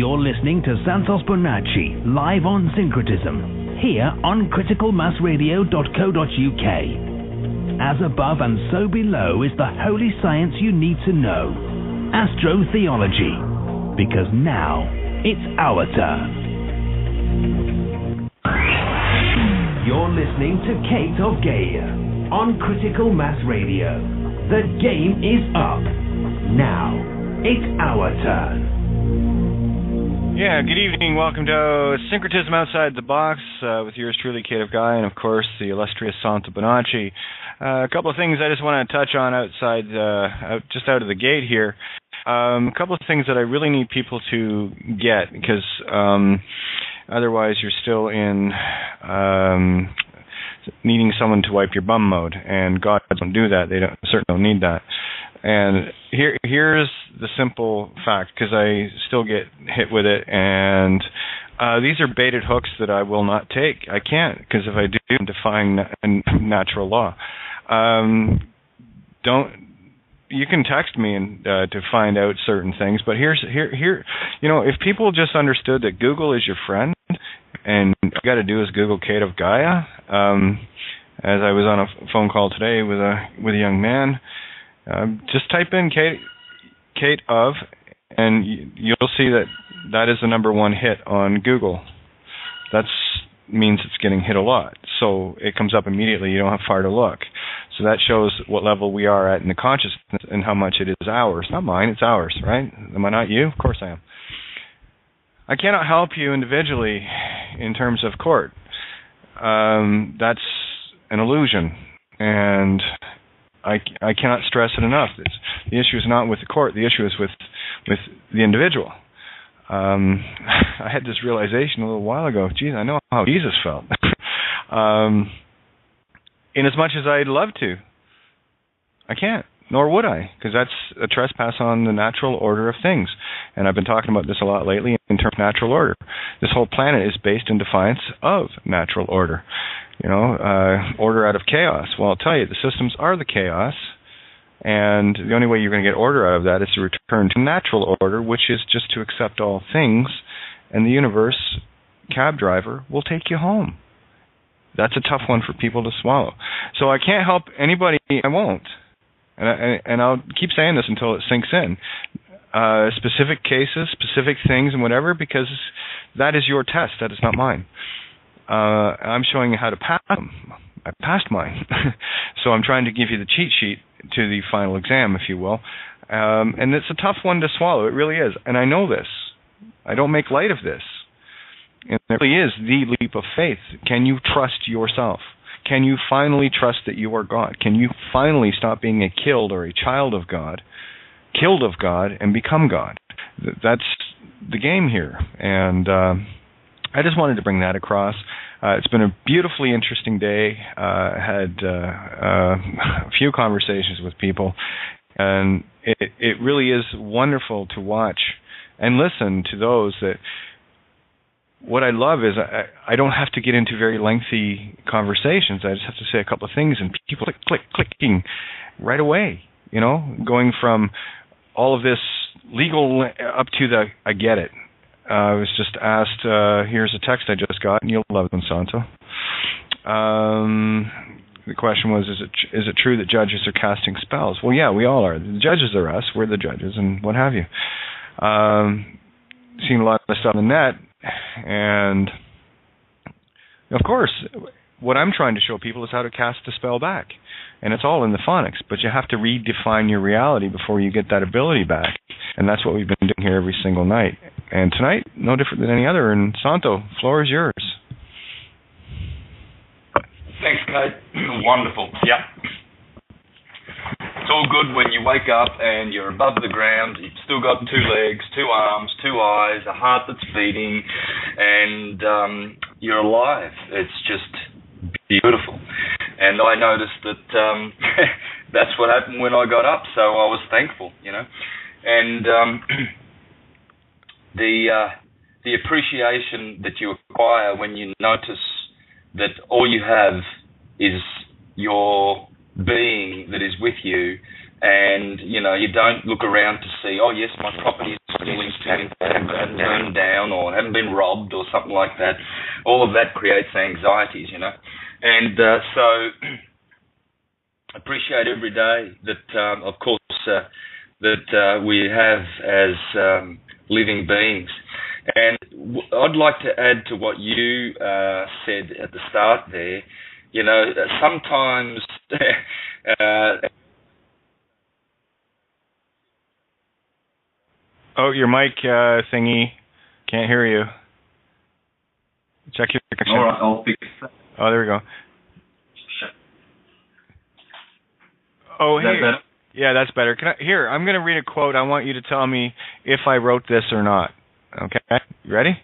You're listening to Santos Bonacci, live on Syncretism, here on criticalmassradio.co.uk. As above and so below is the holy science you need to know, astrotheology, because now it's our turn. You're listening to Kate Of Gaia on Critical Mass Radio. The game is up. Now it's our turn. Yeah, good evening. Welcome to Syncretism Outside the Box with yours truly, Kate Of Gaia, and of course the illustrious Santos Bonacci. A couple of things I just want to touch on outside, just out of the gate here. A couple of things that I really need people to get, because otherwise you're still in needing someone to wipe your bum mode, and God doesn't do that. They certainly don't need that. And here's the simple fact, because I still get hit with it, and these are baited hooks that I will not take. I can't, because if I do, I'm defying natural law. You can text me and to find out certain things, but here, if people just understood that Google is your friend, and all you got to do is Google Kate Of Gaia. As I was on a phone call today with a young man. Just type in Kate of, and you'll see that is the number one hit on Google. That means it's getting hit a lot. So it comes up immediately. You don't have far to look. So that shows what level we are at in the consciousness and how much it is ours. Not mine, it's ours, right? Am I not you? Of course I am. I cannot help you individually in terms of court. That's an illusion. And I cannot stress it enough. The issue is not with the court. The issue is with the individual. I had this realization a little while ago. Geez, I know how Jesus felt. In as much as I'd love to, I can't, nor would I, because that's a trespass on the natural order of things. And I've been talking about this a lot lately in terms of natural order. This whole planet is based in defiance of natural order. Order out of chaos. Well, I'll tell you, the systems are the chaos, and the only way you're going to get order out of that is to return to natural order, which is just to accept all things, and the universe, cab driver, will take you home. That's a tough one for people to swallow. So I can't help anybody, I won't. And I'll keep saying this until it sinks in. Specific cases, specific things, and whatever, because that is your test. That is not mine. I'm showing you how to pass them. I passed mine. So I'm trying to give you the cheat sheet to the final exam, if you will. And it's a tough one to swallow. It really is. And I know this. I don't make light of this. And it really is the leap of faith. Can you trust yourself? Can you finally trust that you are God? Can you finally stop being a killed or a child of God, killed of God, and become God? That's the game here. And I just wanted to bring that across. It's been a beautifully interesting day. I had a few conversations with people, and it really is wonderful to watch and listen to those that. What I love is I don't have to get into very lengthy conversations. I just have to say a couple of things, and people clicking right away. Going from all of this legal up to the I get it. I was just asked, here's a text I just got, and you'll love it, Monsanto. The question was, is it true that judges are casting spells? Well, yeah, we all are. The judges are us. We're the judges, and what have you. Seen a lot of stuff on the net, and of course, what I'm trying to show people is how to cast the spell back. And it's all in the phonics, but you have to redefine your reality before you get that ability back. And that's what we've been doing here every single night. And tonight, no different than any other. And Santo, floor is yours. Thanks, Kate. Wonderful. Yep. It's all good when you wake up and you're above the ground. You've still got 2 legs, 2 arms, 2 eyes, a heart that's beating, and you're alive. It's just beautiful. And I noticed that that's what happened when I got up, so I was thankful, And the appreciation that you acquire when you notice that all you have is your being that is with you, and you don't look around to see, oh yes, my property haven't burned down or haven't been robbed or something like that. All of that creates anxieties, you know. And so appreciate every day that, of course, that we have as living beings. And I'd like to add to what you said at the start there. You know, sometimes oh, your mic thingy. Can't hear you. Check your connection. All right, I'll fix that. Oh, there we go. Oh, hey. Is that better? Yeah, that's better. Here, I'm going to read a quote. I want you to tell me if I wrote this or not. Okay? You ready?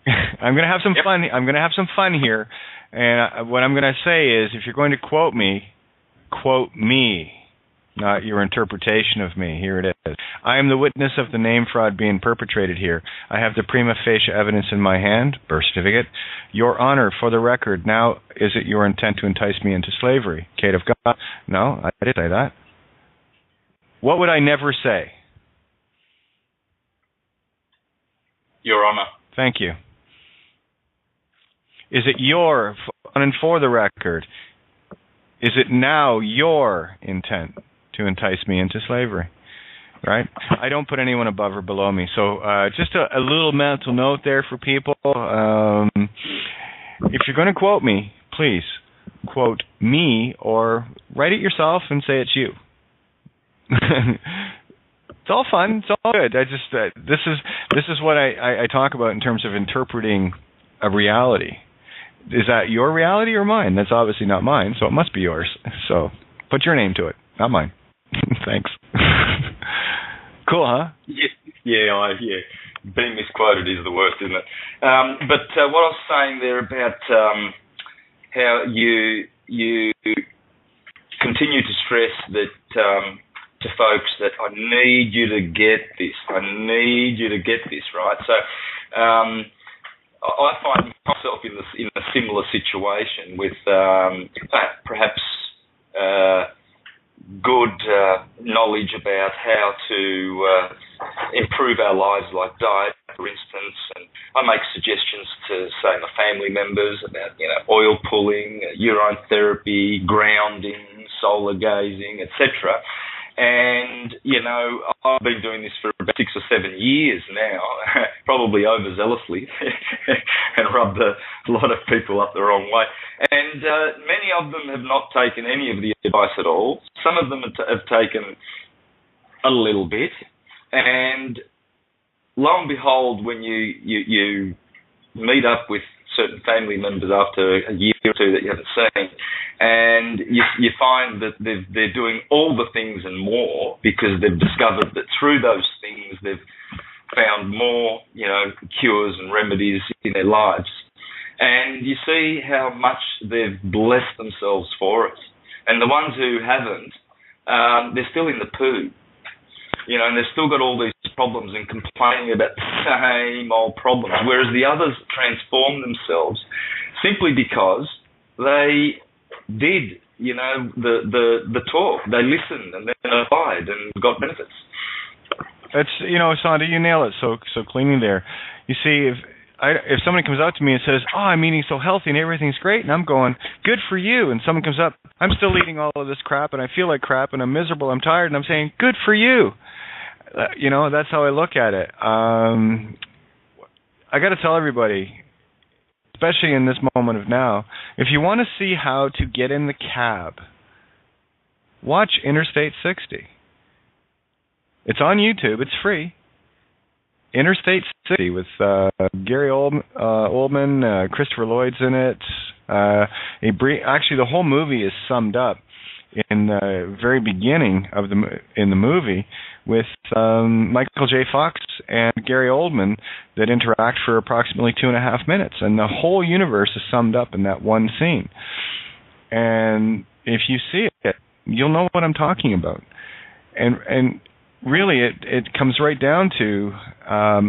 I'm going to have some fun. I'm going to have some fun here. And what I'm going to say is, if you're going to quote me, not your interpretation of me. Here it is. I am the witness of the name fraud being perpetrated here. I have the prima facie evidence in my hand, birth certificate. Your Honor, for the record, now is it your intent to entice me into slavery? Kate of Gaia. No, I didn't say that. What would I never say? Your Honor. Thank you. Is it your, and for the record, is it now your intent to entice me into slavery? Right? I don't put anyone above or below me. So just a little mental note there for people. If you're going to quote me, please quote me or write it yourself and say it's you. It's all fun. It's all good. I just this is what I talk about in terms of interpreting a reality. Is that your reality or mine? That's obviously not mine, so it must be yours. So put your name to it, not mine. Thanks. Cool, huh? Yeah. Being misquoted is the worst, isn't it? But what I was saying there about how you continue to stress that to folks that I need you to get this. I need you to get this, right? So I find myself in a similar situation with perhaps good knowledge about how to improve our lives, like diet, for instance, and I make suggestions to, say, my family members about, oil pulling, urine therapy, grounding, solar gazing, etc. And, I've been doing this for about 6 or 7 years now, probably overzealously, and rubbed a lot of people up the wrong way. And many of them have not taken any of the advice at all. Some of them have taken a little bit. And lo and behold, when you meet up with certain family members after a year or two that you haven't seen, and you find that they're doing all the things and more because they've discovered that through those things they've found more, cures and remedies in their lives. And you see how much they've blessed themselves for it. And the ones who haven't, they're still in the poo. And they've still got all these problems and complaining about the same old problems, whereas the others transform themselves simply because they did, the talk. They listened and then applied and got benefits. That's, Sandra, you nail it so cleanly there. You see, if somebody comes up to me and says, "Oh, I'm eating so healthy and everything's great," and I'm going, "Good for you," and someone comes up, "I'm still eating all of this crap and I feel like crap and I'm miserable, I'm tired," and I'm saying, "Good for you." That's how I look at it. I got to tell everybody, especially in this moment of now, if you want to see how to get in the cab, watch Interstate 60. It's on YouTube. It's free. Interstate 60 with Gary Oldman, Christopher Lloyd's in it. Actually, the whole movie is summed up in the very beginning of in the movie with Michael J. Fox and Gary Oldman that interact for approximately 2.5 minutes, and the whole universe is summed up in that one scene. And if you see it, you'll know what I'm talking about. And really, it comes right down to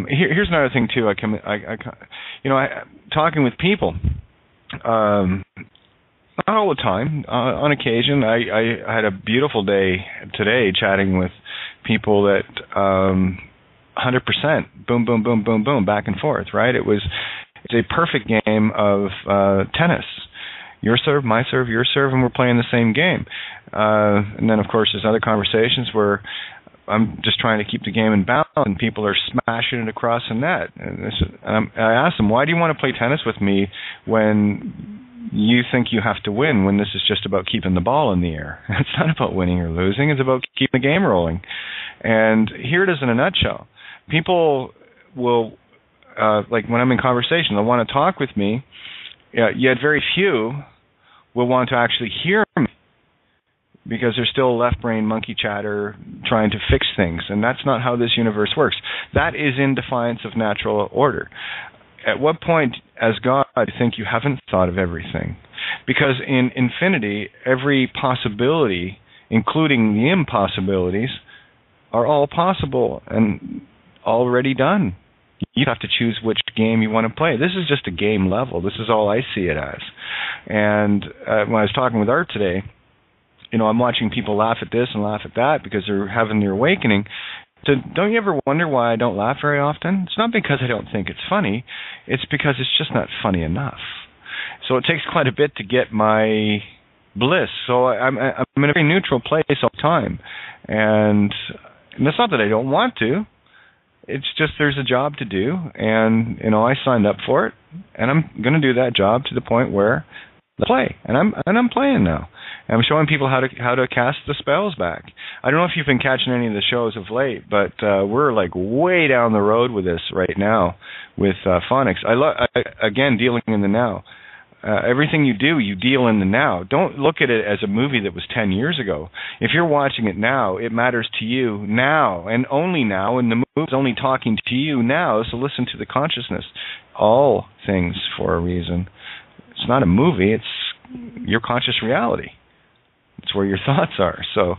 here's another thing too. Talking with people. Not all the time. On occasion, I had a beautiful day today chatting with people that 100%, boom, boom, boom, boom, boom, back and forth, right? It's a perfect game of tennis. Your serve, my serve, your serve, and we're playing the same game. And then, of course, there's other conversations where I'm just trying to keep the game in balance, and people are smashing it across the net. And I asked them, why do you want to play tennis with me when you think you have to win, when this is just about keeping the ball in the air? It's not about winning or losing. It's about keeping the game rolling. And here it is in a nutshell. People will, like when I'm in conversation, they'll want to talk with me, yet very few will want to actually hear me, because there's still left brain monkey chatter trying to fix things, and that's not how this universe works. That is in defiance of natural order. At what point, as God, do you think you haven't thought of everything? Because in infinity, every possibility, including the impossibilities, are all possible and already done. You have to choose which game you want to play. This is just a game level. This is all I see it as. And when I was talking with Art today, I'm watching people laugh at this and laugh at that because they're having their awakening. So don't you ever wonder why I don't laugh very often? It's not because I don't think it's funny. It's because it's just not funny enough. So it takes quite a bit to get my bliss. So I'm in a very neutral place all the time. And it's not that I don't want to. It's just there's a job to do. And, I signed up for it. And I'm going to do that job to the point where I play. And I'm playing now. I'm showing people how to cast the spells back. I don't know if you've been catching any of the shows of late, but we're like way down the road with this right now with phonics. Again, dealing in the now. Everything you do, you deal in the now. Don't look at it as a movie that was 10 years ago. If you're watching it now, it matters to you now and only now, and the movie's only talking to you now, so listen to the consciousness. All things for a reason. It's not a movie, it's your conscious reality. It's where your thoughts are. So,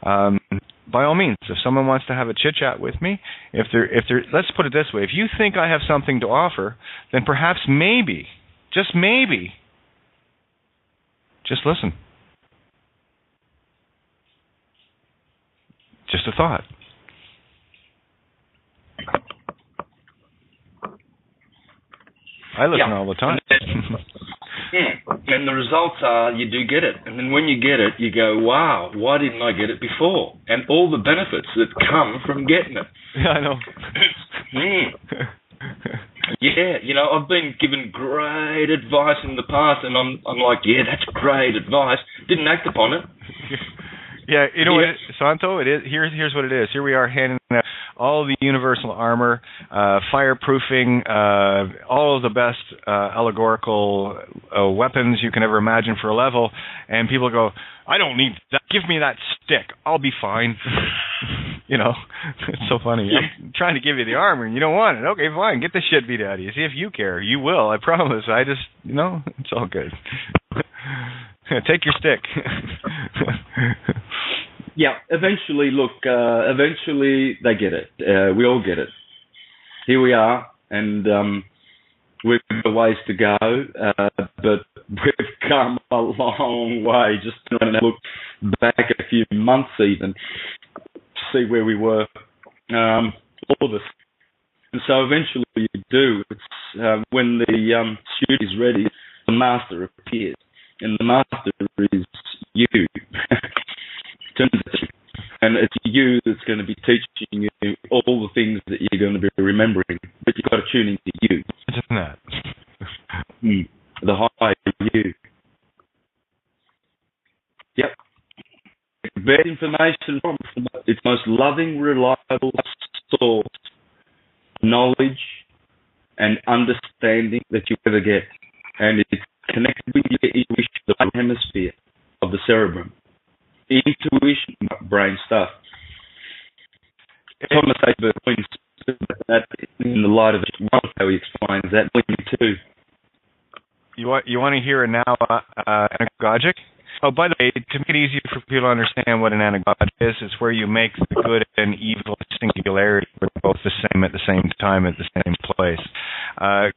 by all means, if someone wants to have a chit chat with me, if they're, let's put it this way: if you think I have something to offer, then perhaps maybe, just maybe, just listen. Just a thought. I listen all the time. And the results are you do get it. And then when you get it, you go, wow, why didn't I get it before? And all the benefits that come from getting it. Yeah, I know. Yeah, I've been given great advice in the past, and I'm like, yeah, that's great advice. Didn't act upon it. Yeah, you know what, Santo? It is. Here's what it is. Here we are handing out all the universal armor, fireproofing, all of the best allegorical weapons you can ever imagine for a level, and people go, I don't need that. Give me that stick. I'll be fine. It's so funny. Yeah. I'm trying to give you the armor, and you don't want it. Okay, fine. Get the shit beat out of you. See if you care. You will. I promise. I just, it's all good. Take your stick. Yeah, eventually they get it. We all get it. Here we are, and we've got a ways to go, but we've come a long way. Just look back a few months even to see where we were, all of us. And so eventually you do. It's when the student is ready, the master appears. And the master is you. And it's you that's going to be teaching you all the things that you're going to be remembering. But you've got to tune into you. Isn't that? The higher you. Yep. Best information from its most loving, reliable source, knowledge and understanding that you ever get. And it's connected with your intuition, the hemisphere of the cerebrum. Intuition, brain stuff. Thomas A. points that in the light of one how he explains that. Too. You want to hear a now anagogic? Oh, by the way, to make it easier for people to understand what an anagogic is, it's where you make the good and evil singularity, where they're both the same at the same time at the same place.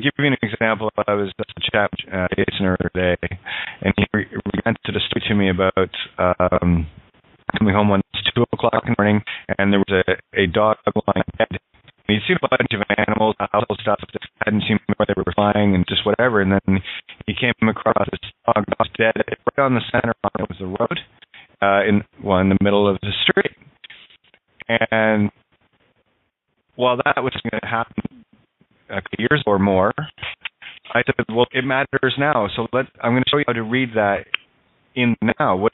Give you an example. I was at a chat with Jason earlier today, and he recounted a story to me about coming home one 2 o'clock in the morning, and there was a dog lying dead. He'd seen a bunch of animals, household stuff, hadn't seen where they were flying and just whatever, and then he came across this dog dead right on the center line of the road, in the middle of the street. And while that was going to happen a couple years or more, I said, well, it matters now, so I'm going to show you how to read that in now. What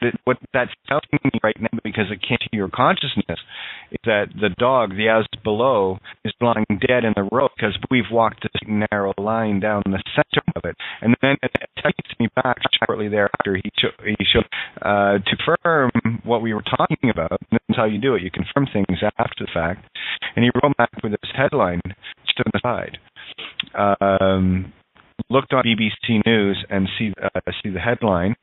that's telling me right now, because it came to your consciousness, is that the dog, the as below, is lying dead in the road because we've walked this narrow line down the center of it. And then it takes me back shortly thereafter. He showed to confirm what we were talking about. And this is how you do it. You confirm things after the fact. And he wrote back with this headline just on the side. Looked on BBC News and see the headline,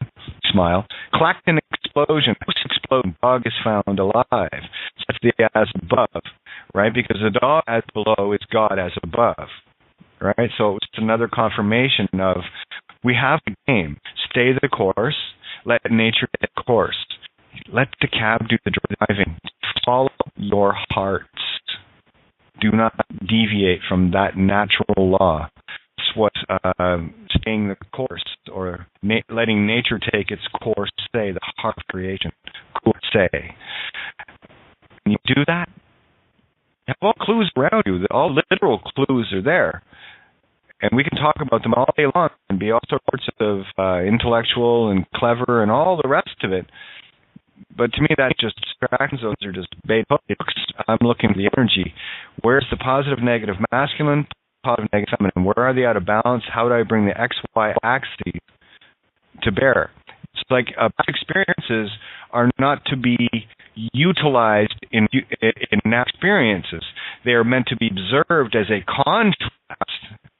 smile, Clacton explosion, post-explosion, dog is found alive. So that's the as above, right? Because the dog as below is God as above, right? So it's another confirmation of we have the game. Stay the course, let nature take course. Let the cab do the driving. Follow your hearts. Do not deviate from that natural law. What's staying the course, or letting nature take its course, say, the heart of creation, course, say. When you do that, you have all clues around you. All literal clues are there. And we can talk about them all day long and be all sorts of intellectual and clever and all the rest of it. But to me, that's just distractions. Those are just bait hooks. I'm looking for the energy. Where's the positive, negative, masculine, positive, negative, feminine? Where are they out of balance? How do I bring the X, Y axes to bear? It's like past experiences are not to be utilized in now experiences. They are meant to be observed as a contrast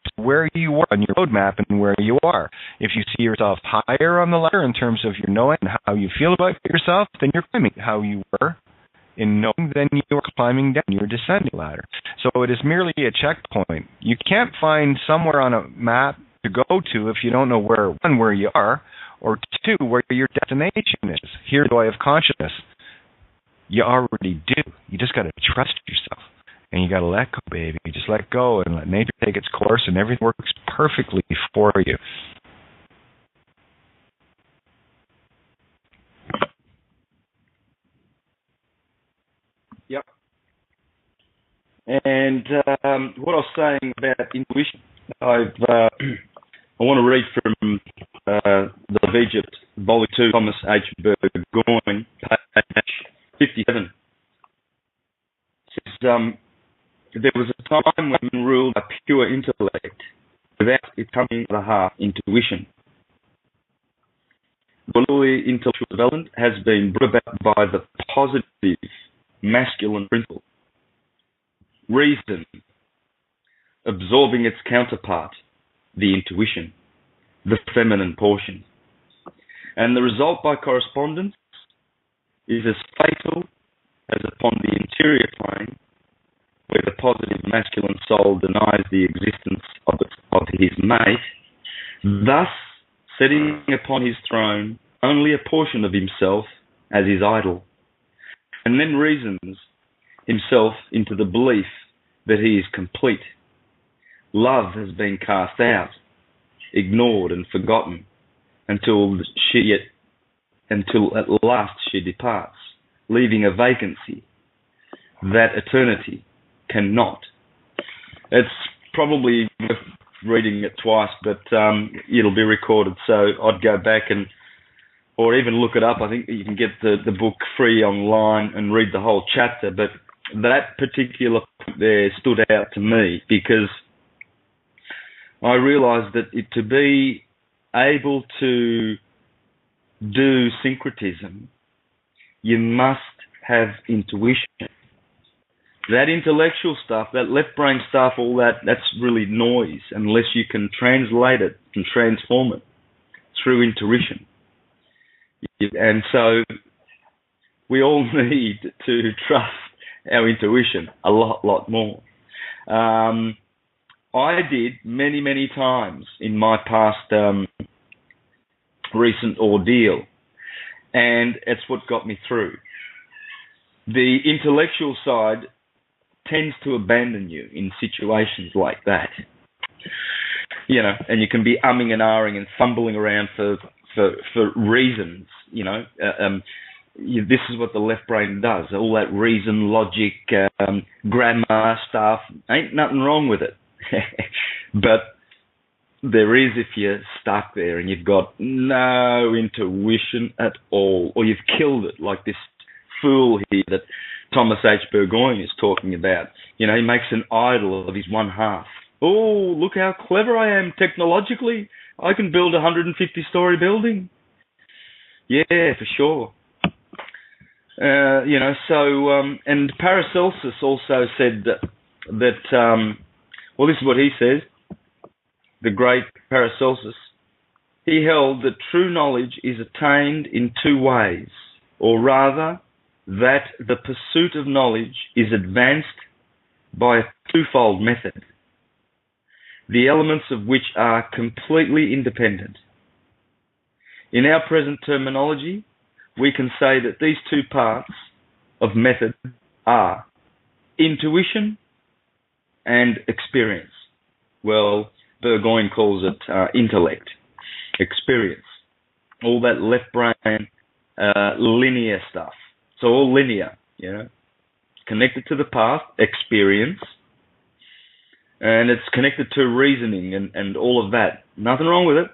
to where you were on your roadmap and where you are. If you see yourself higher on the ladder in terms of your knowing and how you feel about yourself, then you're climbing. How you were in knowing, then you're climbing down, you're descending the ladder. So it is merely a checkpoint. You can't find somewhere on a map to go to if you don't know where you are, or two, where your destination is. Here's the way of consciousness. You already do. You just got to trust yourself. And you got to let go, baby. You just let go and let nature take its course, and everything works perfectly for you. Yep. And what I was saying about intuition, I want to read from The Love of Egypt, Volume 2, Thomas H. Burgoyne, page 57. It says, there was a time when men ruled by pure intellect, without it coming to the heart, intuition. Early intellectual development has been brought about by the positive masculine principle. Reason, absorbing its counterpart, the intuition, the feminine portion. And the result by correspondence is as fatal as upon the interior plane, where the positive masculine soul denies the existence of his mate, thus setting upon his throne only a portion of himself as his idol, and then reasons himself into the belief that he is complete. Love has been cast out, ignored and forgotten, until at last she departs, leaving a vacancy that eternity cannot. It's probably worth reading it twice, but it'll be recorded, so I'd go back or even look it up. I think you can get the book free online and read the whole chapter, but that particular point there stood out to me because I realised that to be able to do syncretism, you must have intuition. That intellectual stuff, that left brain stuff, all that's really noise unless you can translate it and transform it through intuition. And so we all need to trust our intuition a lot more. I did many times in my past recent ordeal, and it's what got me through. the intellectual side tends to abandon you in situations like that. You know, and you can be umming and ahhing and fumbling around for reasons, you know. This is what the left brain does. All that reason, logic, grammar stuff, ain't nothing wrong with it. But there is if you're stuck there and you've got no intuition at all, or you've killed it, like this fool here that Thomas H. Burgoyne is talking about. You know, he makes an idol of his one half. Oh, look how clever I am technologically. I can build a 150-story building. Yeah, for sure. You know, so, and Paracelsus also said that well, this is what he says, the great Paracelsus. He held that true knowledge is attained in two ways, or rather, that the pursuit of knowledge is advanced by a twofold method, the elements of which are completely independent. In our present terminology, we can say that these two parts of method are intuition and experience. Well, Burgoyne calls it intellect, experience, all that left brain linear stuff. So all linear, you know, connected to the past, experience, and it's connected to reasoning and all of that. Nothing wrong with it,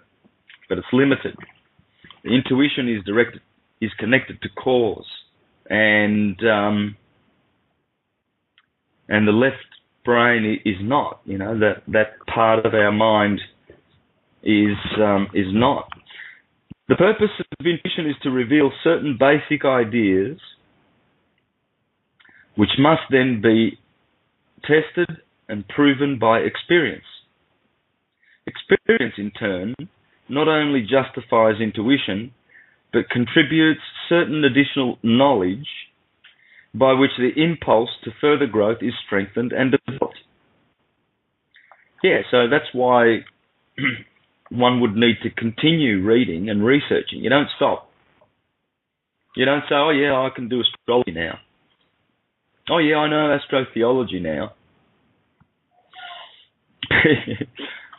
but it's limited. The intuition is connected to cause, and the left brain is not. You know, that part of our mind is not. The purpose of intuition is to reveal certain basic ideas, which must then be tested and proven by experience. Experience, in turn, not only justifies intuition, but contributes certain additional knowledge by which the impulse to further growth is strengthened and developed. Yeah, so that's why one would need to continue reading and researching. You don't stop. You don't say, oh yeah, I can do astrology now. Oh yeah, I know astrotheology now.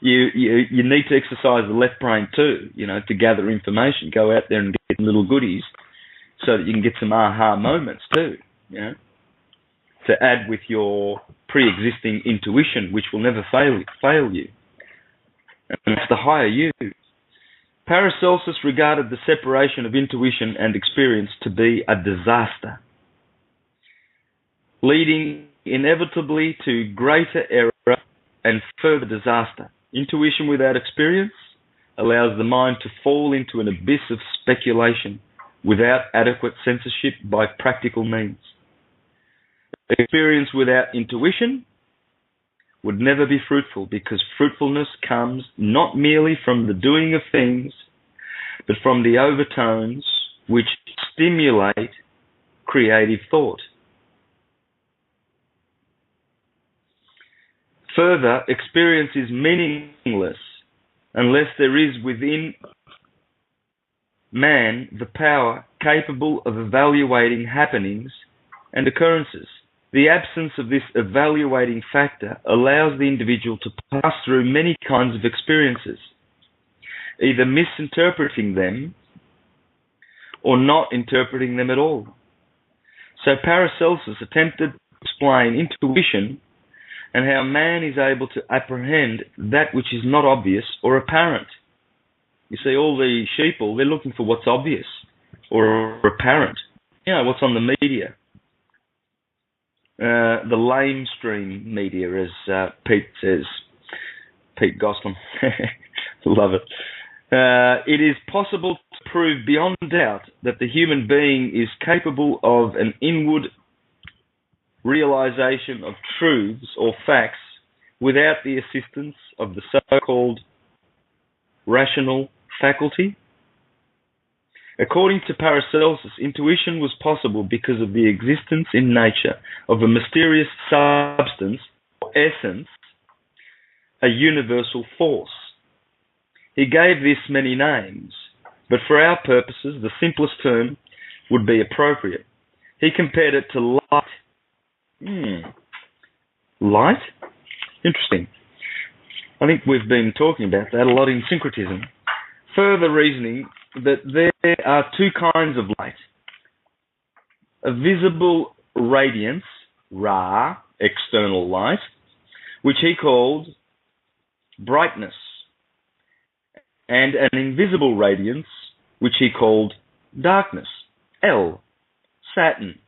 You need to exercise the left brain too, you know, to gather information. Go out there and get little goodies so that you can get some aha moments too, you know, to add with your pre-existing intuition, which will never fail you. And it's the higher you. Paracelsus regarded the separation of intuition and experience to be a disaster, leading inevitably to greater error and further disaster. Intuition without experience allows the mind to fall into an abyss of speculation without adequate censorship by practical means. Experience without intuition would never be fruitful, because fruitfulness comes not merely from the doing of things, but from the overtones which stimulate creative thought. Further, experience is meaningless unless there is within man the power capable of evaluating happenings and occurrences. The absence of this evaluating factor allows the individual to pass through many kinds of experiences, either misinterpreting them or not interpreting them at all. So Paracelsus attempted to explain intuition and how man is able to apprehend that which is not obvious or apparent. You see, all the sheeple, they're looking for what's obvious or apparent. You know, what's on the media. The lamestream media, as Pete says. Pete Gosselin. Love it. It is possible to prove beyond doubt that the human being is capable of an inward realization of truths or facts without the assistance of the so-called rational faculty. According to Paracelsus, intuition was possible because of the existence in nature of a mysterious substance or essence, a universal force. He gave this many names, but for our purposes, the simplest term would be appropriate. He compared it to light. Light? Interesting. I think we've been talking about that a lot in syncretism. Further reasoning that there are two kinds of light. A visible radiance, Ra, external light, which he called brightness, and an invisible radiance, which he called darkness, El, Saturn,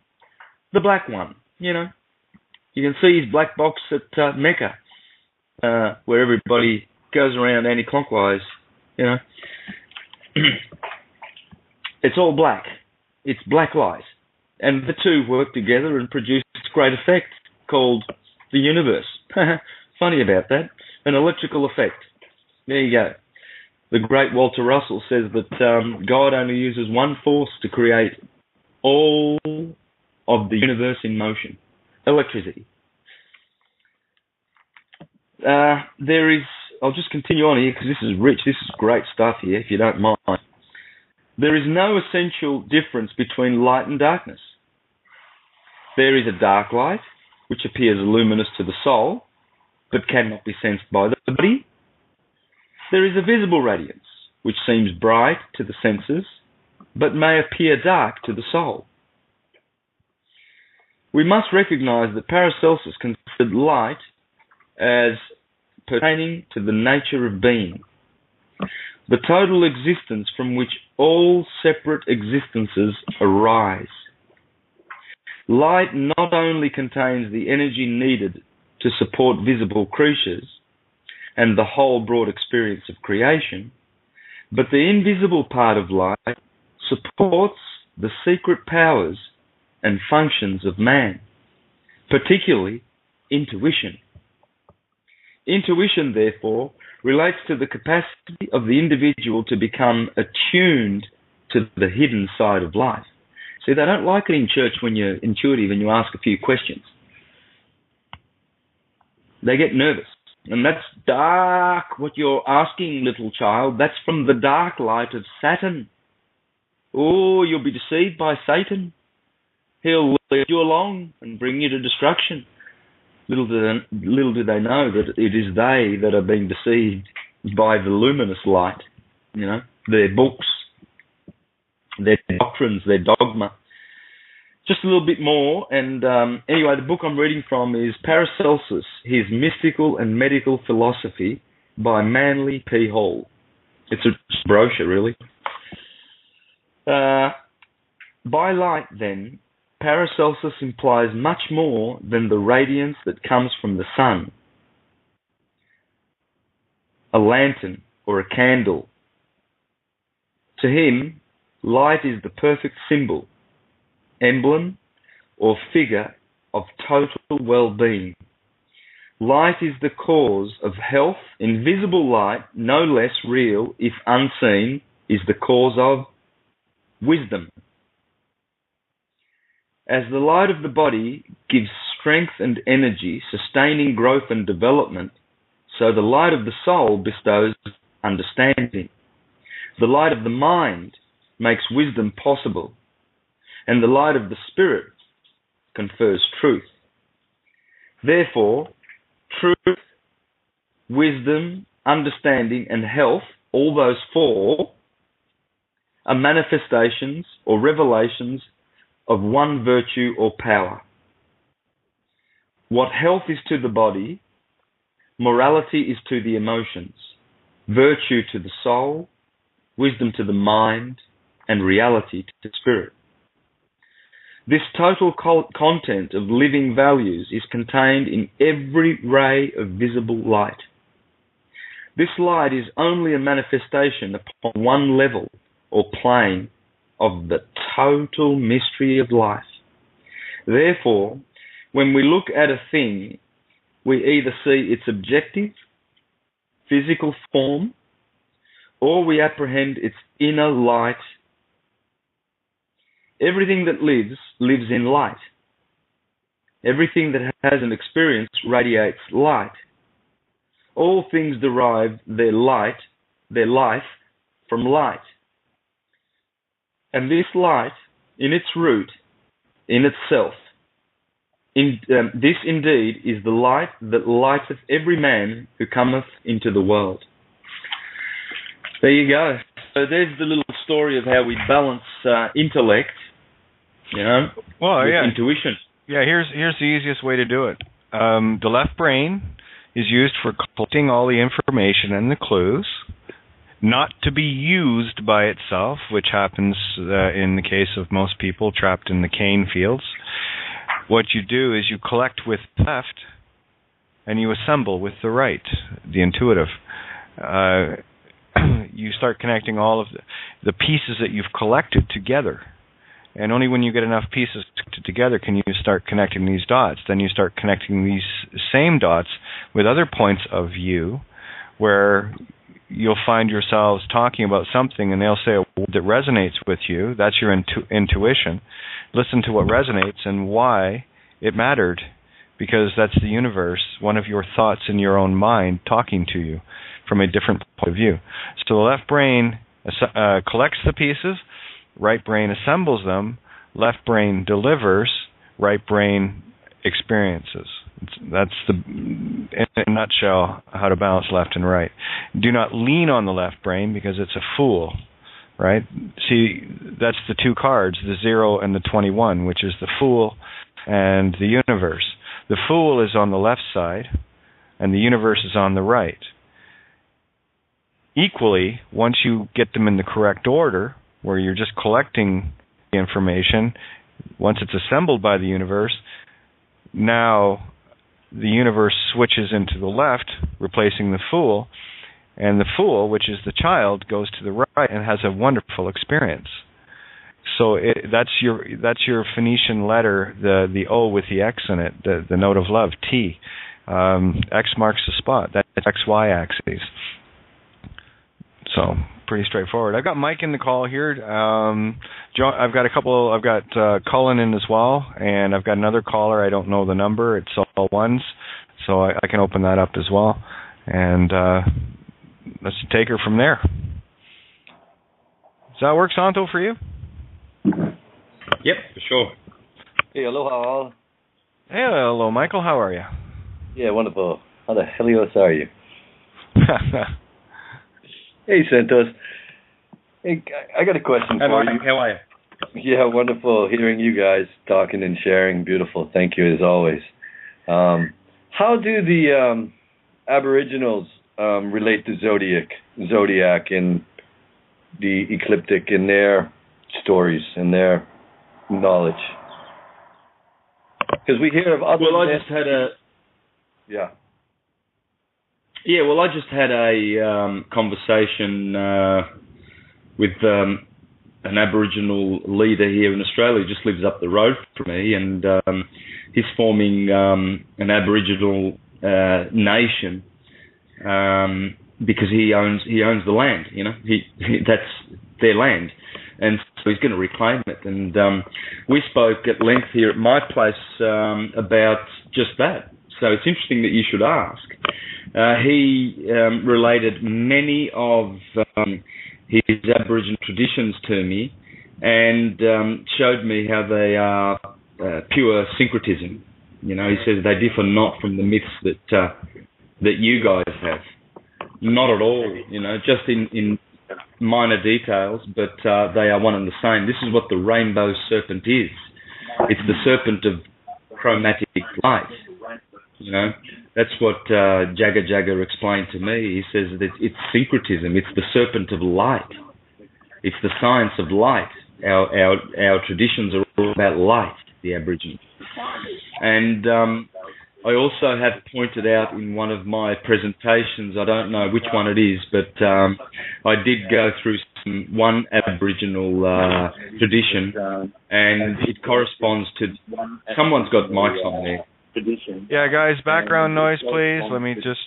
the black one, you know. You can see his black box at Mecca, where everybody goes around anti-clockwise, you know. It's all black. It's black light. And the two work together and produce this great effect called the universe. Funny about that. An electrical effect. There you go. The great Walter Russell says that God only uses one force to create all of the universe in motion. Electricity. I'll just continue on here because this is rich. This is great stuff here, if you don't mind. There is no essential difference between light and darkness. There is a dark light, which appears luminous to the soul, but cannot be sensed by the body. There is a visible radiance, which seems bright to the senses, but may appear dark to the soul. We must recognize that Paracelsus considered light as pertaining to the nature of being, the total existence from which all separate existences arise. Light not only contains the energy needed to support visible creatures and the whole broad experience of creation, but the invisible part of light supports the secret powers and functions of man, particularly intuition. Intuition, therefore, relates to the capacity of the individual to become attuned to the hidden side of life. See, they don't like it in church when you're intuitive and you ask a few questions. They get nervous. And that's dark, what you're asking, little child. That's from the dark light of Saturn. Oh, you'll be deceived by Satan. He'll lead you along and bring you to destruction. Little do they know that it is they that are being deceived by the luminous light. You know, their books, their doctrines, their dogma. Just a little bit more, and anyway, the book I'm reading from is Paracelsus, His Mystical and Medical Philosophy by Manly P. Hall. It's a brochure, really. By light, then, Paracelsus implies much more than the radiance that comes from the sun, a lantern, or a candle. To him, light is the perfect symbol, emblem, or figure of total well-being. Light is the cause of health. Invisible light, no less real if unseen, is the cause of wisdom. As the light of the body gives strength and energy, sustaining growth and development, so the light of the soul bestows understanding. The light of the mind makes wisdom possible, and the light of the spirit confers truth. Therefore, truth, wisdom, understanding, and health, all those four, are manifestations or revelations of one virtue or power. What health is to the body, morality is to the emotions, virtue to the soul, wisdom to the mind, and reality to the spirit. This total content of living values is contained in every ray of visible light. This light is only a manifestation upon one level or plane of the total mystery of life. Therefore, when we look at a thing, we either see its objective, physical form, or we apprehend its inner light. Everything that lives in light. Everything that has an experience radiates light. All things derive their life from light. And this light, in its root, in itself. This indeed is the light that lighteth every man who cometh into the world. There you go. So there's the little story of how we balance intellect, with intuition. Yeah, here's the easiest way to do it. The left brain is used for collecting all the information and the clues, not to be used by itself, which happens in the case of most people trapped in the cane fields. What you do is you collect with the left and you assemble with the right, the intuitive. You start connecting all of the pieces that you've collected together. And only when you get enough pieces together can you start connecting these dots. Then you start connecting these same dots with other points of view where you'll find yourselves talking about something and they'll say a word that resonates with you. That's your intuition. Listen to what resonates and why it mattered, because that's the universe, one of your thoughts in your own mind talking to you from a different point of view. So the left brain collects the pieces, right brain assembles them, left brain delivers, right brain experiences. That's in a nutshell how to balance left and right. Do not lean on the left brain because it's a fool, right? See, that's the two cards, the 0 and the 21, which is the fool and the universe. The fool is on the left side and the universe is on the right. Equally, once you get them in the correct order, where you're just collecting the information, once it's assembled by the universe, now the universe switches into the left, replacing the fool, and the fool, which is the child, goes to the right and has a wonderful experience. So that's your Phoenician letter, the O with the X in it, the note of love, T. X marks the spot. That's XY axis. So pretty straightforward. I've got Mike in the call here. John, I've got Cullen in as well, and I've got another caller. I don't know the number. It's all ones, so I can open that up as well. And let's take her from there. Does that work, Santo, for you? Yep, for sure. Hey, aloha all. Hey, hello, Michael. How are you? Yeah, wonderful. How the helios are you? Hey, Santos. Hey, I got a question for you. How are you? Yeah, wonderful hearing you guys talking and sharing. Beautiful. Thank you, as always. How do the Aboriginals relate to Zodiac and the ecliptic in their stories and their knowledge? Because we hear of other... Well, I just had a... Yeah. Yeah, well, I just had a conversation with an Aboriginal leader here in Australia who just lives up the road from me, and he's forming an Aboriginal nation because he owns the land. That's their land, and so he's going to reclaim it. And we spoke at length here at my place about just that. So it's interesting that you should ask. He related many of his Aboriginal traditions to me and showed me how they are pure syncretism. He says they differ not from the myths that you guys have. Not at all, just in minor details, but they are one and the same. This is what the rainbow serpent is. It's the serpent of chromatic light. That's what Jagga explained to me. He says that it's syncretism. It's the serpent of light. It's the science of light. Our traditions are all about light, the Aboriginal. And I also have pointed out in one of my presentations, I don't know which one it is, but I did go through one Aboriginal tradition, and it corresponds to... Someone's got mics on there. Yeah, guys, background noise, please. Let me just...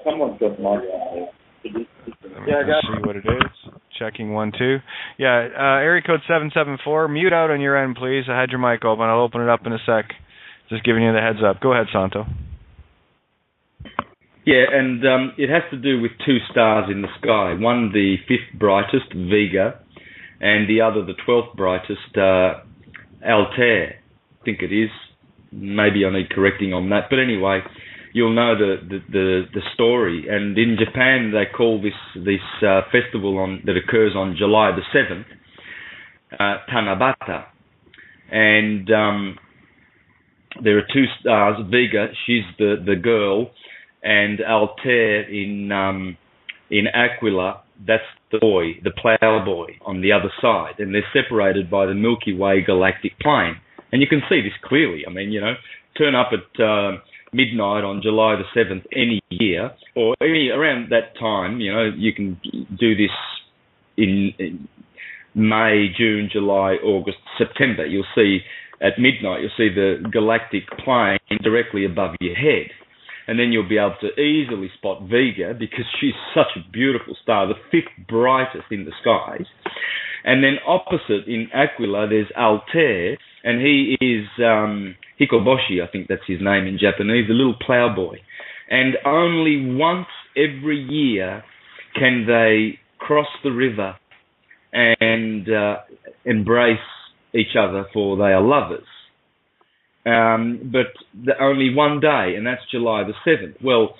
Someone's got mics on there. See what it is. Checking 1, 2. Yeah, area code 774. Mute out on your end, please. I had your mic open. I'll open it up in a sec. Just giving you the heads up. Go ahead, Santo. Yeah, and it has to do with two stars in the sky. One, the 5th brightest, Vega, and the other, the 12th brightest, Altair. think it is. Maybe I need correcting on that. But anyway, you'll know the story. And in Japan, they call this festival that occurs on July the 7th, Tanabata. And there are two stars. Vega, she's the girl, and Altair in Aquila, that's the boy, the plough boy on the other side. And they're separated by the Milky Way galactic plane. And you can see this clearly. I mean, turn up at midnight on July the 7th any year, or around that time, you can do this in May, June, July, August, September. You'll see at midnight, you'll see the galactic plane directly above your head. And then you'll be able to easily spot Vega because she's such a beautiful star, the fifth brightest in the skies. And then opposite in Aquila, there's Altair, and he is Hikoboshi, I think that's his name in Japanese, the little ploughboy. And only once every year can they cross the river and embrace each other, for they are lovers. But only one day, and that's July the 7th. Well,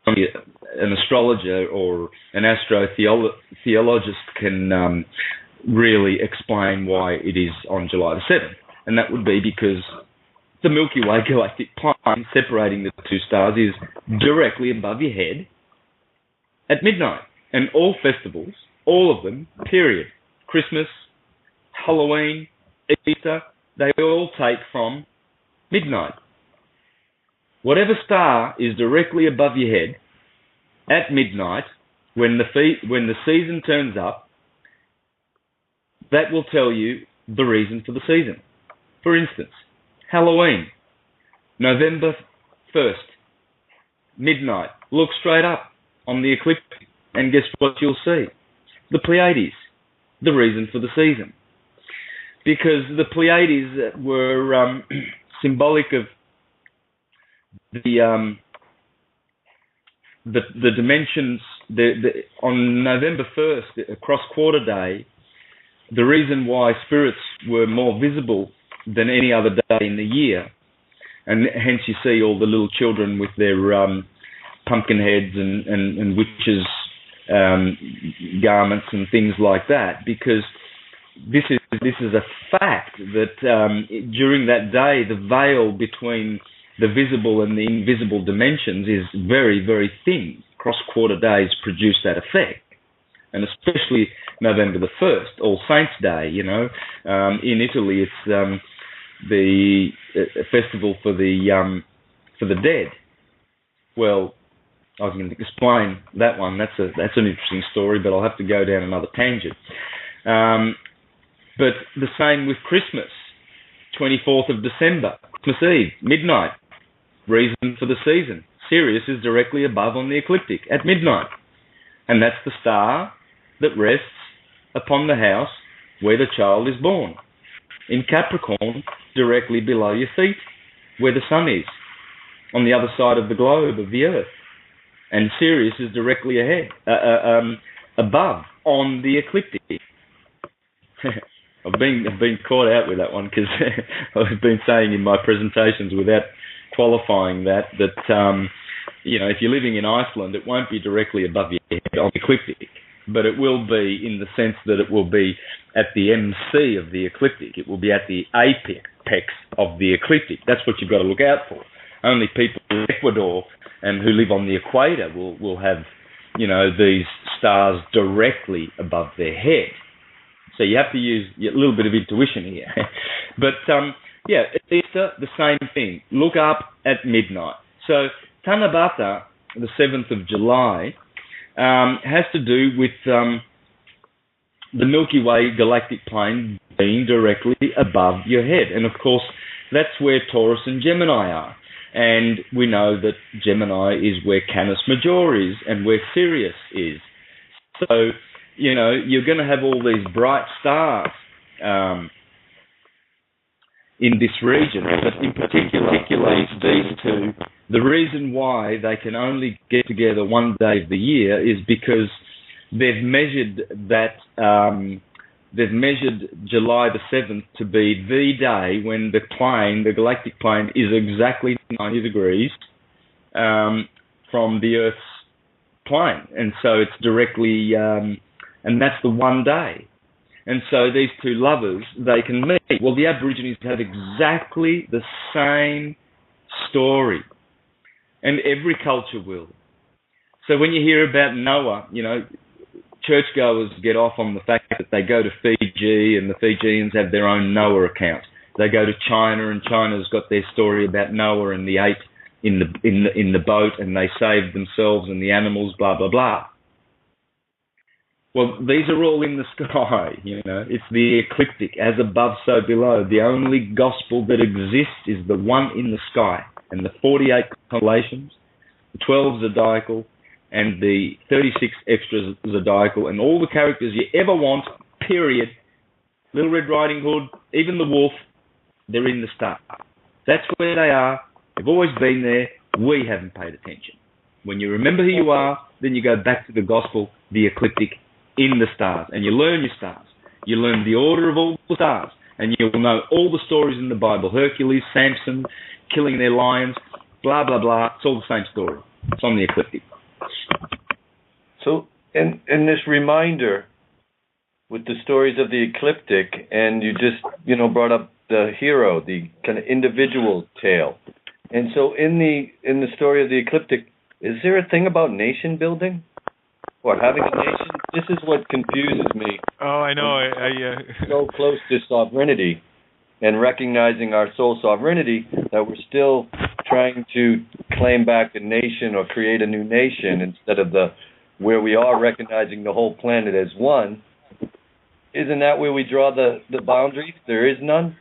only an astrologer or an astrotheologist can really explain why it is on July the 7th. And that would be because the Milky Way galactic plane separating the two stars is directly above your head at midnight. And all festivals, all of them, period, Christmas, Halloween, Easter, they all take from midnight. Whatever star is directly above your head at midnight, when the season turns up, that will tell you the reason for the season. For instance, Halloween, November 1st, midnight. Look straight up on the ecliptic, and guess what you'll see? The Pleiades, the reason for the season. Because the Pleiades were symbolic of the dimensions. On November 1st, across quarter day, the reason why spirits were more visible than any other day in the year, and hence you see all the little children with their pumpkin heads and witches' garments and things like that, because this is a fact that during that day the veil between the visible and the invisible dimensions is very, very thin. Cross-quarter days produce that effect. And especially November the 1st, All Saints' Day, in Italy it's the festival for the dead. Well, I was going to explain that one. That's an interesting story, but I'll have to go down another tangent. But the same with Christmas, 24th of December, Christmas Eve, midnight. Reason for the season. Sirius is directly above on the ecliptic at midnight. And that's the star that rests upon the house where the child is born. In Capricorn, directly below your feet, where the sun is, on the other side of the globe of the earth. And Sirius is directly ahead, above, on the ecliptic. I've been caught out with that one because I've been saying in my presentations without qualifying that if you're living in Iceland, it won't be directly above your head on the ecliptic, but it will be in the sense that it will be at the MC of the ecliptic. It will be at the apex of the ecliptic. That's what you've got to look out for. Only people in Ecuador and who live on the equator will have, these stars directly above their head. So you have to use a little bit of intuition here. But, Easter, the same thing. Look up at midnight. So Tanabata, the 7th of July, has to do with the Milky Way galactic plane being directly above your head. And, of course, that's where Taurus and Gemini are. And we know that Gemini is where Canis Major is and where Sirius is. So, you're going to have all these bright stars in this region, but in particular these two. The reason why they can only get together one day of the year is because they've measured that they've measured July the 7th to be the day when the galactic plane, is exactly 90 degrees from the Earth's plane. And so it's directly, and that's the one day. And so these two lovers, they can meet. Well, the Aborigines have exactly the same story. And every culture will. So when you hear about Noah, churchgoers get off on the fact that they go to Fiji and the Fijians have their own Noah account. They go to China and China's got their story about Noah and the 8 in the boat and they saved themselves and the animals, blah, blah, blah. Well, these are all in the sky, It's the ecliptic, as above, so below. The only gospel that exists is the one in the sky. And the 48 constellations, the 12 zodiacal, and the 36 extra zodiacal, and all the characters you ever want, period. Little Red Riding Hood, even the wolf, they're in the star. That's where they are. They've always been there. We haven't paid attention. When you remember who you are, then you go back to the gospel, the ecliptic, in the stars, and you learn your stars. You learn the order of all the stars, and you'll know all the stories in the Bible. Hercules, Samson, killing their lions, blah, blah, blah. It's all the same story. It's on the ecliptic. So, in this reminder with the stories of the ecliptic, and you just, brought up the hero, the kind of individual tale. And so in the story of the ecliptic, is there a thing about nation building? Or having a nation? This is what confuses me. Oh, I know. So close to sovereignty and recognizing our sole sovereignty that we're still trying to claim back a nation or create a new nation instead of where we are recognizing the whole planet as one. Isn't that where we draw the boundaries? There is none?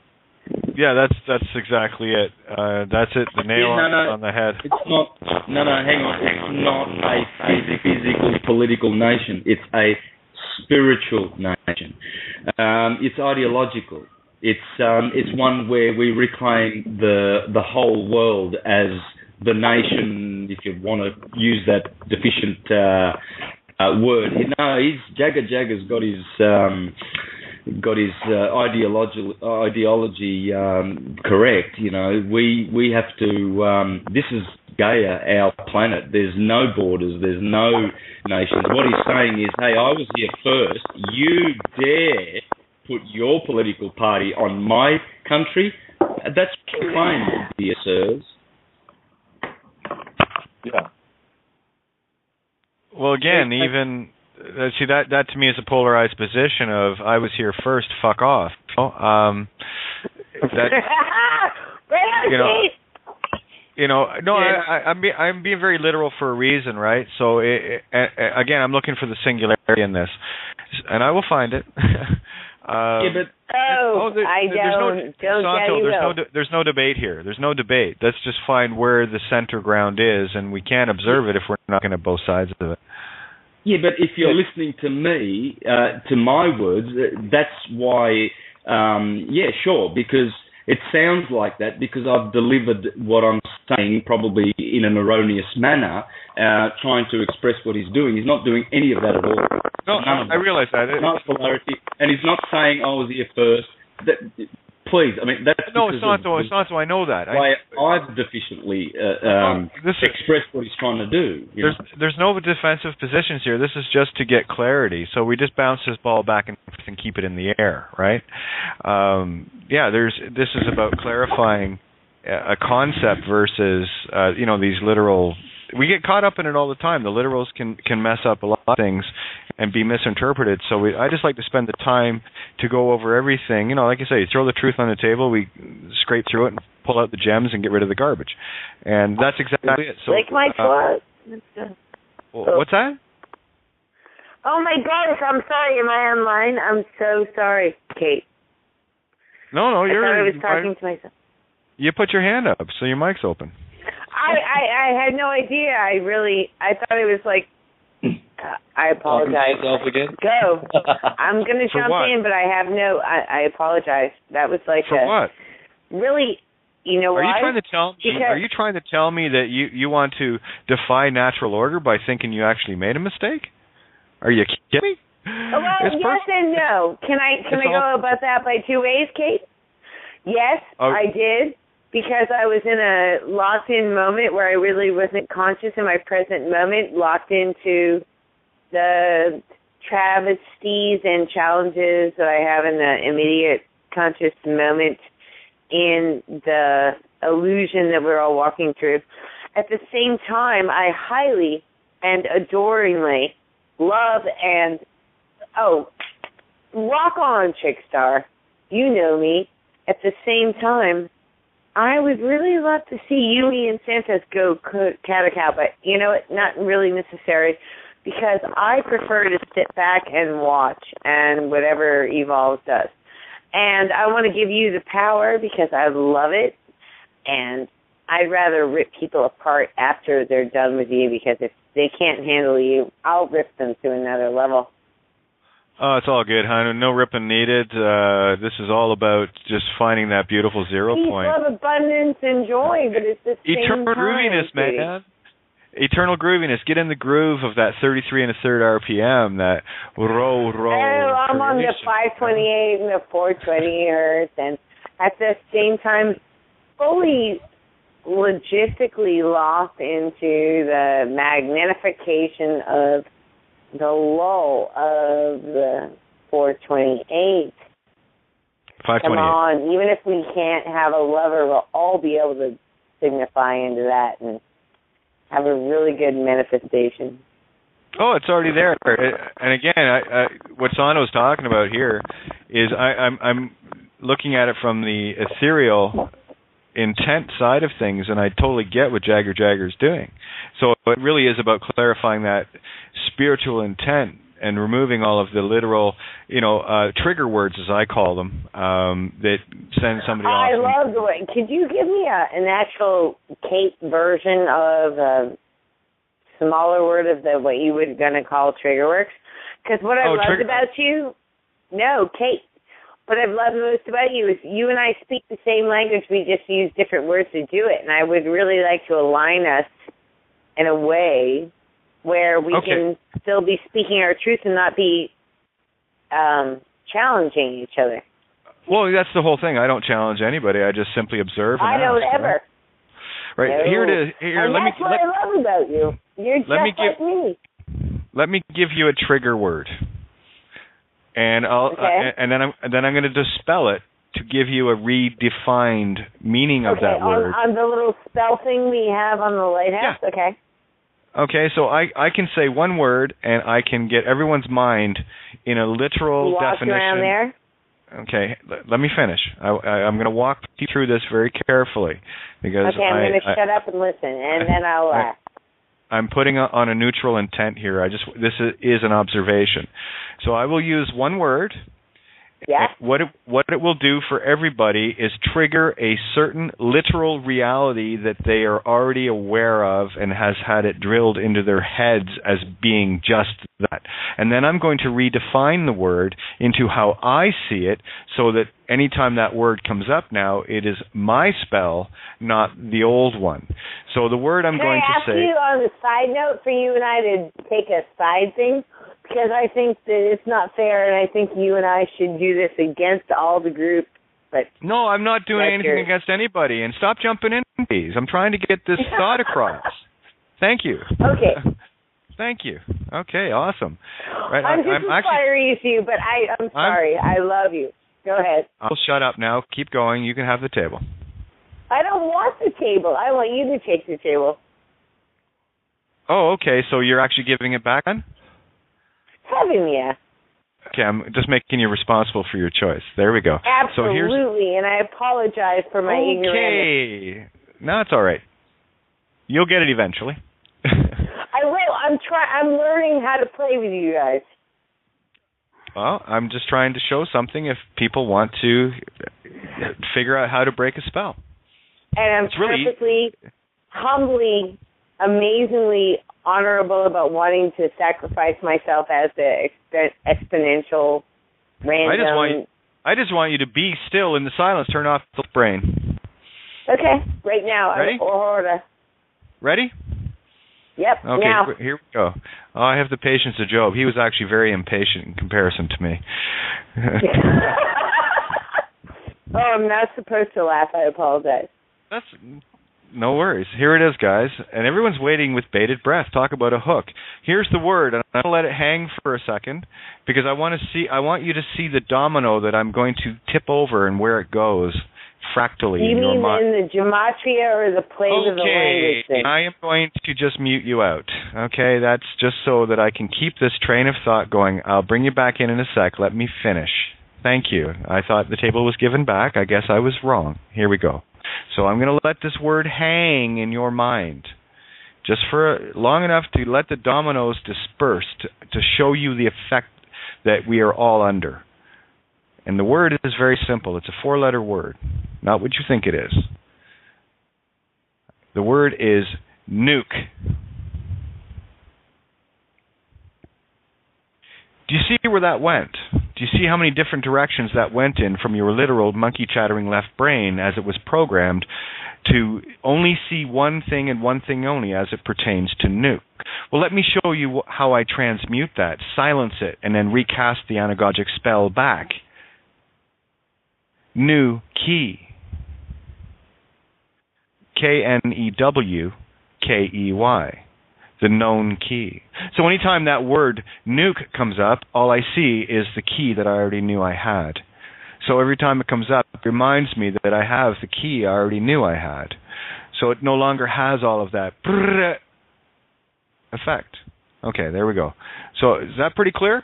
Yeah, that's exactly it. That's it. The nail on the head. It's not. No, hang on. It's not a physical political nation. It's a spiritual nation. It's ideological. It's one where we reclaim the whole world as the nation, if you want to use that deficient word. Jagga's got his ideology correct. We have to. This is Gaia, our planet. There's no borders. There's no nations. What he's saying is, hey, I was here first. You dare put your political party on my country? That's claim, dear sirs. Yeah. Well, again, even see that to me is a polarized position of I was here first. Fuck off. I'm being very literal for a reason, right? So again, I'm looking for the singularity in this, and I will find it. There's no debate here. There's no debate. Let's just find where the center ground is, and we can't observe it if we're not going to both sides of it. Yeah, but if you're listening to me, to my words, that's why, sure, because it sounds like that, because I've delivered what I'm saying probably in an erroneous manner, trying to express what he's doing. He's not doing any of that at all. No, I realize that. It's not polarity, and he's not saying I was here first. Please, I mean, that's it's not so I know that. I've deficiently expressed what he's trying to do. There's no defensive positions here. This is just to get clarity. So we just bounce this ball back and forth and keep it in the air, right? This is about clarifying a concept versus these literal. We get caught up in it all the time. The literals can mess up a lot of things and be misinterpreted. So I just like to spend the time to go over everything. Like I say, throw the truth on the table. We scrape through it and pull out the gems and get rid of the garbage. And that's exactly it. So, like my foot. What's that? Oh my gosh! I'm sorry. Am I online? I'm so sorry, Kate. No, I thought I was talking to myself. You put your hand up, so your mic's open. I had no idea. I thought it was like. I apologize. Again? Go. I'm going to jump in, but I apologize. That was like for what? Really, Are you trying to tell me? Are you trying to tell me that you want to defy natural order by thinking you actually made a mistake? Are you kidding me? Well, yes and no. Can I go about that by two ways, Kate? Yes, I did, because I was in a locked-in moment where I really wasn't conscious in my present moment, locked into the travesties and challenges that I have in the immediate conscious moment in the illusion that we're all walking through. At the same time, I highly and adoringly love and, rock on, Chickstar. You know me. At the same time, I would really love to see you, me, and Santos go cat-a-cow, but you know what? Not really necessary, because I prefer to sit back and watch, and whatever evolves does. And I want to give you the power because I love it, and I'd rather rip people apart after they're done with you, because if they can't handle you, I'll rip them to another level. Oh, it's all good, hon. No ripping needed. This is all about just finding that beautiful zero point. Peace, love, abundance, and joy, but it's the same Eternal grooviness, man. Eternal grooviness. Get in the groove of that 33 1/3 RPM, that roll. I'm on the 528 and the 420 hertz, and at the same time, fully logistically lost into the magnification of the lull of the 428. 528. Come on, even if we can't have a lover, we'll all be able to signify into that and have a really good manifestation. Oh, it's already there. And again, what Sano's talking about here is I'm looking at it from the ethereal intent side of things, and I totally get what Jagger's doing. So it really is about clarifying that spiritual intent and removing all of the literal, trigger words, as I call them, that send somebody off. I love the way. Could you give me an actual Kate version of a smaller word of what you were going to call trigger words? Because what I loved about you, Kate, what I've loved most about you is you and I speak the same language. We just use different words to do it. And I would really like to align us in a way where we can still be speaking our truth and not be challenging each other. Well, that's the whole thing. I don't challenge anybody. I just simply observe. And I don't ever. Right. No. Here it is. Here, and that's what I love about you. You're just like me. Let me give you a trigger word. And and then I'm going to dispel it to give you a redefined meaning of that word. On the little spell thing we have on the lighthouse? Yeah. Okay. Okay, so I can say one word, and I can get everyone's mind in a literal definition. Walk around there? Okay, let me finish. I'm going to walk you through this very carefully. Because okay, I'm going to shut up and listen, and then I'll laugh. I'm putting on a neutral intent here. This is an observation. So I will use one word. Yeah. What it will do for everybody is trigger a certain literal reality that they are already aware of and has had it drilled into their heads as being just that. And then I'm going to redefine the word into how I see it, so that anytime that word comes up now, it is my spell, not the old one. So the word I'm going to say... Can I ask you on a side note for you and I to take a side thing? Because I think that it's not fair, and I think you and I should do this against all the group. But no, I'm not doing anything against anybody. And stop jumping in, please. I'm trying to get this thought across. Thank you. Okay. Thank you. Okay, awesome. Right, I'm just as fiery as you, but I'm sorry. I love you. Go ahead. I'll shut up now. Keep going. You can have the table. I don't want the table. I want you to take the table. Oh, okay. So you're actually giving it back then? Heaven, yeah. Okay, I'm just making you responsible for your choice. There we go. Absolutely, and I apologize for my ignorance. Okay. No, it's all right. You'll get it eventually. I will. I'm learning how to play with you guys. Well, I'm just trying to show something if people want to figure out how to break a spell. And I'm perfectly, humbly, amazingly honorable about wanting to sacrifice myself as the exponential random. I just want you to be still in the silence. Turn off the brain. Okay, right now. Ready? Ready? Yep. Okay, now. here we go. Oh, I have the patience of Job. He was actually very impatient in comparison to me. Oh, I'm not supposed to laugh. I apologize. That's no worries. Here it is, guys, and everyone's waiting with bated breath. Talk about a hook. Here's the word, and I'm gonna let it hang for a second because I want you to see the domino that I'm going to tip over and where it goes fractally in your mind. You mean in the gematria or the plays of the language thing? I am going to just mute you out. Okay, that's just so that I can keep this train of thought going. I'll bring you back in a sec. Let me finish. Thank you. I thought the table was given back. I guess I was wrong. Here we go. So I'm going to let this word hang in your mind just for long enough to let the dominoes disperse, to show you the effect that we are all under. And the word is very simple. It's a 4-letter word, not what you think it is. The word is nuke. Do you see where that went? Do you see how many different directions that went in from your literal monkey-chattering left brain as it was programmed to only see one thing and one thing only as it pertains to nuke? Well, let me show you how I transmute that, silence it, and then recast the anagogic spell back. New key. Knewkey. The known key. So anytime that word nuke comes up, all I see is the key that I already knew I had. So every time it comes up, it reminds me that I have the key I already knew I had. So it no longer has all of that effect. Okay, there we go. So is that pretty clear?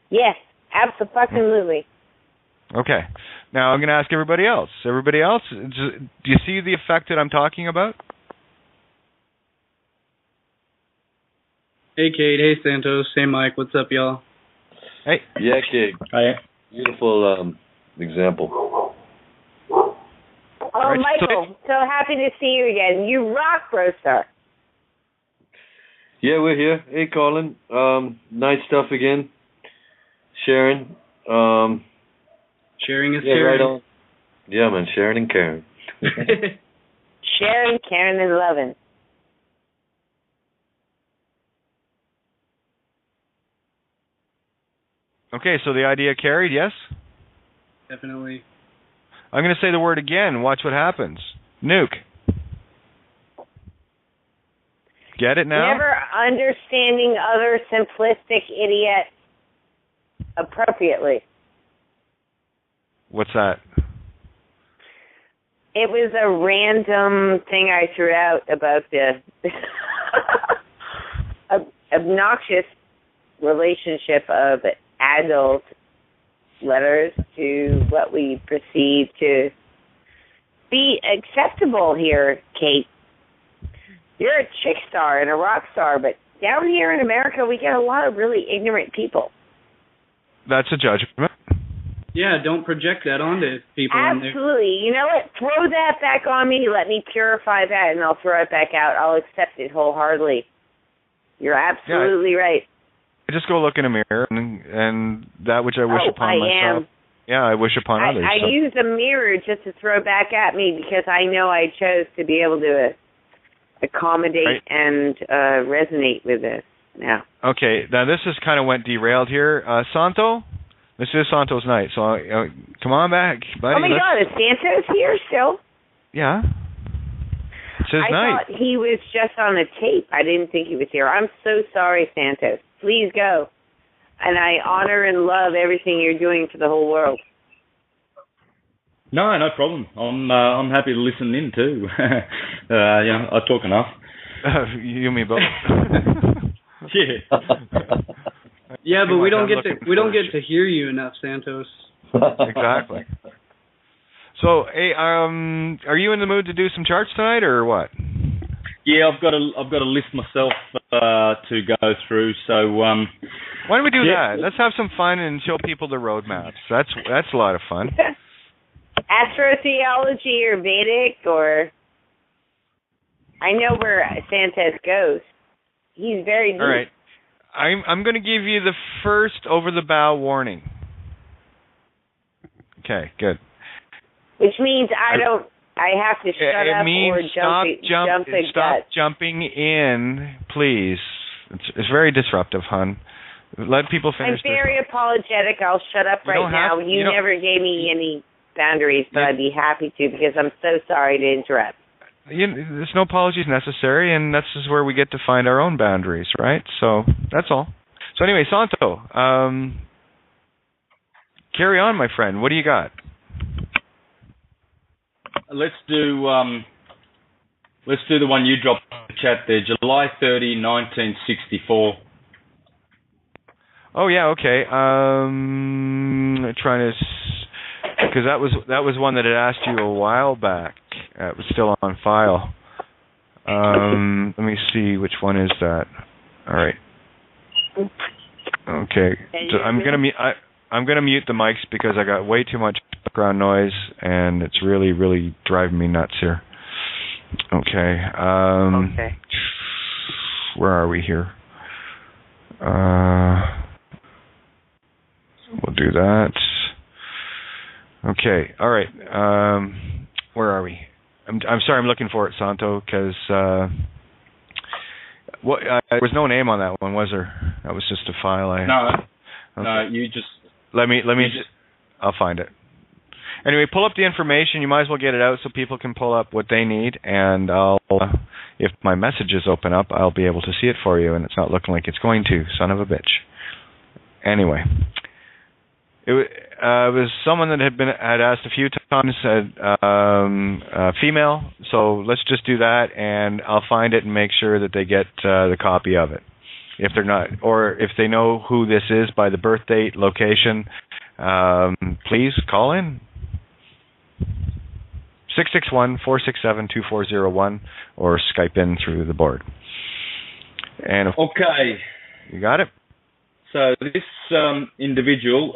Yes, absolutely. Okay. Now I'm going to ask everybody else. Everybody else, do you see the effect that I'm talking about? Hey, Kate. Hey, Santos. Hey, Mike. What's up, y'all? Hey. Yeah, Kate. Hi. Beautiful example. Oh, Right, Michael, so happy to see you again. You rock, bro, star. Yeah, we're here. Hey, Colin. Nice stuff again. Sharon. Sharing is yeah, caring. right on. Yeah, man. Sharon and Karen. Sharing, Karen, and loving. Okay, so the idea carried, yes? Definitely. I'm going to say the word again. Watch what happens. Nuke. Get it now? Never understanding other simplistic idiots appropriately. What's that? It was a random thing I threw out about the obnoxious relationship of adult letters to what we perceive to be acceptable here, Kate. You're a chick star and a rock star, but down here in America, we get a lot of really ignorant people. That's a judgment. Yeah, don't project that onto people. Absolutely. You know what? Throw that back on me. Let me purify that, and I'll throw it back out. I'll accept it wholeheartedly. You're absolutely right. I just go look in a mirror, and that which I wish upon myself. Yeah, I wish upon others. I use a mirror just to throw back at me because I know I chose to be able to accommodate and resonate with this now. Okay, now this is kind of went derailed here. Santo? This is Santo's night, so come on back, buddy. Oh, my God, is Santos here still? Yeah. It's his night. I thought he was just on a tape. I didn't think he was here. I'm so sorry, Santos. Please go. And I honor and love everything you're doing for the whole world. No problem. I'm happy to listen in too. I talk enough. You and me both. Yeah. Yeah, but we don't get to hear you enough, Santos. Exactly. So, hey, are you in the mood to do some charts tonight, or what? Yeah, I've got a list myself to go through. So, why don't we do that? Let's have some fun and show people the roadmaps. That's a lot of fun. Astrotheology or Vedic, or I know where Santos goes. He's very deep. All right. I'm going to give you the first over-the-bow warning. Okay, good. Which means I don't I have to shut up or stop jumping in, please. It's very disruptive, hon. Let people finish. I'm very apologetic. I'll shut up right now. You never gave me any boundaries, but I'd be happy to because I'm so sorry to interrupt. There's no apologies necessary, and that's just where we get to find our own boundaries, right? So that's all. So anyway, Santo, carry on, my friend. What do you got? Let's do the one you dropped in the chat there, July 30, 1964. Oh yeah, okay. Trying to, because that was one that had asked you a while back. It was still on file. Let me see, which one is that? All right. Okay. So I'm gonna mute the mics because I got way too much background noise and it's really, really driving me nuts here. Okay. Okay. Where are we here? We'll do that. Okay. All right. Where are we? I'm sorry. I'm looking for it, Santo, because there was no name on that one, was there? That was just a file. No. Okay. No. You just let me. I'll find it. Anyway, pull up the information. You might as well get it out so people can pull up what they need, and I'll. If my messages open up, I'll be able to see it for you, and it's not looking like it's going to. Son of a bitch. Anyway. It was someone that had asked a few times, female. So let's just do that, and I'll find it and make sure that they get the copy of it. If they're not, or if they know who this is by the birth date, location, please call in. 661-467-2401 or Skype in through the board. And okay, you got it. So this individual,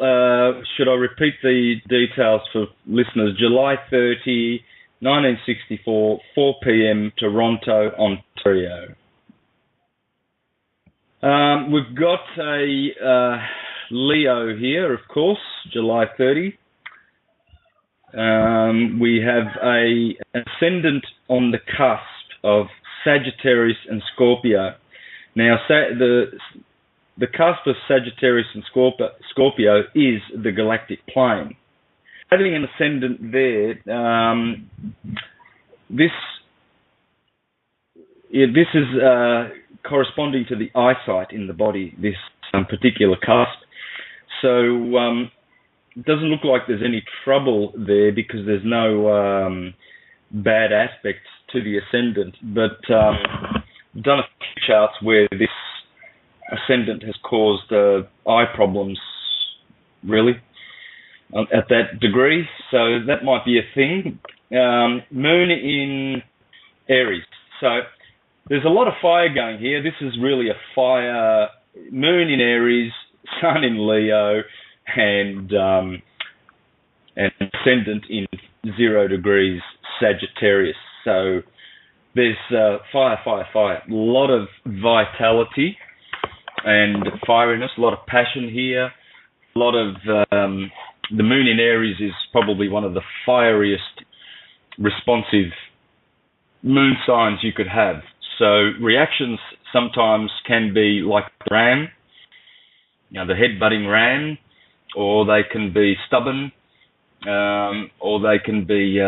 should I repeat the details for listeners? July 30, 1964, 4 p.m. Toronto, Ontario. We've got a Leo here, of course, July 30. We have an ascendant on the cusp of Sagittarius and Scorpio. Now, the cusp of Sagittarius and Scorpio is the galactic plane. Having an ascendant there, this is corresponding to the eyesight in the body, this particular cusp. So it doesn't look like there's any trouble there because there's no bad aspects to the ascendant. But I've done a few charts where this ascendant has caused eye problems, really, at that degree. So that might be a thing. Moon in Aries. So there's a lot of fire going here. This is really a fire. Moon in Aries, Sun in Leo, and ascendant in 0 degrees Sagittarius. So there's fire. A lot of vitality and fieriness, a lot of passion here. A lot of the moon in Aries is probably one of the fieriest responsive moon signs you could have. So reactions sometimes can be like the ram, the head-butting ram, or they can be stubborn, or they can be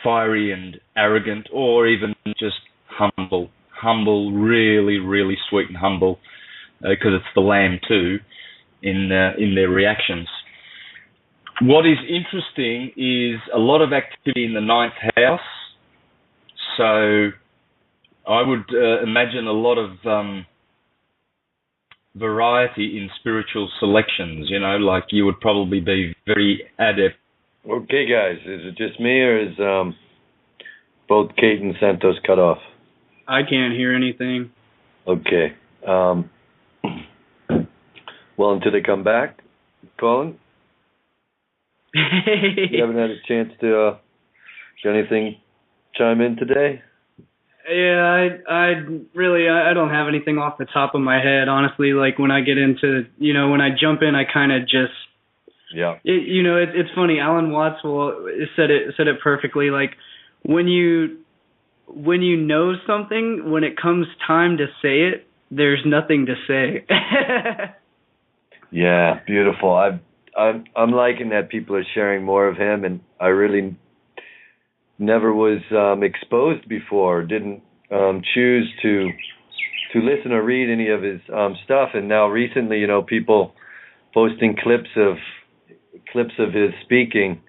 fiery and arrogant, or even just humble. Humble, really, really sweet and humble, because it's the lamb too, in their reactions. What is interesting is a lot of activity in the 9th house. So I would imagine a lot of variety in spiritual selections. Like you would probably be very adept. Okay, guys, is it just me or is both Kate and Santos cut off? I can't hear anything. Okay. Well, until they come back, Colin? You haven't had a chance to get anything chime in today? Yeah, I don't have anything off the top of my head, honestly. Like when I get into, when I jump in, I kind of just Yeah. It's funny. Alan Watts said it perfectly. Like when you know something, when it comes time to say it, there's nothing to say. Yeah, beautiful. I'm liking that people are sharing more of him, and I really never was exposed before. Didn't choose to listen or read any of his stuff, and now recently, people posting clips of his speaking.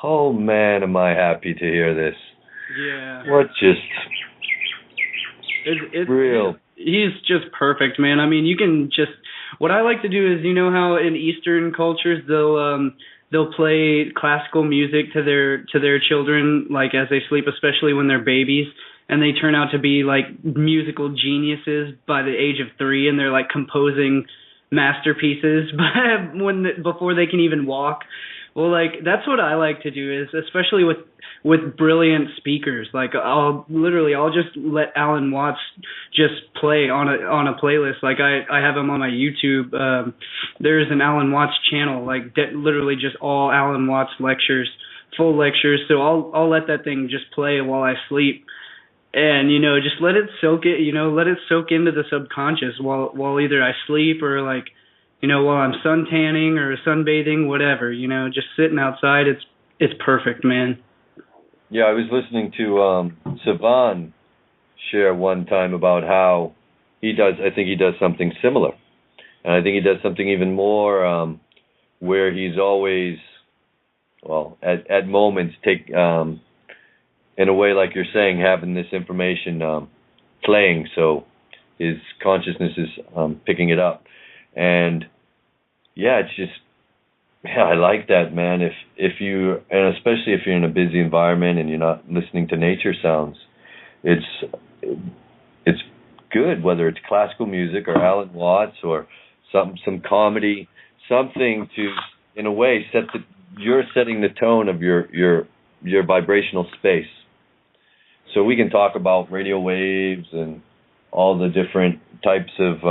Oh man, am I happy to hear this. Yeah. What just it's real. He's just perfect, man. I mean, you can just, what I like to do is, how in Eastern cultures they'll play classical music to their children, like as they sleep, especially when they're babies, and they turn out to be like musical geniuses by the age of 3, and they're like composing masterpieces before they can even walk. Well, like that's what I like to do, is especially with brilliant speakers. Like I'll just let Alan Watts just play on a playlist. Like I have him on my YouTube. There's an Alan Watts channel, like literally just all Alan Watts lectures, full lectures. So I'll let that thing just play while I sleep. And just let it soak into the subconscious while either I sleep or like, while I'm sun tanning or sunbathing, whatever. Just sitting outside, it's perfect, man. Yeah, I was listening to Sivan share one time about how I think he does something similar, and I think he does something even more where he's always, at moments in a way, like you're saying, having this information playing, so his consciousness is picking it up. And it's just, I like that, man. And especially if you're in a busy environment and you're not listening to nature sounds, it's good, whether it's classical music or Alan Watts or some comedy, something to, in a way, you're setting the tone of your vibrational space. So we can talk about radio waves and all the different types of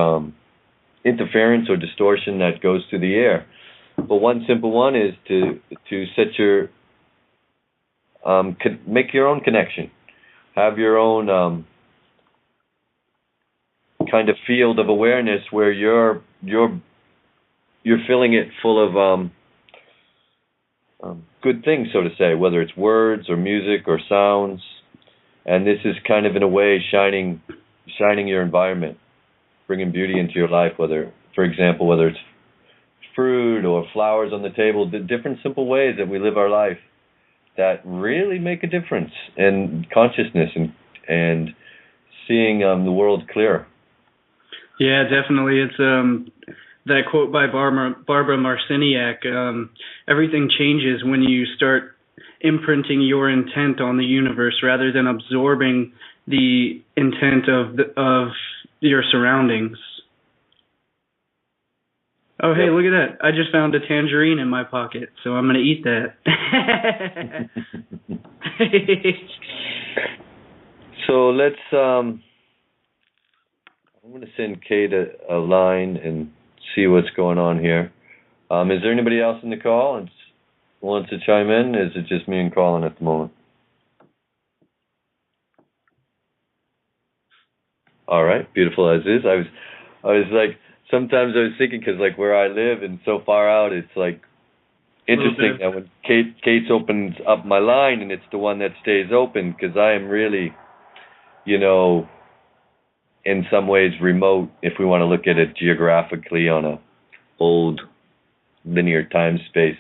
interference or distortion that goes through the air. But one simple one is to set your make your own connection, have your own kind of field of awareness where you're filling it full of good things, so to say, whether it's words or music or sounds. And this is kind of, in a way, shining your environment, bringing beauty into your life, whether it's fruit or flowers on the table, the different simple ways that we live our life that really make a difference in consciousness and seeing the world clearer. Yeah, definitely. It's that quote by Barbara Marciniak, everything changes when you start imprinting your intent on the universe rather than absorbing the intent of your surroundings. Oh, hey, look at that. I just found a tangerine in my pocket, so I'm going to eat that. So let's, I'm going to send Kate a line and see what's going on here. Is there anybody else in the call and wants to chime in? Is it just me and Colin at the moment? All right, beautiful as is. I was like, sometimes I was thinking, because like where I live and so far out, it's like interesting that when Kate opens up my line and it's the one that stays open, because I am really, in some ways remote, if we want to look at it geographically on a old linear time space.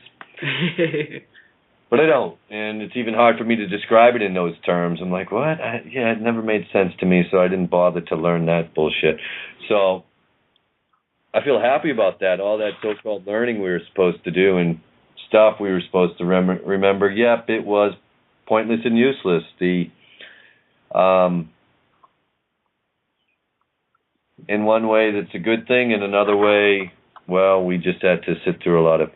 But I don't, and it's even hard for me to describe it in those terms. I'm like, what? It never made sense to me, so I didn't bother to learn that bullshit. So I feel happy about that, all that so-called learning we were supposed to do and stuff we were supposed to remember. Yep, it was pointless and useless. In one way, that's a good thing. In another way, well, we just had to sit through a lot of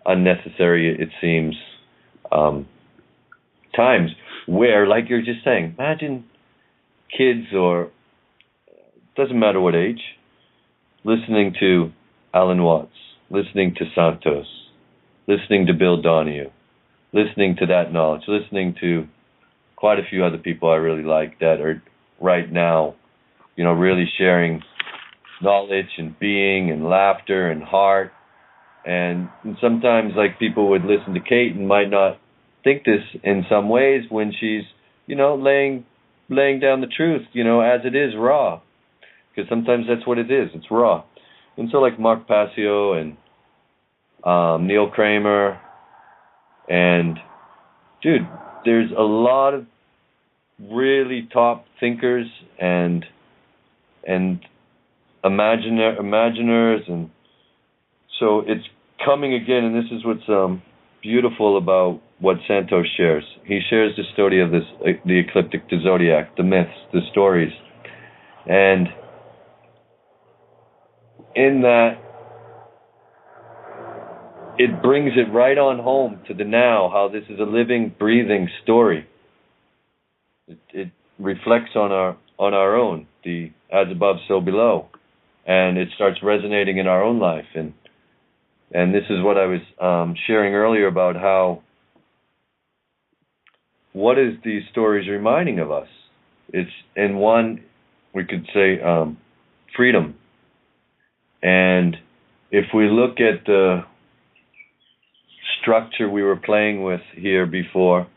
unnecessary, it seems, times where, like you're just saying, imagine kids, or doesn't matter what age, listening to Alan Watts, listening to Santos, listening to Bill Donahue, listening to that knowledge, listening to quite a few other people I really like that are right now, really sharing knowledge and being and laughter and heart. And sometimes, like, people would listen to Kate and might not think this in some ways when she's, laying down the truth, as it is, raw. Because sometimes that's what it is. It's raw. And so, like, Mark Passio and Neil Kramer, and, dude, there's a lot of really top thinkers and imaginers, and so it's coming again. And this is what's beautiful about what Santos shares. He shares the story of this, the ecliptic, the zodiac, the myths, the stories, and in that, it brings it right on home to the now, how this is a living, breathing story. It reflects on our own, the as above, so below, and it starts resonating in our own life. And this is what I was sharing earlier about how, what is these stories reminding of us? It's, in one, we could say, freedom. And if we look at the structure we were playing with here before,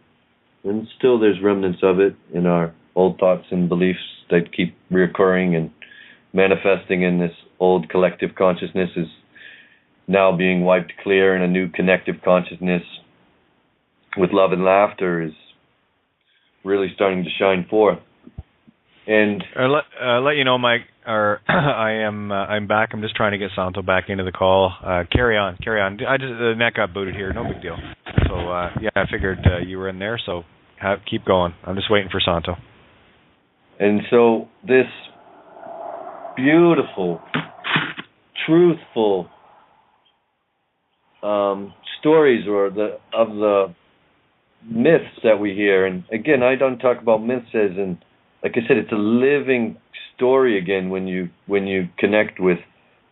and still there's remnants of it in our old thoughts and beliefs that keep reoccurring and manifesting in this old collective consciousness, is now being wiped clear, and a new connective consciousness with love and laughter is really starting to shine forth. And let you know, Mike, I'm back. I'm just trying to get Santo back into the call. Carry on. The net got booted here. No big deal. So I figured you were in there. So keep going. I'm just waiting for Santo. And so this beautiful, truthful stories of the myths that we hear. And again, I don't talk about myths as in, like I said, it's a living story again when you connect with,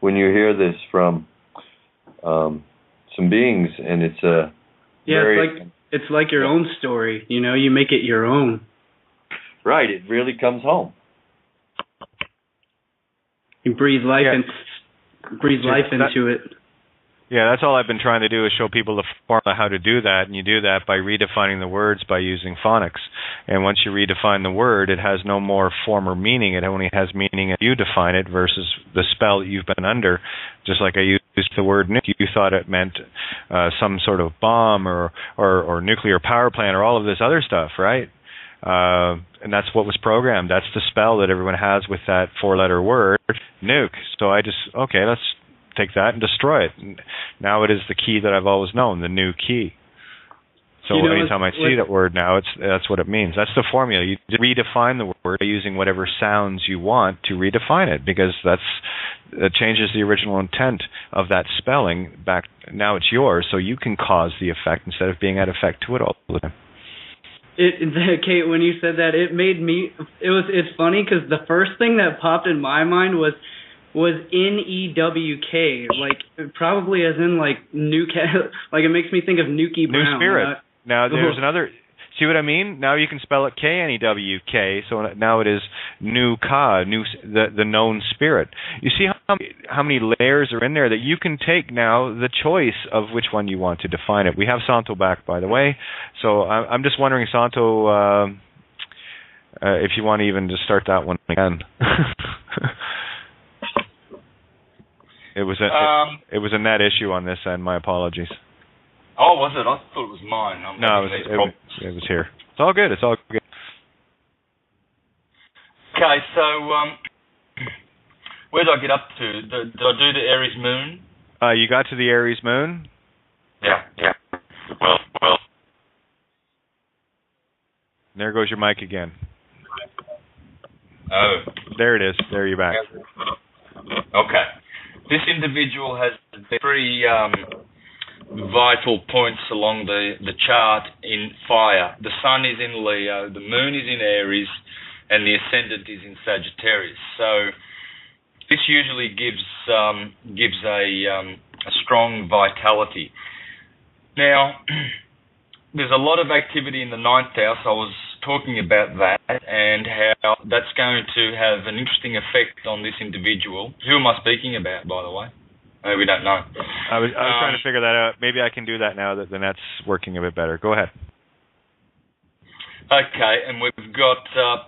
when you hear this from some beings, and it's a it's like your own story. You make it your own. Right. It really comes home. You breathe life into it. Yeah, that's all I've been trying to do, is show people the formula how to do that, and you do that by redefining the words by using phonics. And once you redefine the word, it has no more form or meaning. It only has meaning if you define it versus the spell that you've been under. Just like I used the word nuke, you thought it meant some sort of bomb or nuclear power plant or all of this other stuff, right? And that's what was programmed. That's the spell that everyone has with that four-letter word, nuke. So I just, let's take that and destroy it. And now it is the key that I've always known, the new key. So anytime I see that word now, that's what it means. That's the formula. You redefine the word by using whatever sounds you want to redefine it, because that changes the original intent of that spelling back. Now it's yours, so you can cause the effect instead of being at effect to it all the time. Kate, when you said that, it made me. It's funny because the first thing that popped in my mind was NEWK, like probably as in like Nuke, like it makes me think of Nuki Brown. New Spirit. Now there's another. See what I mean? Now you can spell it KNEWK. So now it is New Ka, the known spirit. You see how many layers are in there that you can take now the choice of which one you want to define it. We have Santo back, by the way. So I'm just wondering, Santo, if you want to even just start that one again. It was a net issue on this end. My apologies. Oh, was it? I thought it was mine. No, it was here. It's all good. Okay, so where did I get up to? Did I do the Aries moon? You got to the Aries moon? Yeah. Well. There goes your mic again. Oh. There it is. There, you're back. Okay. This individual has three vital points along the chart in fire. The sun is in Leo, the moon is in Aries, and the ascendant is in Sagittarius. So this usually gives a a strong vitality. Now, there's a lot of activity in the ninth house. I was talking about that and how that's going to have an interesting effect on this individual. Who am I speaking about, by the way? We don't know. I was trying to figure that out. Maybe I can do that now that the net's working a bit better. Go ahead. Okay, and we've got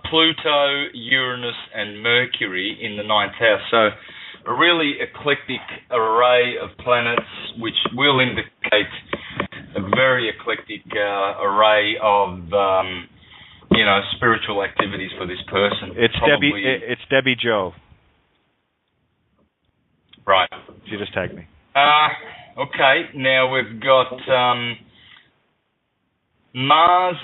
Pluto, Uranus, and Mercury in the ninth house. So a really eclectic array of planets, which will indicate a very eclectic array of spiritual activities for this person. It's Debbie Joe. Right. She just tagged me. Okay, now we've got Mars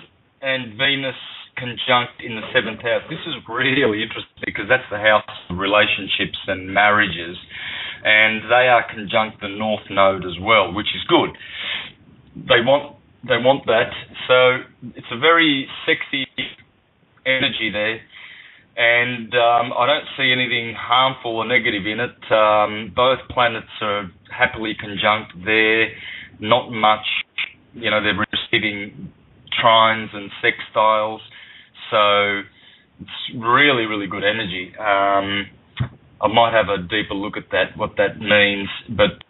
and Venus conjunct in the seventh house. This is really interesting because that's the house of relationships and marriages, and they are conjunct the North Node as well, which is good. They want that, so it's a very sexy energy there. And I don't see anything harmful or negative in it. Both planets are happily conjunct there. Not much, they're receiving trines and sextiles. So it's really, really good energy. I might have a deeper look at that, what that means. But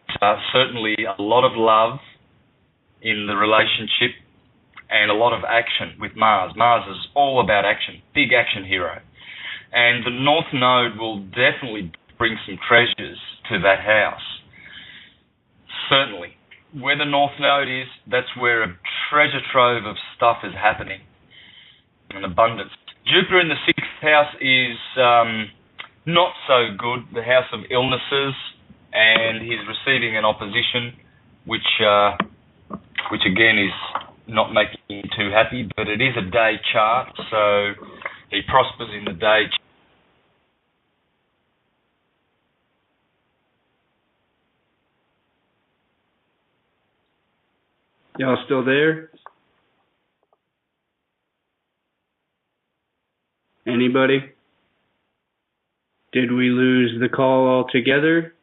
certainly a lot of love in the relationship and a lot of action with Mars. Mars is all about action, big action hero. And the North Node will definitely bring some treasures to that house. Certainly. Where the North Node is, that's where a treasure trove of stuff is happening. An abundance. Jupiter in the sixth house is not so good, the house of illnesses, and he's receiving an opposition, which again is not making him too happy, but it is a day chart, so he prospers in the day. Y'all still there? Anybody? Did we lose the call altogether?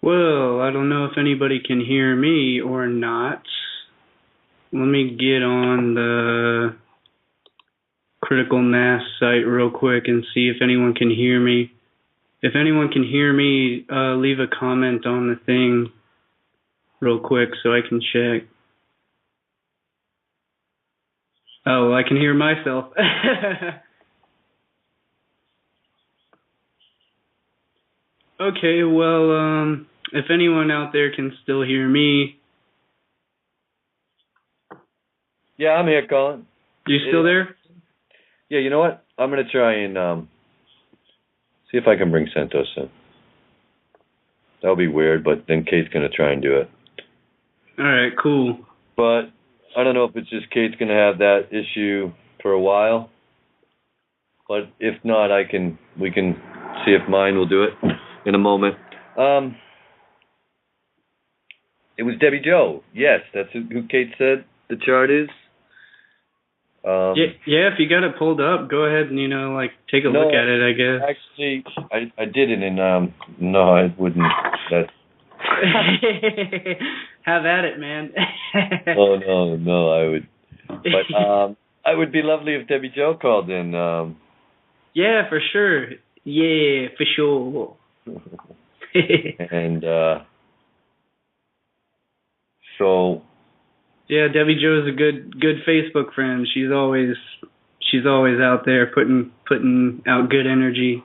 Well, I don't know if anybody can hear me or not. Let me get on the Critical Mass site real quick and see if anyone can hear me. If anyone can hear me, leave a comment on the thing real quick so I can check. Oh, I can hear myself. Okay, well, if anyone out there can still hear me. Yeah, I'm here, Colin. You still there? Yeah, you know what? I'm going to try and see if I can bring Santos in. That'll be weird, but then Kate's going to try and do it. All right, cool. But I don't know if it's just Kate's going to have that issue for a while. But if not, we can see if mine will do it in a moment. It was Debbie Joe. Yes, that's who Kate said the chart is. Yeah, if you got it pulled up, go ahead and take a look at it, I guess. Actually, I did it, and no, I wouldn't. Have at it, man. Oh no, I would. But I would be lovely if Debbie Joe called in. Yeah, for sure. Yeah, for sure. And so. Yeah, Debbie Joe's a good Facebook friend. She's always out there putting out good energy.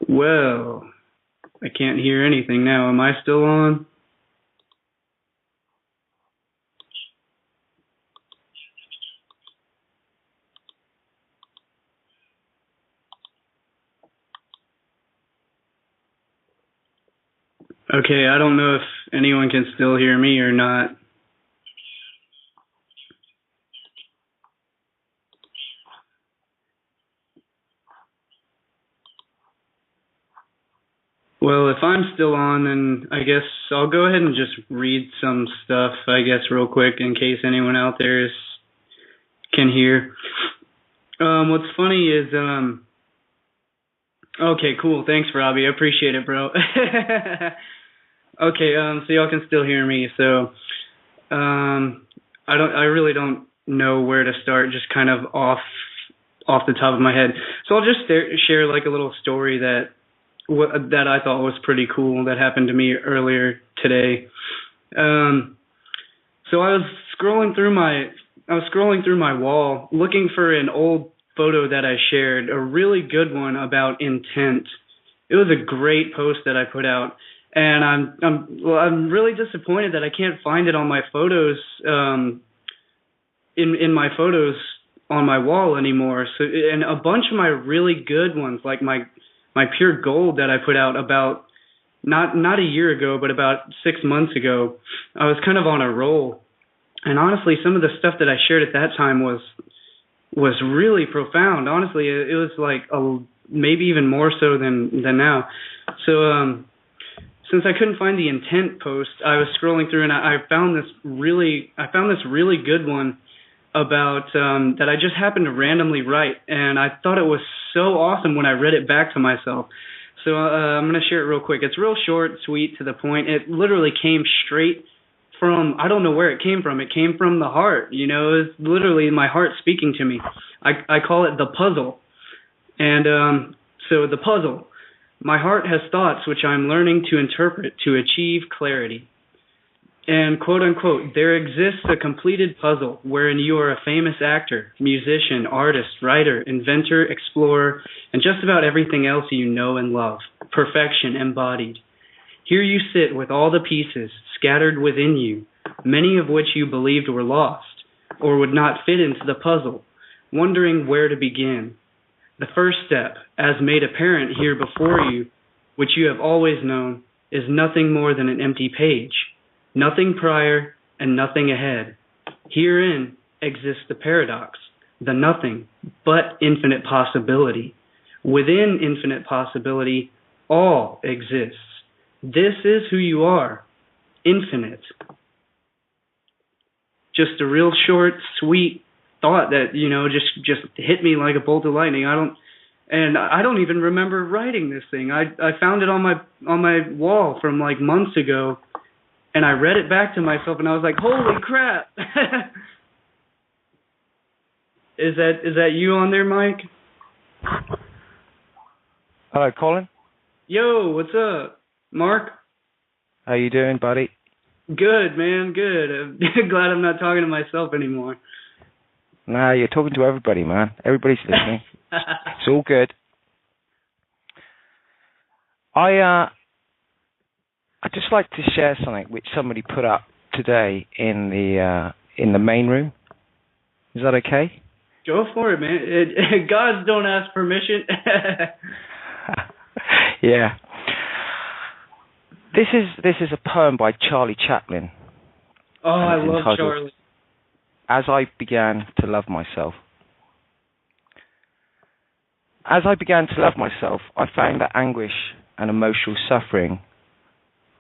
Well, I can't hear anything now. Am I still on? Okay, I don't know if anyone can still hear me or not. Well, if I'm still on, then I guess I'll go ahead and just read some stuff, I guess, real quick in case anyone out there can hear. What's funny is, okay, cool. Thanks, Robbie. I appreciate it, bro. Okay, so y'all can still hear me. So, I really don't know where to start, just kind of off the top of my head. So I'll just share like a little story that I thought was pretty cool that happened to me earlier today. So I was scrolling through my wall looking for an old photo that I shared, a really good one about intent. It was a great post that I put out, and I'm really disappointed that I can't find it on my photos in my photos on my wall anymore. So, and a bunch of my really good ones, like my pure gold that I put out about not a year ago, but about 6 months ago, I was kind of on a roll. And honestly, some of the stuff that I shared at that time was really profound. Honestly, it was like maybe even more so than now. So since I couldn't find the intent post, I was scrolling through and I found this really good one about that I just happened to randomly write, and I thought it was so awesome when I read it back to myself. So I'm going to share it real quick. It's real short, sweet, to the point. It literally came straight from, I don't know where it came from. It came from the heart. You know, it was literally my heart speaking to me. I call it the puzzle. And so the puzzle. My heart has thoughts which I'm learning to interpret to achieve clarity. And quote unquote, there exists a completed puzzle wherein you are a famous actor, musician, artist, writer, inventor, explorer, and just about everything else you know and love. Perfection embodied. Here you sit with all the pieces scattered within you, many of which you believed were lost or would not fit into the puzzle, wondering where to begin. The first step, as made apparent here before you, which you have always known, is nothing more than an empty page. Nothing prior and nothing ahead. Herein exists the paradox, the nothing but infinite possibility. Within infinite possibility, all exists. This is who you are, infinite. Just a real short, sweet thought that, you know, just hit me like a bolt of lightning. I don't even remember writing this thing. I found it on my wall from like months ago. And I read it back to myself, and I was like, "Holy crap!" Is that you on there, Mike? Hello, Colin. Yo, what's up, Mark? How you doing, buddy? Good, man. Good. I'm glad I'm not talking to myself anymore. Nah, you're talking to everybody, man. Everybody's listening. It's all good. I'd just like to share something which somebody put up today in the main room. Is that okay? Go for it, man. Gods don't ask permission. Yeah. This is a poem by Charlie Chaplin. Oh, I love entitled, Charlie. As I began to love myself. As I began to love myself, I found that anguish and emotional suffering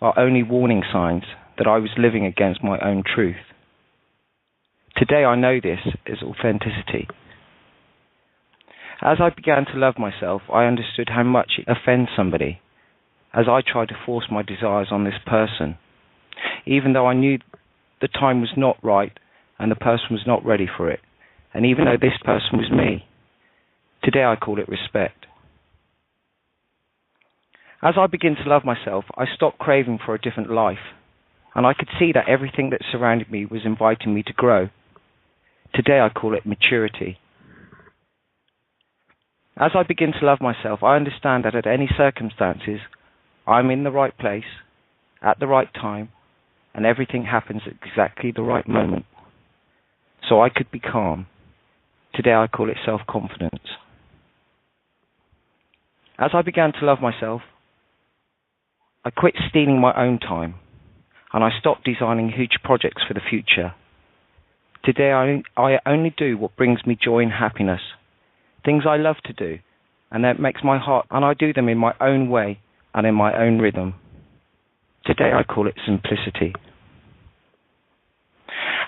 are only warning signs that I was living against my own truth. Today I know this is authenticity. As I began to love myself, I understood how much it offends somebody as I tried to force my desires on this person, even though I knew the time was not right and the person was not ready for it, and even though this person was me. Today I call it respect. As I begin to love myself, I stopped craving for a different life, and I could see that everything that surrounded me was inviting me to grow. Today I call it maturity. As I begin to love myself, I understand that at any circumstances, I'm in the right place, at the right time, and everything happens at exactly the right moment. So I could be calm. Today I call it self-confidence. As I began to love myself, I quit stealing my own time, and I stopped designing huge projects for the future. Today I only do what brings me joy and happiness, things I love to do, and that makes my heart, and I do them in my own way, and in my own rhythm. Today I call it simplicity.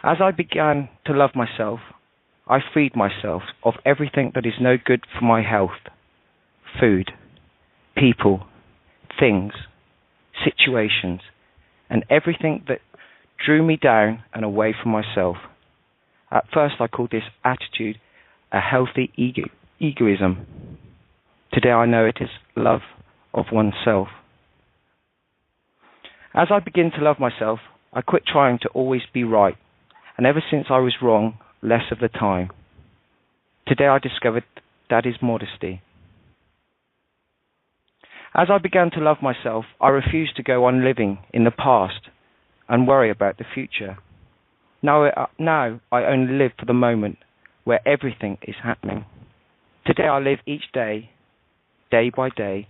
As I began to love myself, I freed myself of everything that is no good for my health. Food, people, things, situations, and everything that drew me down and away from myself. At first I called this attitude a healthy egoism. Today I know it is love of oneself. As I begin to love myself, I quit trying to always be right, and ever since I was wrong less of the time. Today I discovered that is modesty. As I began to love myself, I refused to go on living in the past and worry about the future. Now I only live for the moment where everything is happening. Today I live each day, day by day,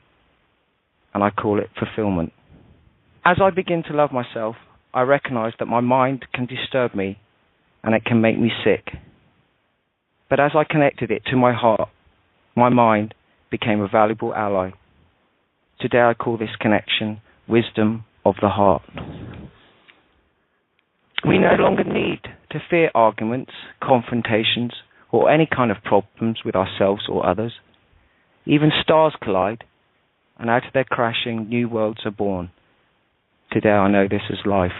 and I call it fulfillment. As I begin to love myself, I recognize that my mind can disturb me and it can make me sick. But as I connected it to my heart, my mind became a valuable ally. Today I call this connection wisdom of the heart. We no longer need to fear arguments, confrontations, or any kind of problems with ourselves or others. Even stars collide, and out of their crashing, new worlds are born. Today I know this is life.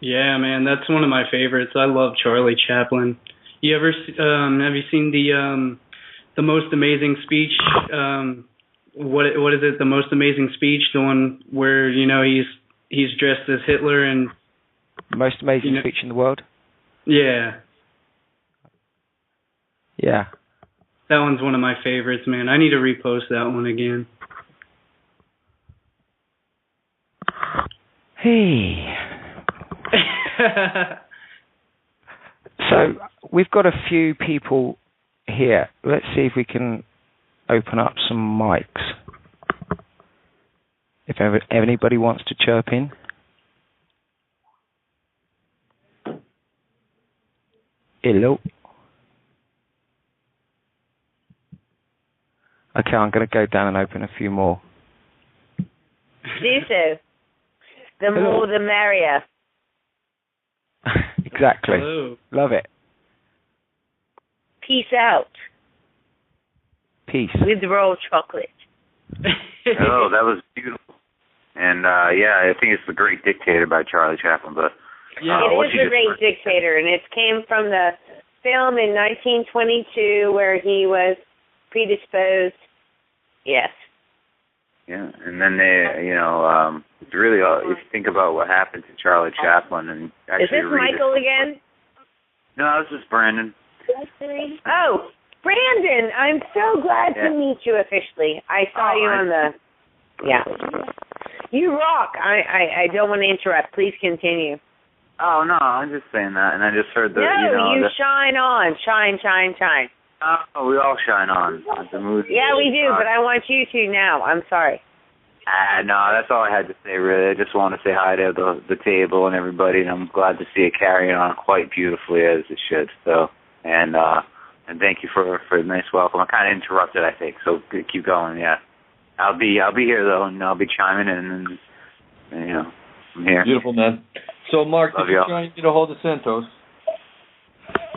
Yeah, man, that's one of my favorites. I love Charlie Chaplin. You ever have you seen the Most Amazing Speech? What is it? The Most Amazing Speech, the one where he's dressed as Hitler and Most Amazing Speech in the World. Yeah. Yeah. That one's one of my favorites, man. I need to repost that one again. Hey. So we've got a few people here. Let's see if we can open up some mics. If anybody wants to chirp in. Hello. Okay, I'm going to go down and open a few more. Do so. The more the merrier. Exactly. Hello. Love it. Peace out. Peace. With rolled chocolate. Oh, that was beautiful. And I think it's The Great Dictator by Charlie Chaplin. But it is The Great Dictator, and it came from the film in 1922 where he was predisposed. Yes. Yeah, and then it's really if you think about what happened to Charlie Chaplin and actually is this Michael again? No, this is Brandon. Oh, Brandon! I'm so glad to meet you officially. I saw you on the. Yeah. You rock. I don't want to interrupt. Please continue. Oh no, I'm just saying that, and I just heard the. You shine on, shine. Oh, we all shine on. The mood. Yeah, we do, but I want you to now. I'm sorry. No, that's all I had to say, really. I just want to say hi to the table and everybody, and I'm glad to see it carrying on quite beautifully as it should. So, and thank you for a nice welcome. I kind of interrupted, I think, so keep going. Yeah, I'll be here though, and I'll be chiming in, and I'm here. Beautiful, man. So, Mark, did you try and get a hold of Santos?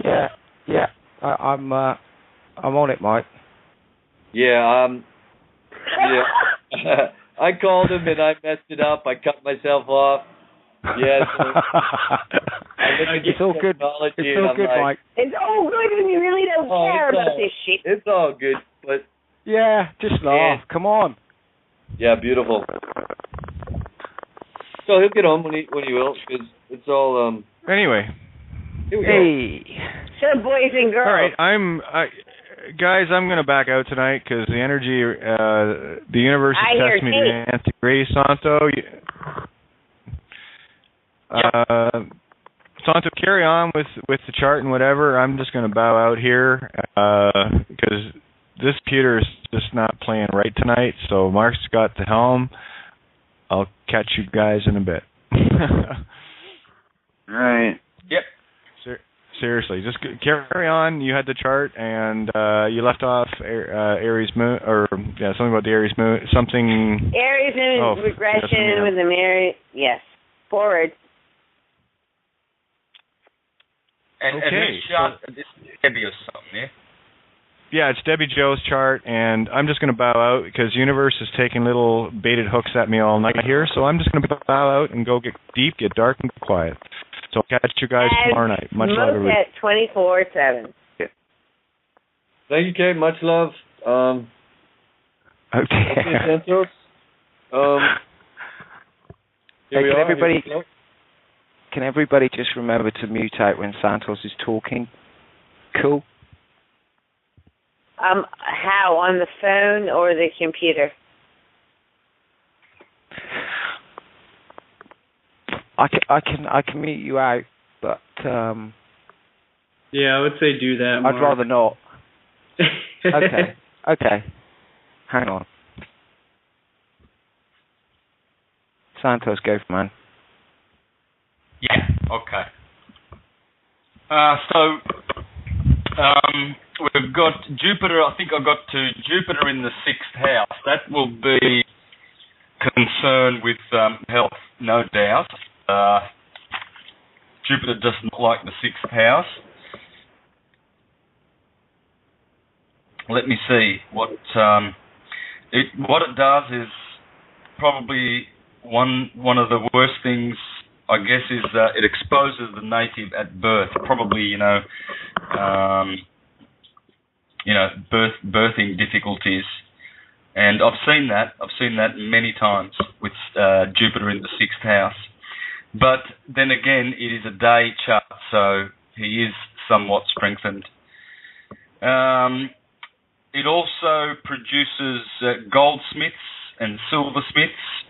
Yeah. I'm on it, Mike. Yeah. I called him and I messed it up. I cut myself off. Yeah. It's all good. It's all good, Mike. It's all good when you really don't care about this shit. It's all good, but yeah, just laugh. Come on. Yeah, beautiful. So he'll get home when he will, because it's all Anyway. Here we go. So boys and girls. All right, guys, I'm going to back out tonight because the energy, the universe is testing me to Nancy Grace Santo. Santo, carry on with the chart and whatever. I'm just going to bow out here because this computer is just not playing right tonight. So Mark's got the helm. I'll catch you guys in a bit. All right. Yep. Seriously, just carry on. You had the chart, and you left off Aries moon, or something about the Aries moon, something. Aries moon regression with the Mary. Yes, forward. And whose chart? This is Debbie or something, yeah? Yeah, it's Debbie Jo's chart, and I'm just going to bow out because Universe is taking little baited hooks at me all night here, so I'm just going to bow out and go get deep, get dark, and get quiet. So I'll catch you guys tomorrow night. Much love, everybody. At 24/7. Yeah. Thank you, Kate. Much love. Okay. Santos. Can everybody just remember to mute out when Santos is talking? Cool. How, on the phone or the computer? I can mute you out, but yeah, I would say do that. I'd rather not. Okay. Hang on. Santos, go for man. Yeah. Okay. We've got Jupiter. I think I got to Jupiter in the 6th house. That will be concerned with health, no doubt. Jupiter does not like the 6th house. Let me see what it does is probably one of the worst things, I guess, is it exposes the native at birth. Probably birthing difficulties, and I've seen that many times with Jupiter in the 6th house. But then again, it is a day chart, so he is somewhat strengthened. It also produces goldsmiths and silversmiths,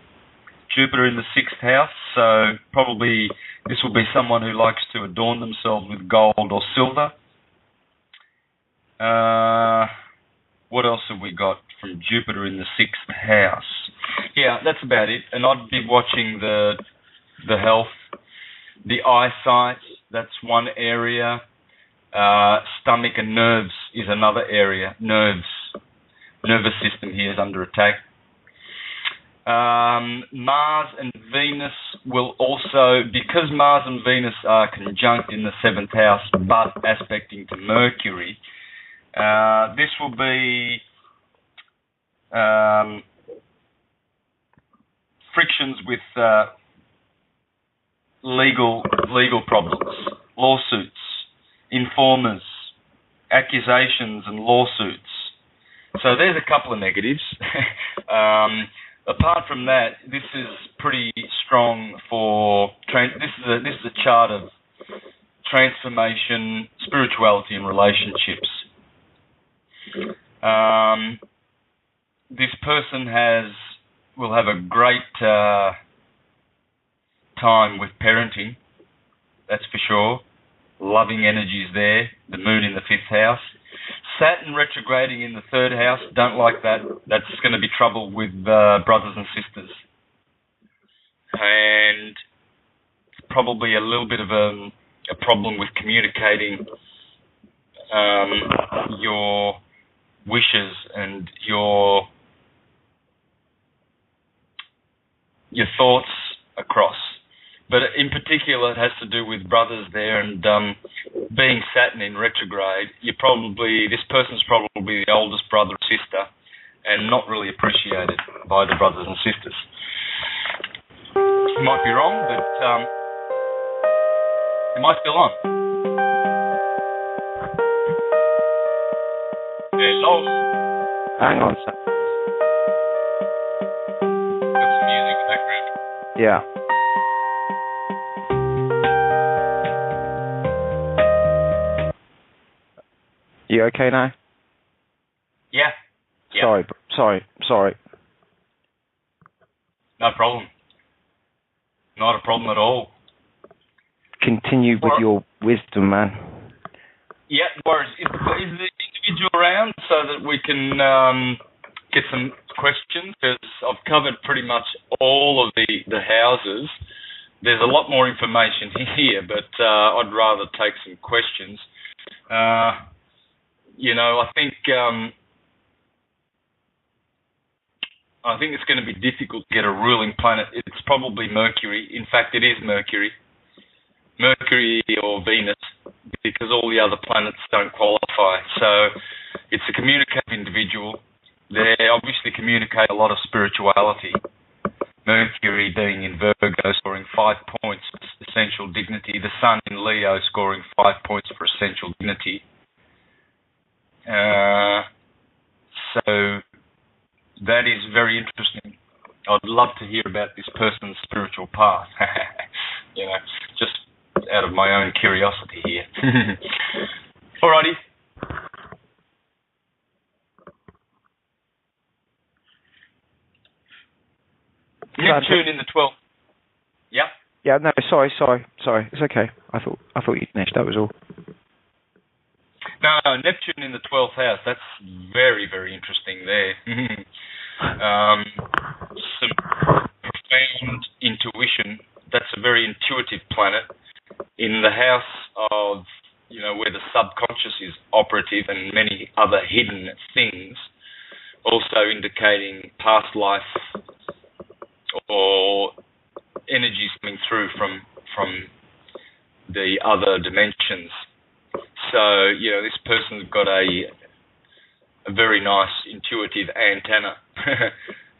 Jupiter in the 6th house, so probably this will be someone who likes to adorn themselves with gold or silver. What else have we got from Jupiter in the 6th house? Yeah, that's about it. And I'd be watching the health, the eyesight, that's one area. Stomach and nerves is another area. Nervous system here is under attack. Mars and Venus will also, because Mars and Venus are conjunct in the 7th house, but aspecting to Mercury, this will be frictions with legal problems, lawsuits, informers, accusations and lawsuits. So there's a couple of negatives. Apart from that, this is pretty strong for this is a chart of transformation, spirituality and relationships. This person will have a great time with parenting, that's for sure. Loving energy is there. The moon in the 5th house. Saturn retrograding in the 3rd house, don't like that. That's going to be trouble with brothers and sisters. And probably a little bit of a problem with communicating your wishes and your thoughts across. But in particular, it has to do with brothers there, and being Saturn in retrograde, this person's probably the oldest brother or sister, and not really appreciated by the brothers and sisters. You might be wrong, but it might still on. Hello. Hang on, sir. Got some music in the background. Yeah. You okay now? Yeah. Sorry. No problem. Not a problem at all. Continue with your wisdom, man. Yeah, no worries. Is the individual around so that we can get some questions? Because I've covered pretty much all of the houses. there's a lot more information here, but I'd rather take some questions. I think it's going to be difficult to get a ruling planet. It's probably Mercury. In fact, it is Mercury or Venus, because all the other planets don't qualify. So it's a communicative individual. They obviously communicate a lot of spirituality. Mercury being in Virgo, scoring 5 points for essential dignity. The Sun in Leo scoring 5 points for essential dignity. So that is very interesting. I'd love to hear about this person's spiritual path. Just out of my own curiosity here. Alrighty. Neptune in the 12th. Yeah? Yeah, no, sorry. It's okay. I thought you finished, that was all. No, Neptune in the 12th house. That's very, very interesting there. Some profound intuition. That's a very intuitive planet. In the house of, where the subconscious is operative and many other hidden things, also indicating past life or energies coming through from the other dimensions. So, this person's got a very nice intuitive antenna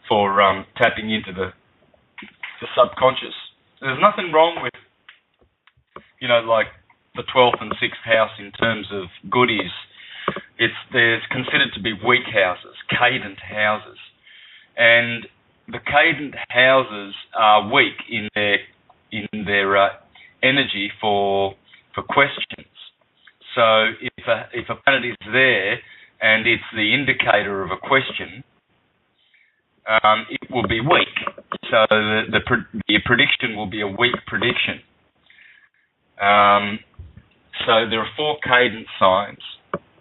for tapping into the subconscious. There's nothing wrong with, like the 12th and 6th house in terms of goodies. There's considered to be weak houses, cadent houses. And the cadent houses are weak in their energy for questions. So if a planet is there and it's the indicator of a question, it will be weak. So the prediction will be a weak prediction. So there are 4 cadent signs,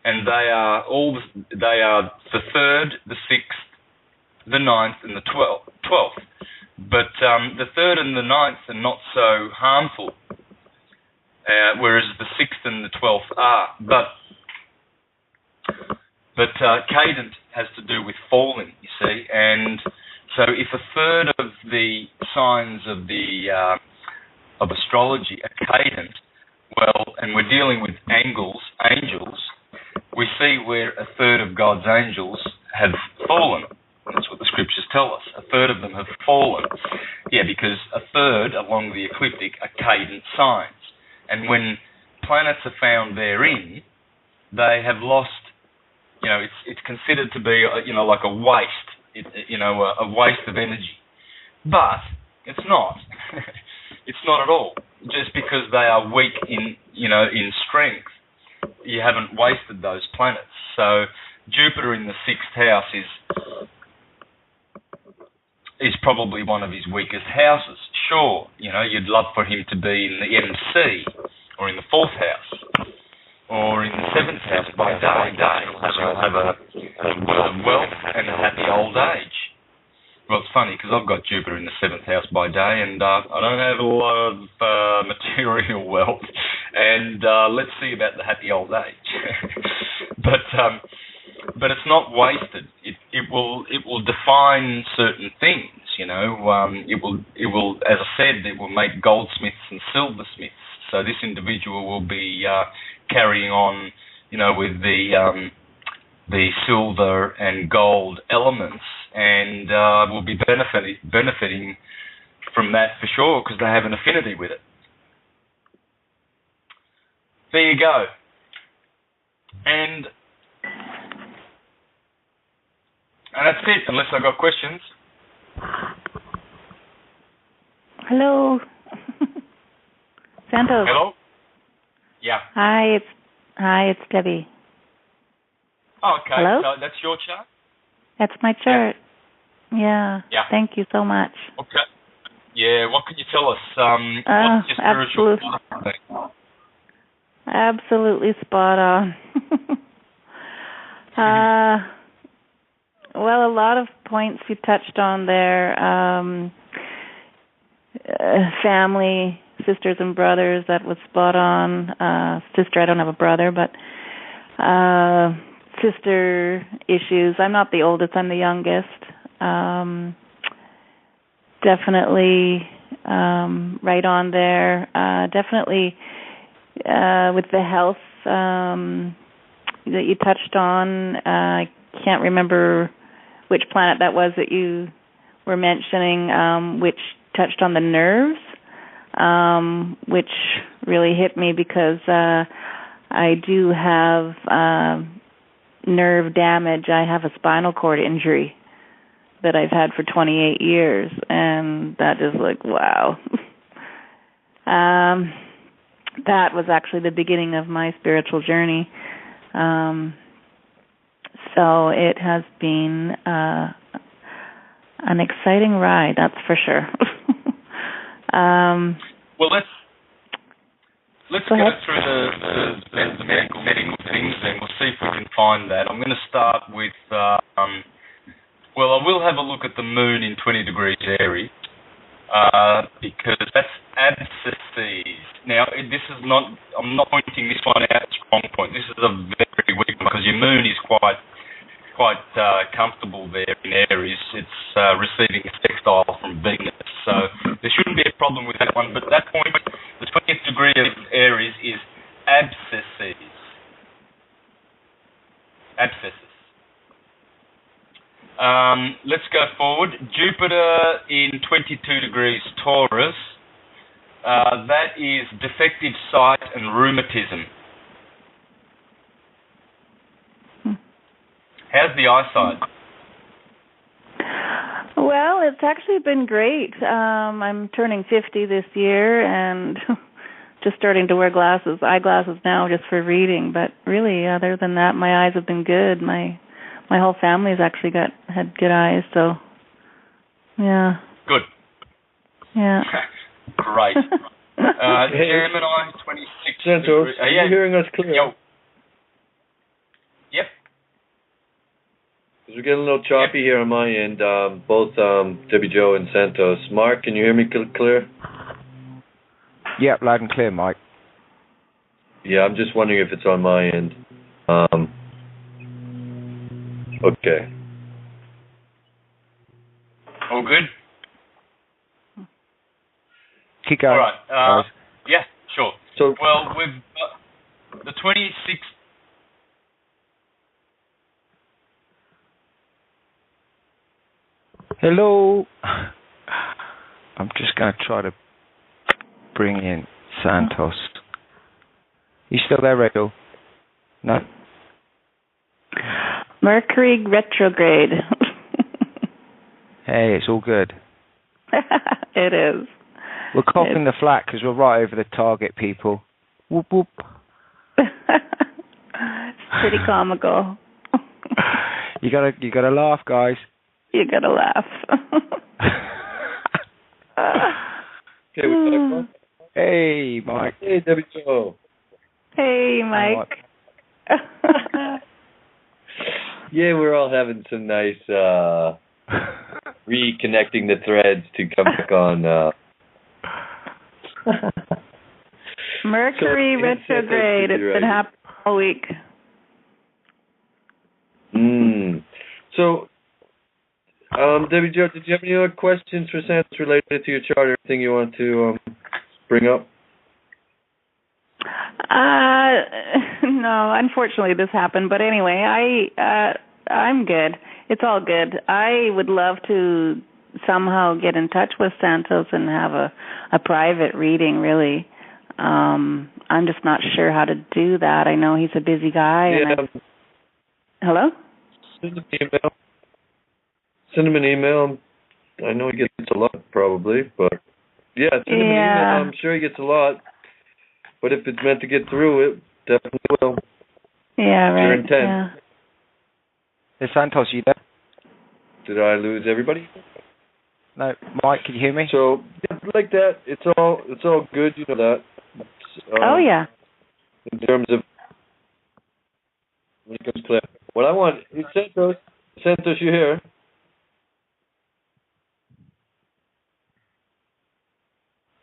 and they are the 3rd, the 6th, the 9th, and the 12th. But the 3rd and the 9th are not so harmful, whereas the 6th and the 12th are. But cadent has to do with falling, you see, and so if a 3rd of the signs of of astrology are cadent, well, and we're dealing with angels, we see where a 3rd of God's angels have fallen. That's what the scriptures tell us. A 3rd of them have fallen. Yeah, because a 3rd along the ecliptic are cadent signs. And when planets are found therein, they have lost, it's considered to be, like a waste, a waste of energy. But it's not. It's not at all. Just because they are weak in strength, you haven't wasted those planets. So Jupiter in the 6th house is probably one of his weakest houses. Sure, you'd love for him to be in the MC or in the 4th house or in the 7th house by day. He'll have a wealth and a happy old age. Well, it's funny because I've got Jupiter in the 7th house by day, and I don't have a lot of material wealth. And let's see about the happy old age. But it's not wasted. It will define certain things. It will, as I said, it will make goldsmiths and silversmiths. So this individual will be carrying on, with the silver and gold elements, and will be benefiting from that for sure, because they have an affinity with it. There you go. And that's it, unless I've got questions. Hello. Santos. Hello? Yeah. Hi, it's Debbie. Oh, okay. Hello? So that's your chart? That's my chart. Yeah. Thank you so much. Okay. Yeah, what can you tell us? What's your spiritual path? Absolutely spot on. Well, a lot of points you touched on there. family, sisters and brothers, that was spot on. Sister, I don't have a brother, but sister issues. I'm not the oldest, I'm the youngest. Definitely right on there. Definitely with the health that you touched on. I can't remember which planet that was that you were mentioning, which touched on the nerves, which really hit me because I do have nerve damage. I have a spinal cord injury that I've had for 28 years, and that is like, wow. That was actually the beginning of my spiritual journey. So it has been an exciting ride, that's for sure. Well, let's go through the medical things, and we'll see if we can find that. I'm going to start with, well, I will have a look at the moon in 20 degrees Aries, because that's abscesses. Now, this is not, I'm not pointing this one out as a strong point. This is a very weak one, because your moon is quite comfortable there in Aries. It's receiving a sextile from Venus, so there shouldn't be a problem with that one. But that point, the 20th degree of Aries is abscesses. Abscesses. Let's go forward. Jupiter in 22 degrees Taurus. That is defective sight and rheumatism. How's the eyesight? Well, it's actually been great. I'm turning 50 this year and just starting to wear eyeglasses now just for reading. But really, other than that, my eyes have been good. My whole family's actually had good eyes, so yeah. Good. Yeah. Great. Gemini, 26 Santos, are you hearing us clear? Yo. Yep. We're getting a little choppy here on my end, both Debbie Joe and Santos. Mark, can you hear me clear? Yep, loud and clear, Mike. Yeah, I'm just wondering if it's on my end. Okay. All good? Keep going. All right. Yeah, sure. So, well, we've the 26th. Hello. I'm just going to try to bring in Santos. You still there, Rachel? No? Mercury retrograde. Hey, it's all good. It is. We're coughing the flat because we're right over the target, people. Whoop, whoop. It's pretty comical. You gotta laugh, guys. You gotta laugh. Okay, we got one. Hey, Mike. Hey, Debbie Joe. Hey, Mike. Yeah, we're all having some nice reconnecting the threads to come back on. Mercury retrograde. It's been happening all week. So, Debbie Jo, did you have any other questions for Santos related to your chart or anything you want to bring up? No, unfortunately this happened. But anyway, I'm good. It's all good. I would love to somehow get in touch with Santos and have a private reading, really. I'm just not sure how to do that. I know he's a busy guy. Yeah. Hello? Send him an email. I know he gets a lot, probably, but yeah, send him an email. I'm sure he gets a lot. But if it's meant to get through, it definitely will. Yeah, right. Your intent. Yeah. Hey, Santos, you there? Did I lose everybody? No, Mike, can you hear me? So, like that, it's all good. You know that. Oh yeah. In terms of when it comes to what I want is Santos, you here?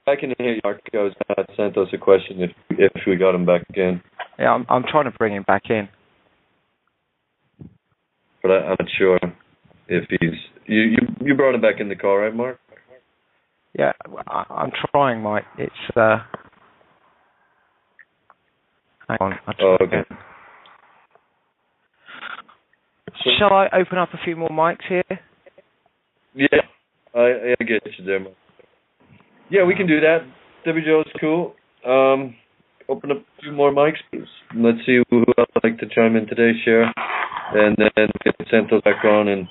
I can hear you, Mark. I was sent us a question if we got him back in. Yeah, I'm trying to bring him back in. But I'm not sure if he's... You brought him back in the call, right, Mark? Yeah, I'm trying, Mike. It's... Hang on. Okay. Shall I open up a few more mics here? Yeah, I get you there, Mark. Yeah, we can do that. WJO's cool. Open up a few more mics, please. Let's see who else would like to chime in today, share. And then get Santos back on, and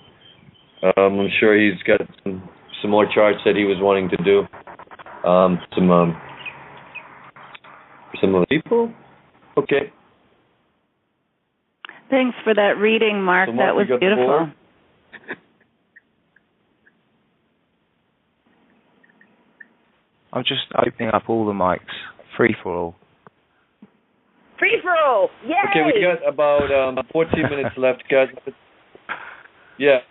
I'm sure he's got some more charts that he was wanting to do. Some other people? Okay. Thanks for that reading, Mark. So Mark, that was beautiful. I'm just opening up all the mics. Free for all. Free for all! Yay! Okay, we got about 14 minutes left, guys. Yeah.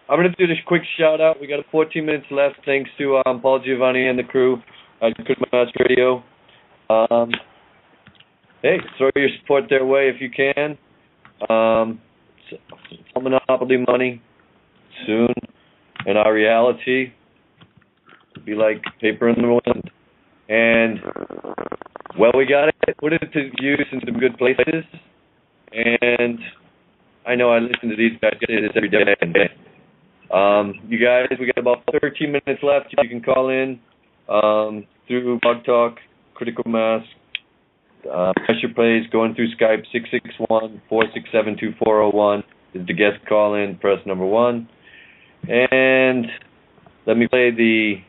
I'm going to do this quick shout-out. We got 14 minutes left, thanks to Paul Giovanni and the crew at Critical Mass Radio. Hey, throw your support their way if you can. Monopoly money soon, and our reality will be like paper in the wind. And, well, we got it. Put it to use in some good places. And I know I listen to these guys say this every day. You guys, we got about 13 minutes left. You can call in through Blog Talk, Critical Mass. Pressure plays going through Skype. 661-467-2401 is the guest call in. Press number 1. And let me play the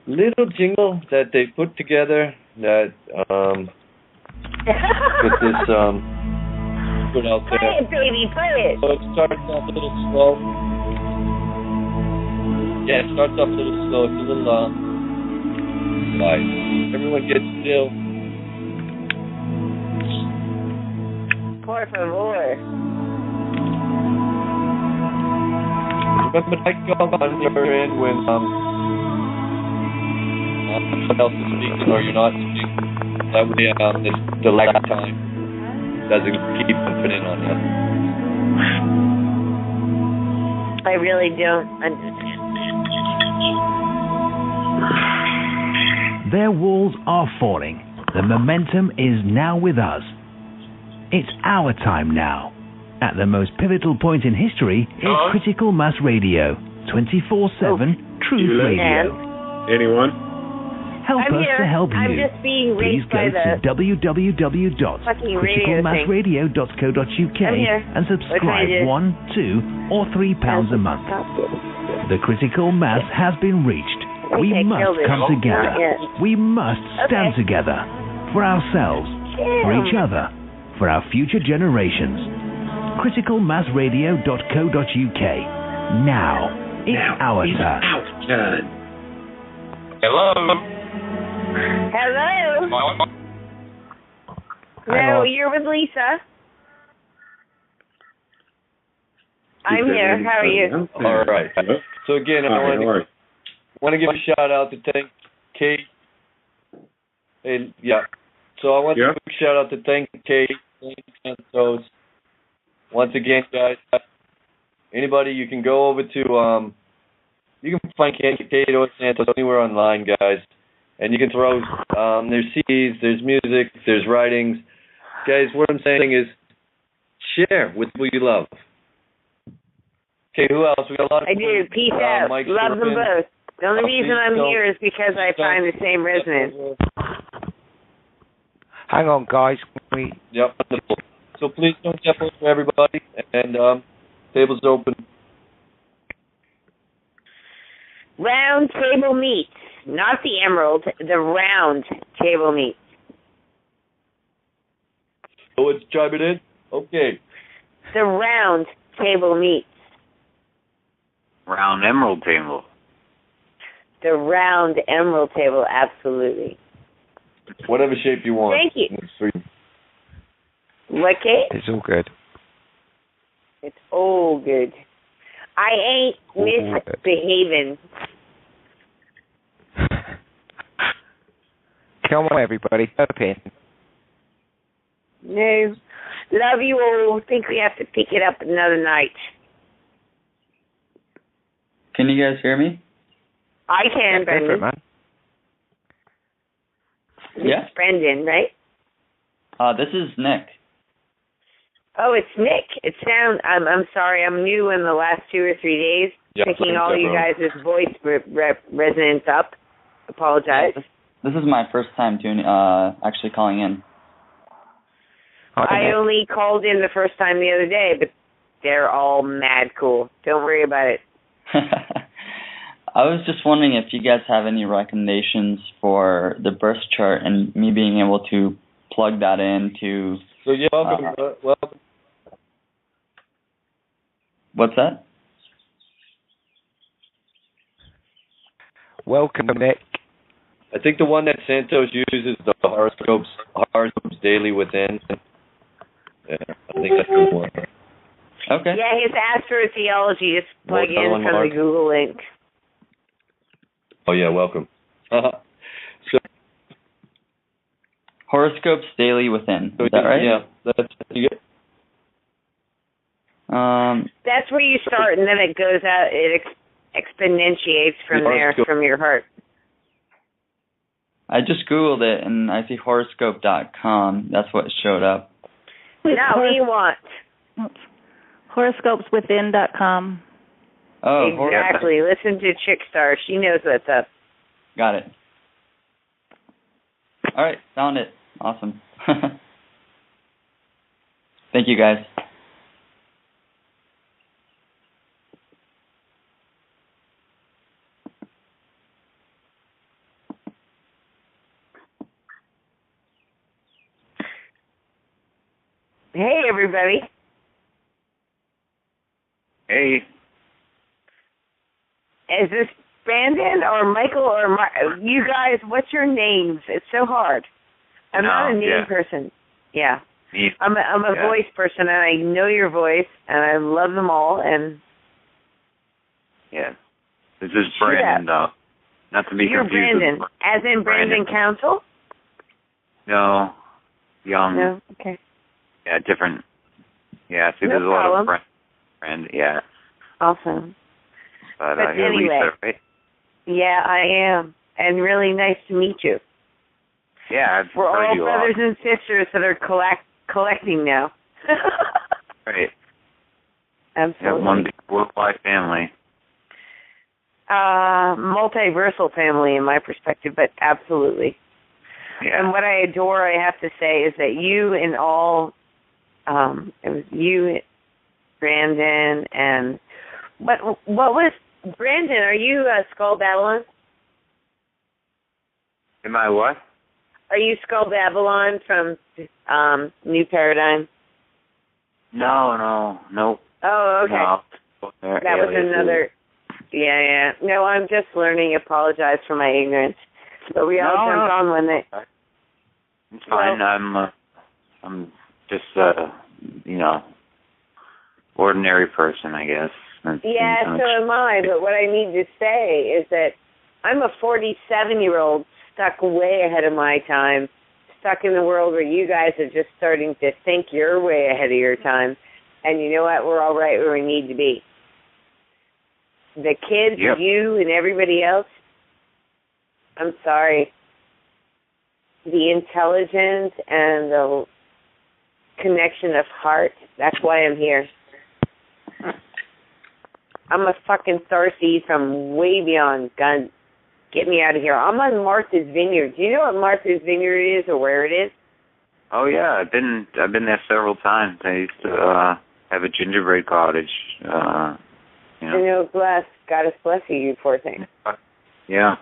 little jingle that they put together that with this put out there. Play it, baby, play it. So it starts off a little slow. Yeah, it starts off a little slow. It's a little light. Everyone gets still. Por favor. Remember, I call on your end when someone else is speaking or you're not speaking. That way, the lag time doesn't keep jumping in on you. I really don't understand. Their walls are falling. The momentum is now with us. It's our time now. At the most pivotal point in history is Critical Mass Radio. 24/7 Truth Radio. Anyone? Help I'm us here. to help you. I'm just being Please raped go by to the www.criticalmassradio.co.uk and subscribe 1, 2 or 3 pounds a month. The critical mass has been reached. We must come together. We must stand together for ourselves, for each other, for our future generations. criticalmassradio.co.uk. Now, it's our turn. Hello. Hello. No, you're with Lisa. I'm here. How are you? All right. So again, I want to give a shout out to thank Kate. Hey, yeah. So I want to give a shout out to thank Kate. Thank Santos. Once again, guys, anybody you can go over to you can find Kate or Santos anywhere online, guys. And you can throw, there's CDs, there's music, there's writings. Guys, what I'm saying is share with who you love. Okay, who else? We got a lot of I do. Peace out. Mike Love them Serpin. both. The only reason I'm here is because I find the same resonance. Hang on, guys. Yep, wonderful. So please don't get up for everybody, and tables open. Round table meets. Not the emerald, the round table meets. So it's chiming in? Okay. The round table meets. Round emerald table. The round emerald table, absolutely. Whatever shape you want. Thank you. It's free. What, Kate? It's all good. It's all good. I ain't misbehaving. Come on, everybody. Up in. No. Love you all. Think we have to pick it up another night. Can you guys hear me? I can, Brendan. Man. Yeah. It's Brendan, right? This is Nick. Oh, it's Nick. It sounds. I'm sorry. I'm new in the last 2 or 3 days, picking all you guys' voice resonance up. Apologize. This is my first time actually calling in. I only called in the first time the other day, but they're all mad cool. Don't worry about it. I was just wondering if you guys have any recommendations for the birth chart and me being able to plug that into. So yeah, welcome. What's that? Welcome, Nick. I think the one that Santos uses, the horoscopes daily within. Yeah, I think that's the one. Okay. Yeah, his astrotheology. Just plug in from the Google link. Oh yeah, welcome. So, horoscopes daily within. Is that right? Yeah, that's you get. That's where you start, and then it goes out. It exponentiates from there, from your heart. I just Googled it, and I see horoscope.com. That's what showed up. Now, what do you want? Horoscopeswithin.com. Oh, exactly. Listen to Chickstar. She knows what's up. Got it. All right, found it. Awesome. Thank you, guys. Hey, everybody. Hey. Is this Brandon or Michael or you guys? What's your names? It's so hard. I'm not a name person. Yeah. I'm a voice person, and I know your voice, and I love them all. And yeah, this is Brandon, though. Not to be You're confused. Brandon, as in Brandon Council. No, Young. No, okay. Yeah, different. Yeah, see, no there's a problem. lot of friend. Yeah. Awesome. But anyway, Lisa, right? Yeah, I am, and really nice to meet you. Yeah, I've We're heard all you brothers and sisters that are collecting now. Right. Absolutely. Yeah, one big worldwide family. Multiversal family in my perspective, but absolutely. Yeah. And what I adore, I have to say, is that you and all, it was you, Brandon, and what was, Brandon, are you Skull Babylon? Am I what? Are you Skull Babylon from New Paradigm? No. Oh, okay. No. That was another. Yeah. No, I'm just learning. Apologize for my ignorance. But we all jumped on when they. It's fine. Well, I'm just ordinary person, I guess. Yeah, so am I. But what I need to say is that I'm a 47-year-old stuck way ahead of my time, stuck in the world where you guys are just starting to think you're way ahead of your time. And you know what? We're all right where we need to be. The kids, you, and everybody else, I'm sorry. The intelligence and the connection of heart, that's why I'm here. I'm a fucking starseed from way beyond. God, get me out of here. I'm on Martha's Vineyard. Do you know what Martha's Vineyard is or where it is? Oh yeah, I've been there several times. I used to have a gingerbread cottage. I know, Goddess bless you poor thing. Yeah,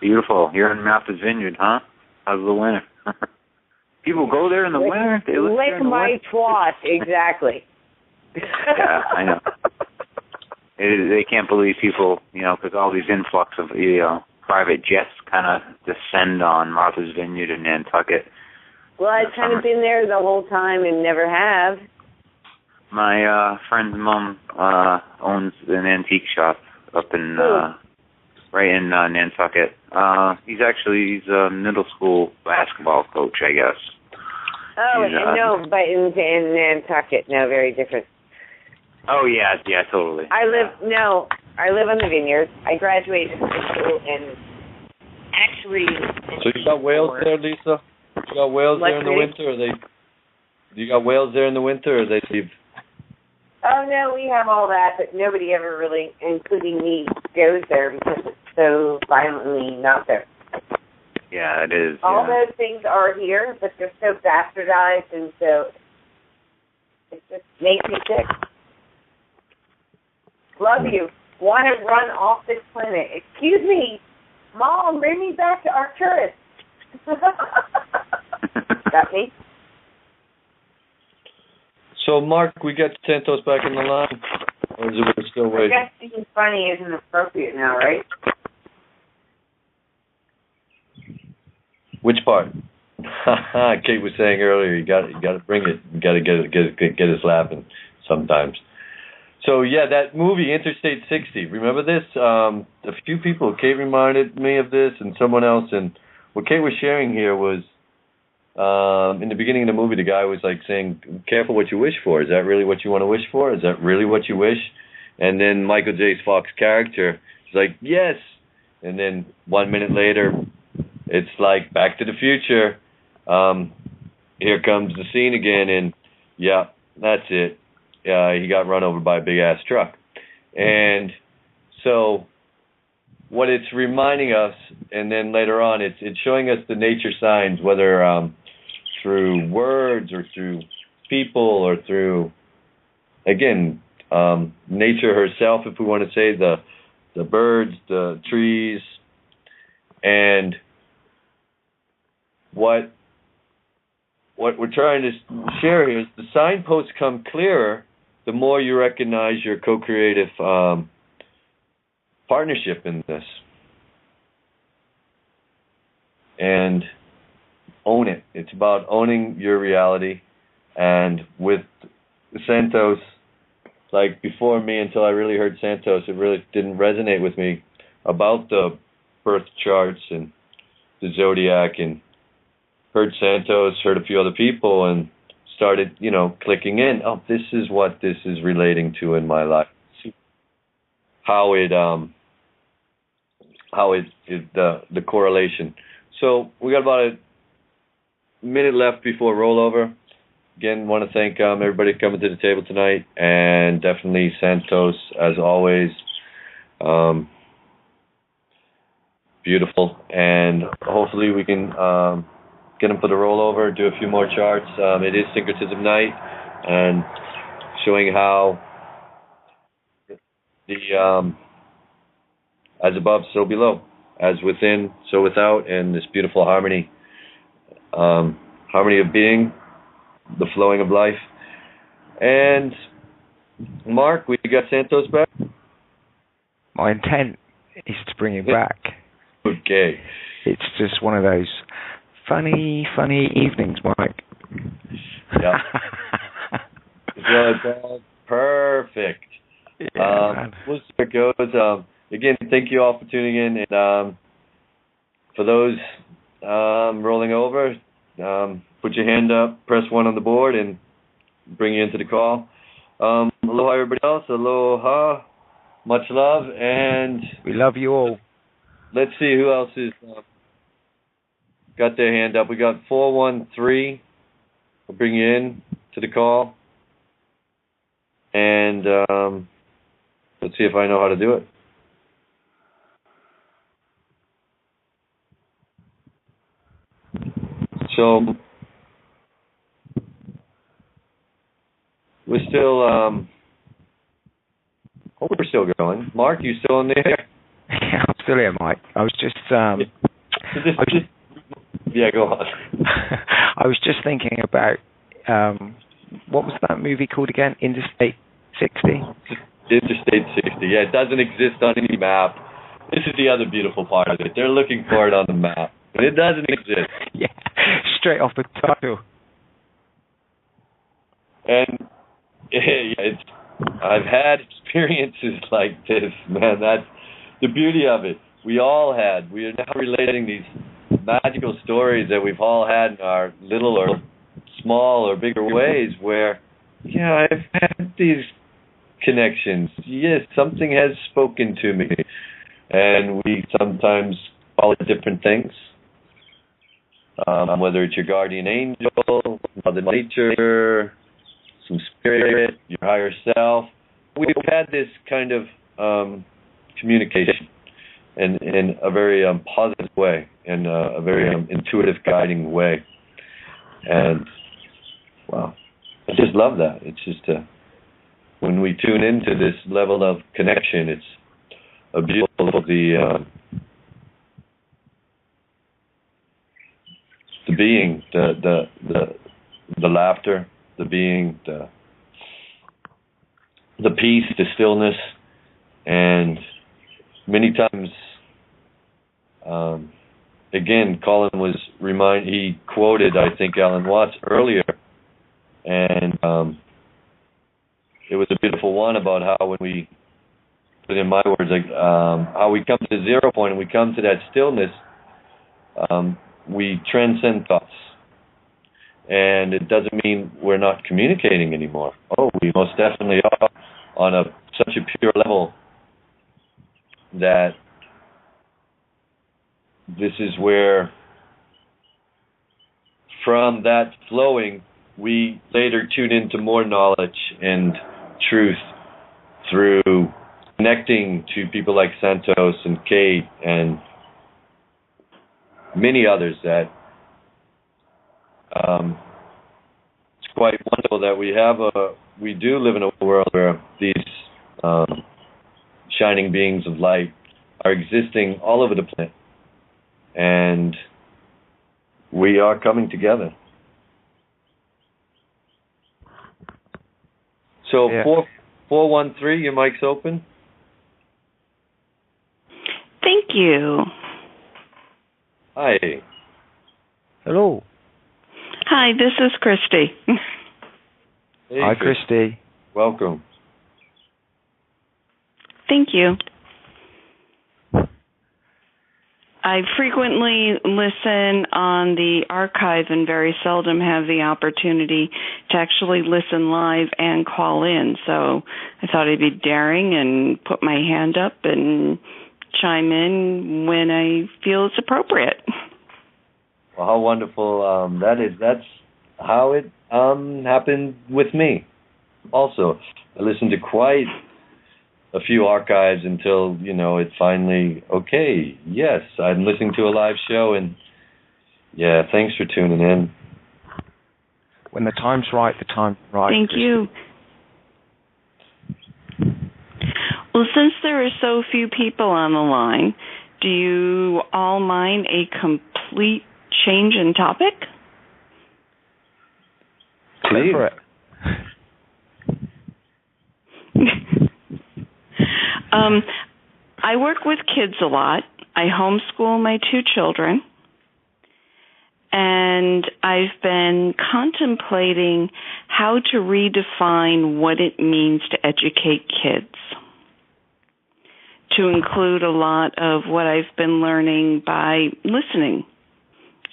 beautiful. You're in Martha's Vineyard, huh? How's the winter? People go there in the winter. They live there in the my twat, exactly. Yeah, I know. They can't believe people, because all these influx of private jets kind of descend on Martha's Vineyard in Nantucket. Well, I've kind of been there the whole time and never have. My friend's mom owns an antique shop up in right in Nantucket. He's a middle school basketball coach, I guess. Oh, but in Nantucket, no, very different. Oh yeah, totally. I live on the vineyard. I graduated from school and actually. So you got whales there, Lisa? You got whales there in the winter? You got whales there in the winter, or they leave? Oh no, we have all that, but nobody ever really, including me, goes there because it's so violently not there. Yeah, it is. All those things are here, but they're so bastardized, and so it just makes me sick. Love you. Want to run off this planet. Excuse me, Mom, bring me back to Arcturus. Got me? So, Mark, we got Santos back in the line, or is it still waiting? I guess being funny isn't appropriate now, right? Which part? Kate was saying earlier, you got to bring it. You got to get us laughing sometimes. So yeah, that movie Interstate 60. Remember this? A few people. Kate reminded me of this, and someone else. And what Kate was sharing here was, in the beginning of the movie, the guy was like saying, "Careful what you wish for. Is that really what you want to wish for? Is that really what you wish?" And then Michael J. Fox's character is like, "Yes." And then 1 minute later, it's like Back to the Future. Here comes the scene again, and yeah, that's it. He got run over by a big-ass truck. And so what it's reminding us, and then later on, it's showing us the nature signs, whether through words or through people or through, again, nature herself, if we want to say, the birds, the trees, and what we're trying to share here is the signposts come clearer the more you recognize your co-creative partnership in this. And own it. It's about owning your reality. And with Santos, like before me, until I really heard Santos, it really didn't resonate with me about the birth charts and the zodiac, and heard Santos, heard a few other people, and started, clicking in. Oh, this is what this is relating to in my life. How it the correlation. So we got about a minute left before rollover. Again, want to thank everybody coming to the table tonight, and definitely Santos as always. Beautiful, and hopefully we can get them for the rollover, do a few more charts. It is Syncretism night, and showing how the as above, so below, as within, so without, and this beautiful harmony, harmony of being, the flowing of life. And Mark, we got Santos back? My intent is to bring him back. Okay. It's just one of those funny evenings, Mike. Yeah. So, perfect. Yeah, we'll see where it goes. Again, thank you all for tuning in. And for those rolling over, put your hand up, press 1 on the board, and bring you into the call. Aloha, everybody else. Aloha. Much love. And we love you all. Let's see who else is got their hand up. We got 413. We'll bring you in to the call. And let's see if I know how to do it. So we're still hope we're still going. Mark, you still in there? Yeah, I'm still here, Mike. I was just yeah, go on. I was just thinking about what was that movie called again? Interstate 60? Interstate 60. Yeah, it doesn't exist on any map. This is the other beautiful part of it. They're looking for it on the map, but it doesn't exist. Yeah, straight off the title. And I've had experiences like this, man. That's the beauty of it. we all had. We are now relating these magical stories that we've all had in our little or small or bigger ways where, yeah, I've had these connections. Yes, something has spoken to me. And we sometimes call it different things. Whether it's your guardian angel, Mother Nature, some spirit, your higher self. We've had this kind of communication in a very positive way, in a very intuitive, guiding way. And, wow, I just love that. It's just, when we tune into this level of connection, it's a beautiful, the being, the laughter, the being, the peace, the stillness, and many times, again, Colin was he quoted, I think, Alan Watts earlier, and it was a beautiful one about how when we, put in my words, like how we come to the 0 point and we come to that stillness, we transcend thoughts. And it doesn't mean we're not communicating anymore. Oh, we most definitely are on such a pure level that this is where, from that flowing, we later tune into more knowledge and truth through connecting to people like Santos and Kate and many others that it's quite wonderful that we do live in a world where these shining beings of light are existing all over the planet, and we are coming together. So, yeah. 413, your mic's open. Thank you. Hi. Hello. Hi, this is Christy. Hey, hi, Christy. Welcome. Thank you. I frequently listen on the archive and very seldom have the opportunity to actually listen live and call in. So I thought I'd be daring and put my hand up and chime in when I feel it's appropriate. Well, how wonderful that is. That's how it happened with me. Also, I listened to quite a few archives until, it finally, okay, yes, I'm listening to a live show, and yeah, thanks for tuning in. When the time's right, the time's right. Thank you. Well, since there are so few people on the line, do you all mind a complete change in topic? Please. For it. I work with kids a lot. I homeschool my 2 children. And I've been contemplating how to redefine what it means to educate kids, to include a lot of what I've been learning by listening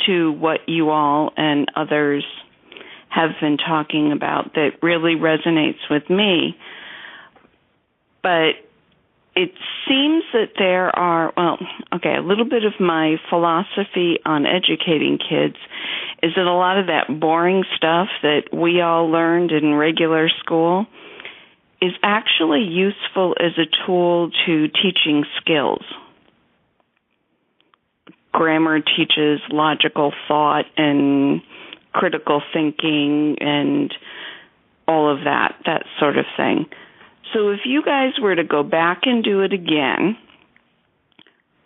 to what you all and others have been talking about that really resonates with me. But it seems that there are, a little bit of my philosophy on educating kids is that a lot of that boring stuff that we all learned in regular school is actually useful as a tool to teaching skills. Grammar teaches logical thought and critical thinking and all of that sort of thing. So if you guys were to go back and do it again,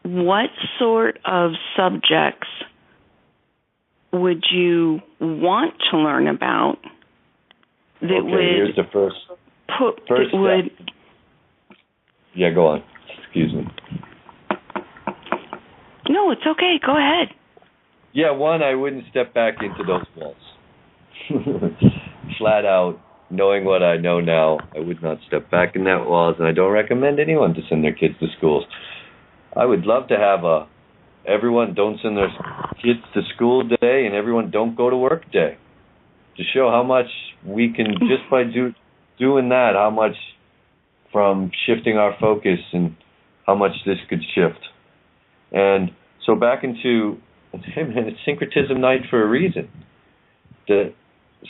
what sort of subjects would you want to learn about that here's the first step. Yeah, go on. Excuse me. No, it's okay. Go ahead. Yeah, one, I wouldn't step back into those walls. Flat out. Knowing what I know now, I would not step back in that walls, and I don't recommend anyone to send their kids to schools. I would love to have everyone don't send their kids to school day and everyone don't go to work day, to show how much we can, just by doing that, how much from shifting our focus and how much this could shift. And so back into, it's syncretism night for a reason. The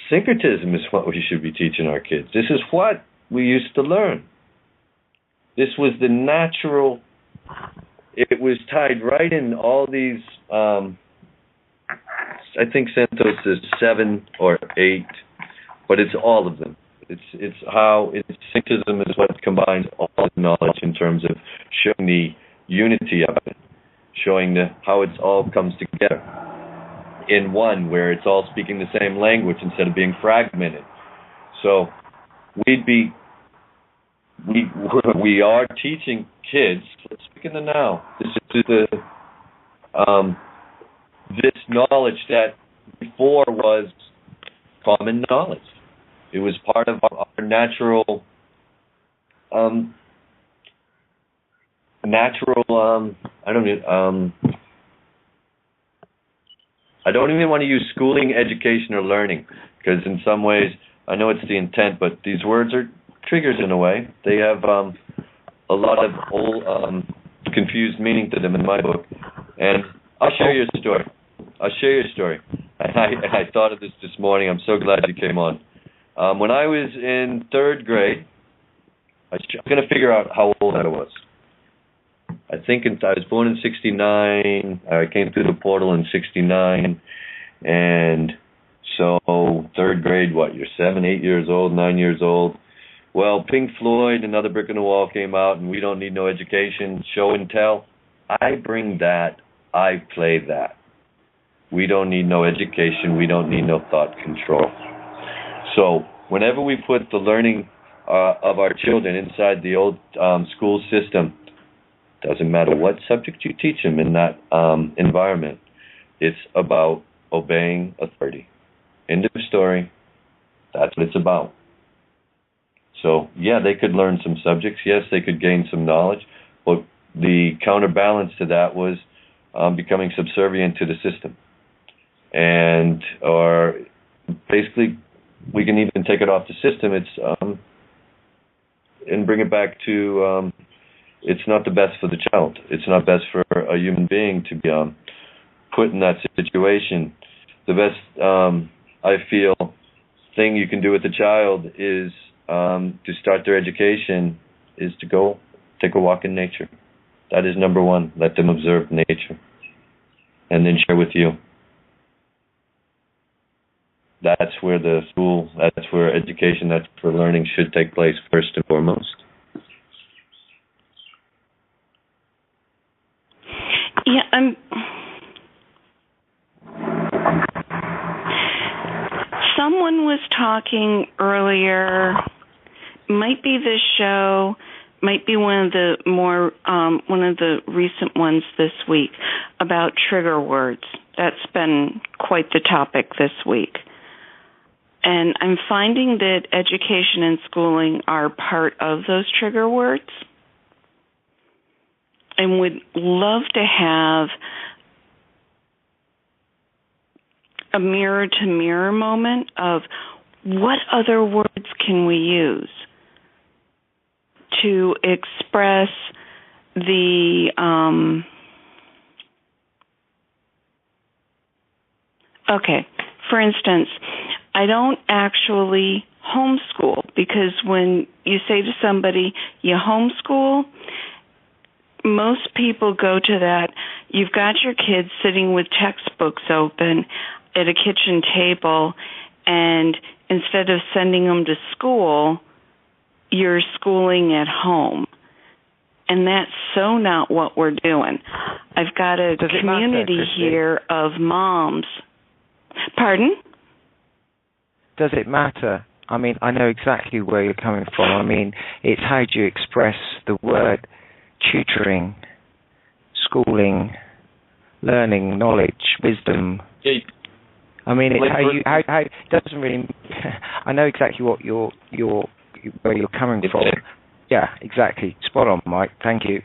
syncretism is what we should be teaching our kids. This is what we used to learn. This was the natural, it was tied right in all these, I think Santos is 7 or 8, but it's all of them. It's how syncretism is what combines all the knowledge in terms of showing the unity of it, showing how it all comes together in one, where it's all speaking the same language instead of being fragmented. So we are teaching kids. Let's speak in the now. This is this knowledge that before was common knowledge. It was part of our natural, I don't even want to use schooling, education, or learning, because in some ways, I know it's the intent, but these words are triggers in a way. They have a lot of old, confused meaning to them in my book. And I'll share your story. I thought of this morning. I'm so glad you came on. When I was in 3rd grade, I was going to figure out how old I was. I think I was born in 69. I came through the portal in 69. And so 3rd grade, you're 7, 8 years old, 9 years old. Well, Pink Floyd, Another Brick in the Wall came out, and We Don't Need No Education, show and tell. I bring that. I play that. We don't need no education. We don't need no thought control. So whenever we put the learning of our children inside the old school system, doesn't matter what subject you teach them in that environment, it's about obeying authority. End of story. That's what it's about. So, yeah, they could learn some subjects. Yes, they could gain some knowledge. But the counterbalance to that was becoming subservient to the system. Or basically, we can even take it off the system. And bring it back to it's not the best for the child. It's not best for a human being to be put in that situation. The best, I feel, thing you can do with a child is to start their education is to go take a walk in nature. That is number one. Let them observe nature. And then share with you. That's where the school, that's where education, that's where learning should take place first and foremost. Yeah, someone was talking earlier, might be this show, might be one of the recent ones this week, about trigger words. That's been quite the topic this week. And I'm finding that education and schooling are part of those trigger words, and would love to have a mirror-to-mirror moment of what other words can we use to express the okay, for instance, I don't actually homeschool, because when you say to somebody you homeschool, most people go to that, you've got your kids sitting with textbooks open at a kitchen table, and instead of sending them to school, you're schooling at home. And that's so not what we're doing. I've got a community here of moms. Pardon? Does it matter? I mean, I know exactly where you're coming from. I mean, it's how do you express the word tutoring, schooling, learning, knowledge, wisdom. I mean, it's how it doesn't really. I know exactly what where you're coming from. Yeah, exactly. Spot on, Mike. Thank you.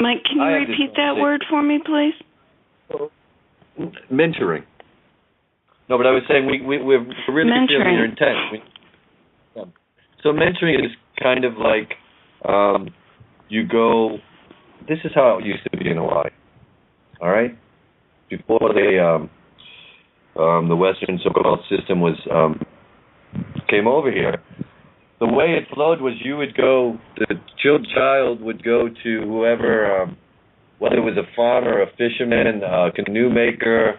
Mike, can you repeat that word for me, please? Mentoring. No, but I was saying we're really feeling your intent. So mentoring is kind of like you go. This is how it used to be in Hawaii. All right, before the Western so-called system was came over here. The way it flowed was you would go. The child would go to whoever, whether it was a farmer, a fisherman, a canoe maker.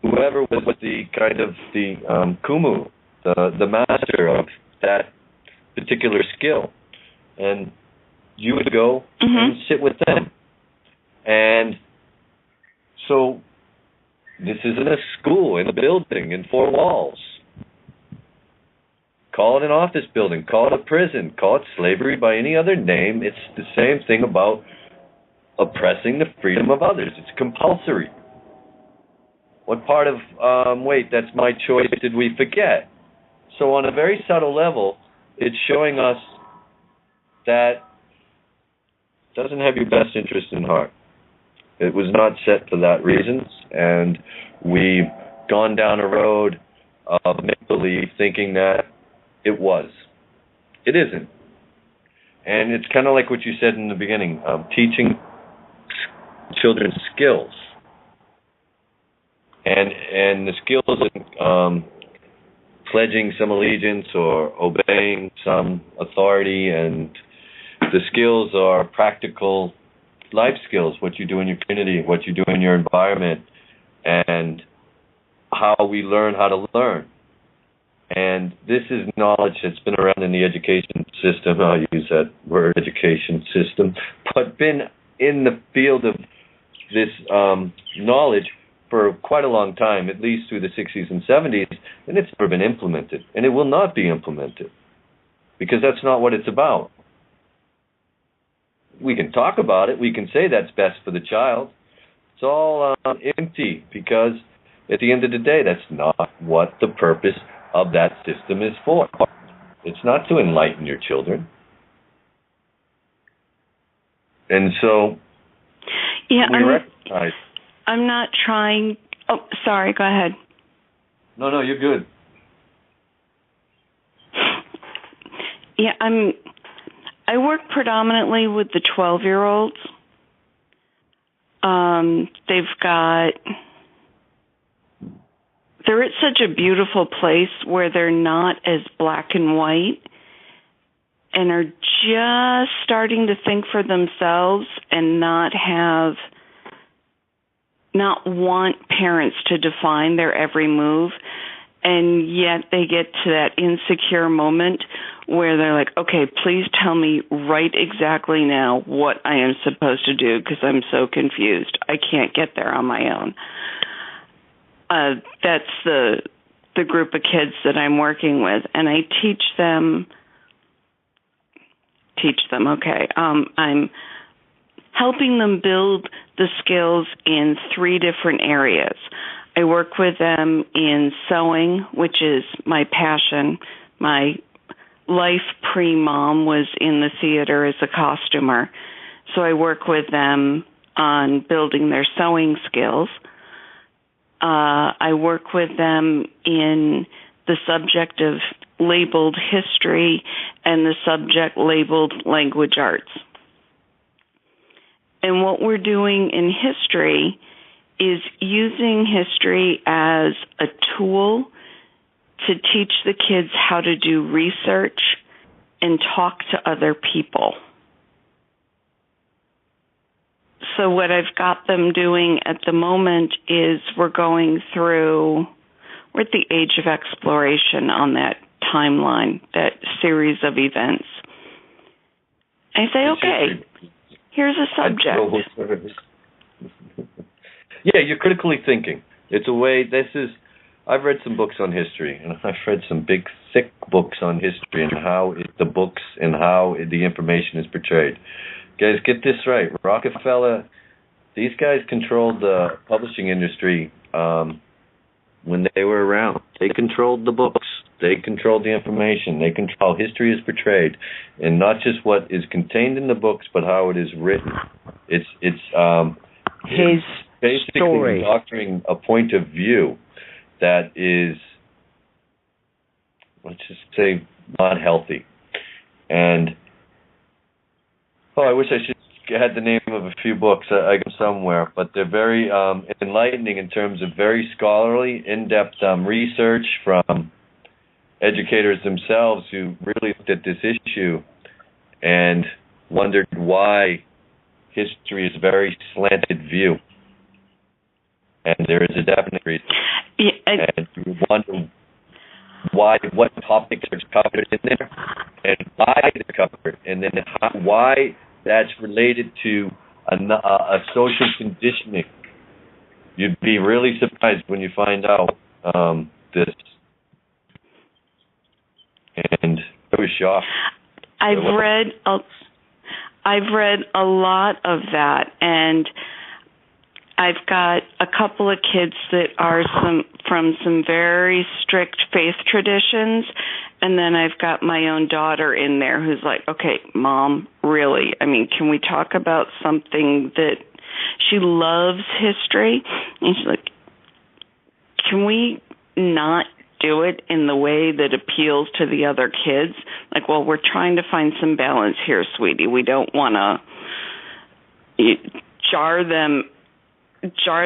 Whoever was the kind of the kumu, the master of that particular skill, and you would go and sit with them. And so this isn't a school in a building in four walls. Call it an office building, call it a prison, call it slavery by any other name. It's the same thing about oppressing the freedom of others. It's compulsory. What part of, wait, that's my choice, did we forget? So on a very subtle level, it's showing us that it doesn't have your best interest in heart. It was not set for that reason, and we've gone down a road of make-believe thinking that it was. It isn't. And it's kind of like what you said in the beginning, teaching children skills. And the skills in pledging some allegiance or obeying some authority, and the skills are practical life skills, what you do in your community, what you do in your environment, and how we learn how to learn. And this is knowledge that's been around in the education system. I'll use that word, education system, but been in the field of this knowledge for quite a long time, at least through the 60s and 70s, and it's never been implemented. And it will not be implemented, because that's not what it's about. We can talk about it. We can say that's best for the child. It's all empty, because at the end of the day, that's not what the purpose of that system is for. It's not to enlighten your children. And so we recognize... I'm not trying... Oh, sorry, go ahead. No, you're good. Yeah, I work predominantly with the 12-year-olds. They're at such a beautiful place where they're not as black and white and are just starting to think for themselves and not want parents to define their every move. And yet they get to that insecure moment where they're like, okay, please tell me right exactly now what I am supposed to do, because I'm so confused. I can't get there on my own. That's the group of kids that I'm working with, and I teach them, okay. I'm helping them build the skills in 3 different areas. I work with them in sewing, which is my passion. My life pre-mom was in the theater as a costumer, so I work with them on building their sewing skills. I work with them in the subject of labeled history and the subject labeled language arts. And what we're doing in history is using history as a tool to teach the kids how to do research and talk to other people. So what I've got them doing at the moment is we're at the age of exploration on that timeline, that series of events. I say, okay, here's a subject. Yeah, you're critically thinking. It's a way, I've read some books on history, and I've read some big, thick books on history and how the books and how the information is portrayed. Guys, get this right. Rockefeller, these guys controlled the publishing industry when they were around. They controlled the books. They control the information. They control how history is portrayed, and not just what is contained in the books, but how it is written. It's basically story. doctoring a point of view that is, let's just say, not healthy. And I wish I had the name of a few books. I got them somewhere, but they're very enlightening in terms of very scholarly, in-depth research from educators themselves who really looked at this issue and wondered why history is a very slanted view. And there is a definite reason. And you wonder what topics are covered in there and why they're covered, and then why that's related to a social conditioning. You'd be really surprised when you find out this. And I was shocked. I've read a lot of that, and I've got a couple of kids that are from some very strict faith traditions, and then I've got my own daughter in there who's like, okay, Mom, really? I mean, can we talk about something that she loves history? And she's like, can we not do it in the way that appeals to the other kids? Like, well, we're trying to find some balance here, sweetie. We don't want to jar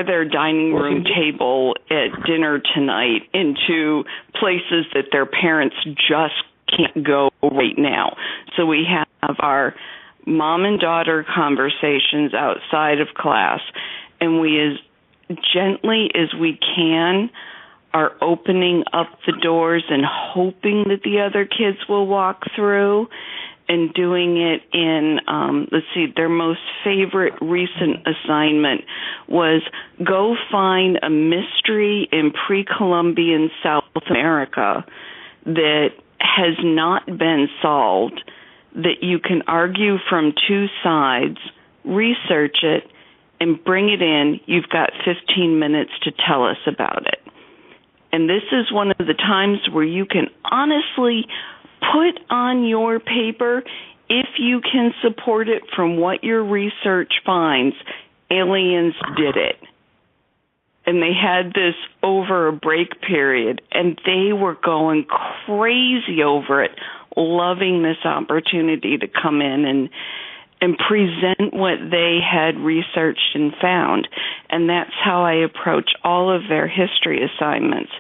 their dining room table at dinner tonight into places that their parents just can't go right now. So we have our mom and daughter conversations outside of class, and we, as gently as we can, are opening up the doors and hoping that the other kids will walk through, and doing it in, their most favorite recent assignment was go find a mystery in pre-Columbian South America that has not been solved, that you can argue from two sides, research it, and bring it in. You've got 15 minutes to tell us about it. And this is one of the times where you can honestly put on your paper, if you can support it from what your research finds, aliens did it. And they had this over a break period, and they were going crazy over it, loving this opportunity to come in and present what they had researched and found. And that's how I approach all of their history assignments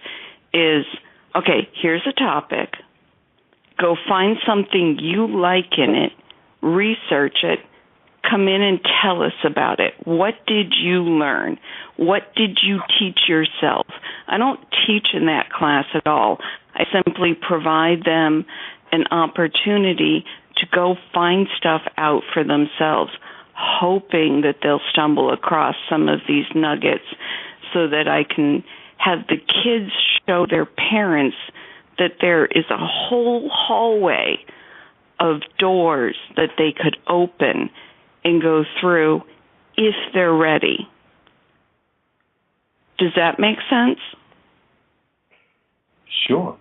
is, okay, here's a topic. Go find something you like in it, research it, come in and tell us about it. What did you learn? What did you teach yourself? I don't teach in that class at all. I simply provide them an opportunity to go find stuff out for themselves, hoping that they'll stumble across some of these nuggets so that I can have the kids show their parents that there is a whole hallway of doors that they could open and go through if they're ready. Does that make sense? Sure.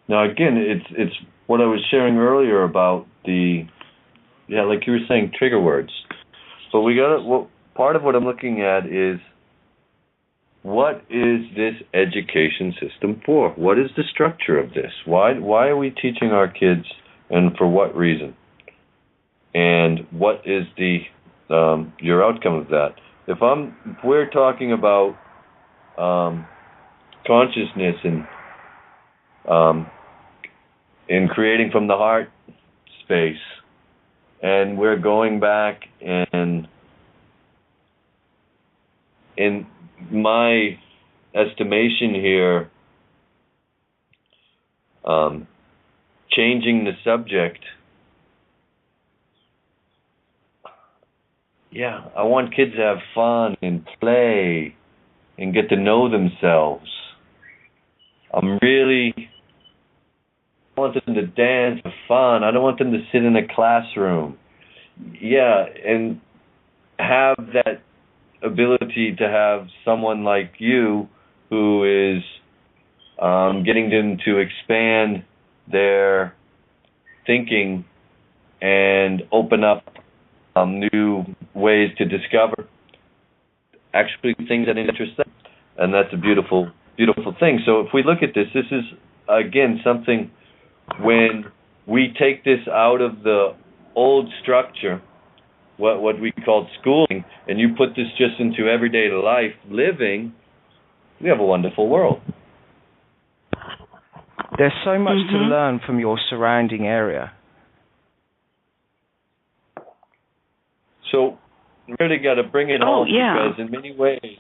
Now, again, it's what I was sharing earlier about like you were saying, trigger words. But part of what I'm looking at is, what is this education system for? What is the structure of this? Why are we teaching our kids, and for what reason? And what is your outcome of that? If we're talking about consciousness and creating from the heart space, and we're going back and in my estimation here, changing the subject. Yeah, I want kids to have fun and play and get to know themselves. I want them to dance for fun. I don't want them to sit in a classroom. Yeah, and have that ability to have someone like you who is getting them to expand their thinking and open up new ways to discover actually things that interest them. And that's a beautiful, beautiful thing. So if we look at this, this is, again, something when we take this out of the old structure, what we called schooling, and you put this just into everyday life living, we have a wonderful world. There's so much to learn from your surrounding area. So we really got to bring it home because in many ways,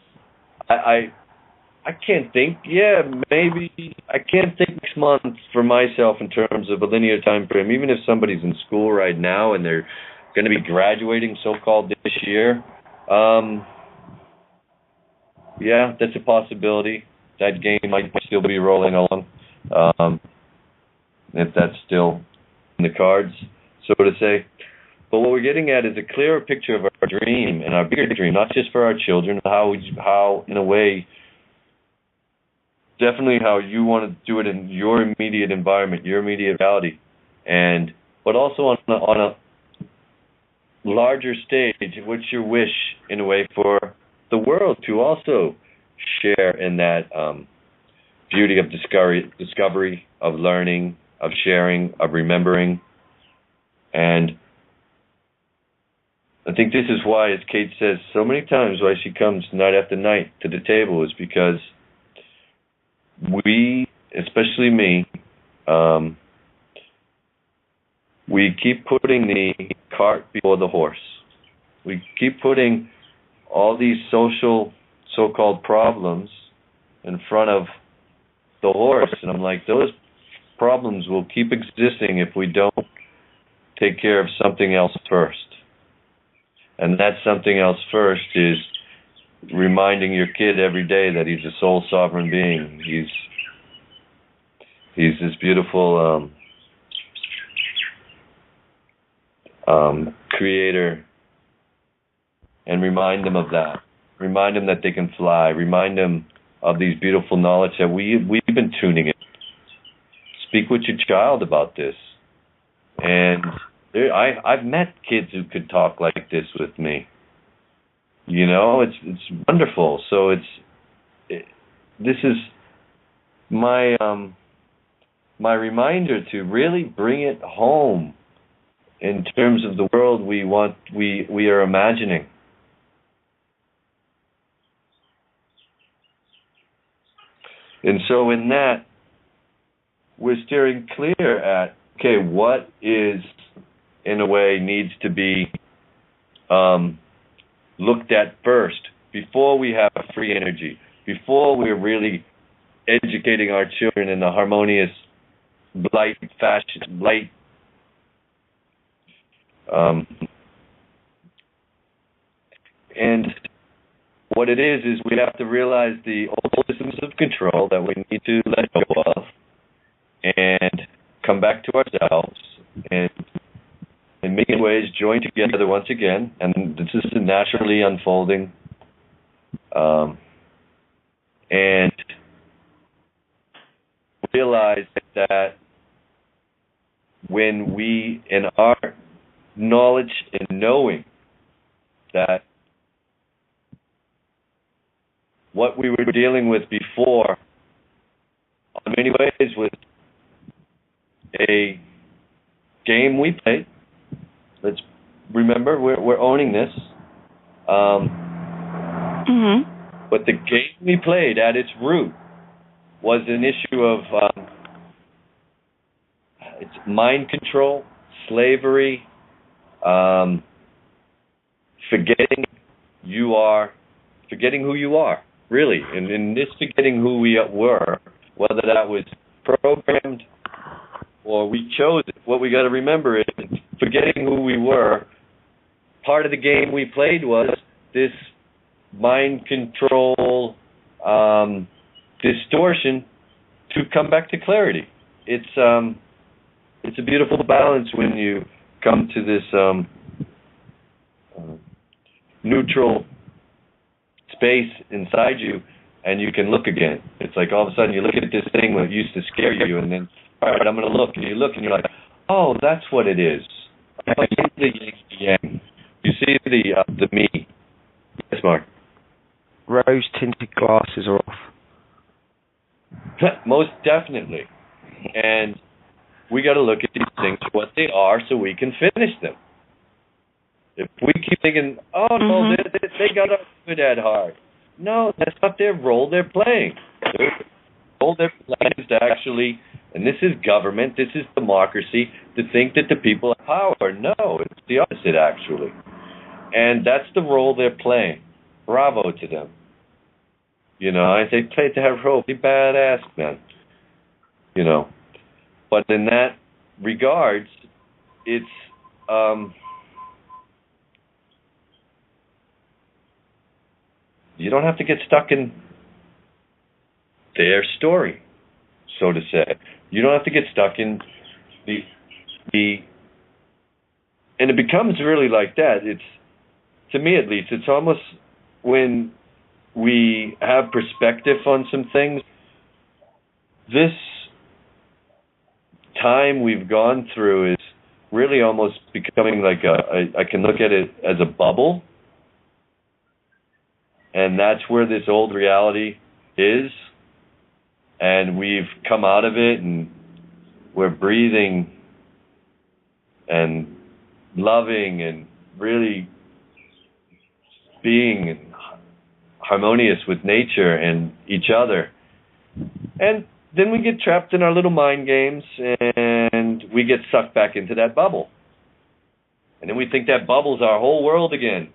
I can't think. Yeah, maybe I can't think next month for myself in terms of a linear time frame. Even if somebody's in school right now and they're going to be graduating, so-called, this year. Yeah, that's a possibility. That game might still be rolling along, if that's still in the cards, so to say. But what we're getting at is a clearer picture of our dream and our bigger dream, not just for our children, how in a way, definitely how you want to do it in your immediate environment, your immediate reality, but also on a larger stage, what's your wish in a way for the world to also share in that beauty of discovery, of learning, of sharing, of remembering. And I think this is why, as Kate says so many times, why she comes night after night to the table, is because we, especially me, we keep putting the cart before the horse. We keep putting all these social so-called problems in front of the horse. And I'm like, those problems will keep existing if we don't take care of something else first. And that something else first is reminding your kid every day that he's a soul sovereign being. He's this beautiful creator, and remind them of that. Remind them that they can fly. Remind them of these beautiful knowledge that we've been tuning in. Speak with your child about this. And I've met kids who could talk like this with me. You know, it's wonderful. So this is my my reminder to really bring it home in terms of the world we are imagining. And so in that, we're steering clear at, okay, what is, in a way, needs to be looked at first before we have free energy, before we're really educating our children in a harmonious, light fashion, light. And what it is we have to realize the old systems of control that we need to let go of and come back to ourselves and in many ways join together once again. And this is naturally unfolding. And realize that when we, in our knowledge and knowing that what we were dealing with before, in many ways, was a game we played. Let's remember, we're owning this. But the game we played at its root was an issue of it's mind control, slavery, forgetting who you are, really. And in this forgetting who we were, whether that was programmed or we chose it, what we got to remember is forgetting who we were, part of the game we played was this mind control distortion to come back to clarity. It's a beautiful balance when you come to this neutral space inside you and you can look again. It's like all of a sudden you look at this thing that used to scare you, and then, all right, I'm going to look, and you look, and you're like, oh, that's what it is. You see the yin, you see the me. Yes, Mark. Rose-tinted glasses are off. Most definitely. And we got to look at these things for what they are so we can finish them. If we keep thinking, oh, no, they got us good at heart. No, that's not their role they're playing. Their role they're playing is to actually, and this is government, this is democracy, to think that the people have power. No, it's the opposite, actually. And that's the role they're playing. Bravo to them. You know, I say, play that role, be badass, man. You know. But in that regards, it's, you don't have to get stuck in their story, so to say. You don't have to get stuck in the and it becomes really like that. It's, to me at least, it's almost when we have perspective on some things, this time we've gone through is really almost becoming like I can look at it as a bubble. And that's where this old reality is. And we've come out of it, and we're breathing and loving and really being harmonious with nature and each other. And then we get trapped in our little mind games, and we get sucked back into that bubble. And then we think that bubble's our whole world again.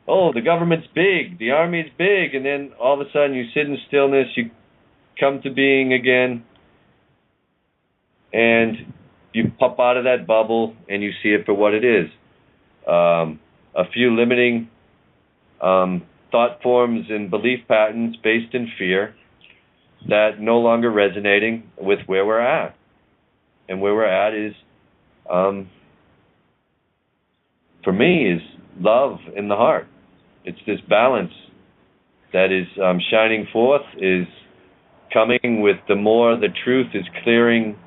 Oh, the government's big, the army's big, and then all of a sudden you sit in stillness, you come to being again, and you pop out of that bubble and you see it for what it is. A few limiting thought forms and belief patterns based in fear that no longer resonating with where we're at. And where we're at is, for me, is love in the heart. It's this balance that is shining forth, is coming with the more the truth is clearing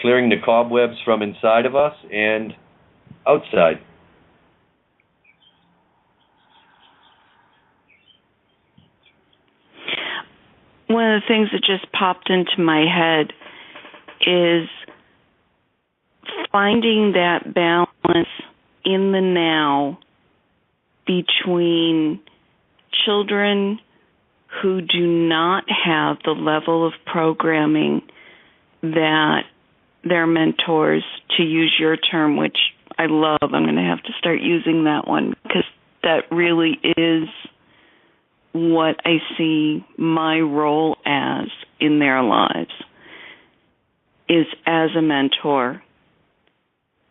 the cobwebs from inside of us and outside. One of the things that just popped into my head is finding that balance in the now between children who do not have the level of programming that their mentors, to use your term, which I love, I'm going to have to start using that one, because that really is what I see my role as in their lives, is as a mentor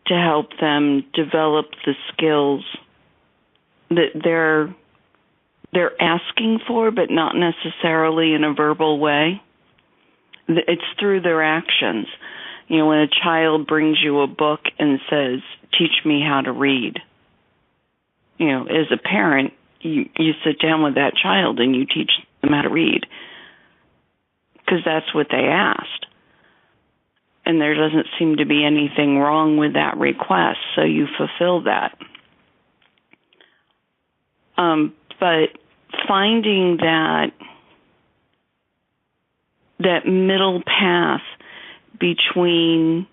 to help them develop the skills that they're asking for, but not necessarily in a verbal way. It's through their actions. You know, when a child brings you a book and says, teach me how to read, you know, as a parent, you sit down with that child and you teach them how to read, because that's what they asked. And there doesn't seem to be anything wrong with that request, so you fulfill that. But finding that middle path between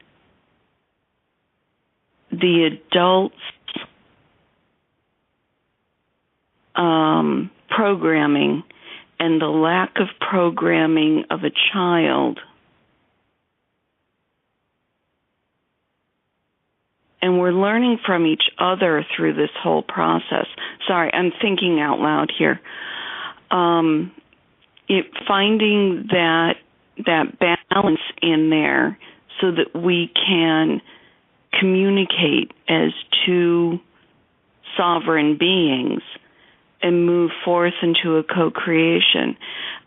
the adult's programming and the lack of programming of a child, and we're learning from each other through this whole process. Sorry, I'm thinking out loud here. Finding that balance in there so that we can communicate as two sovereign beings and move forth into a co-creation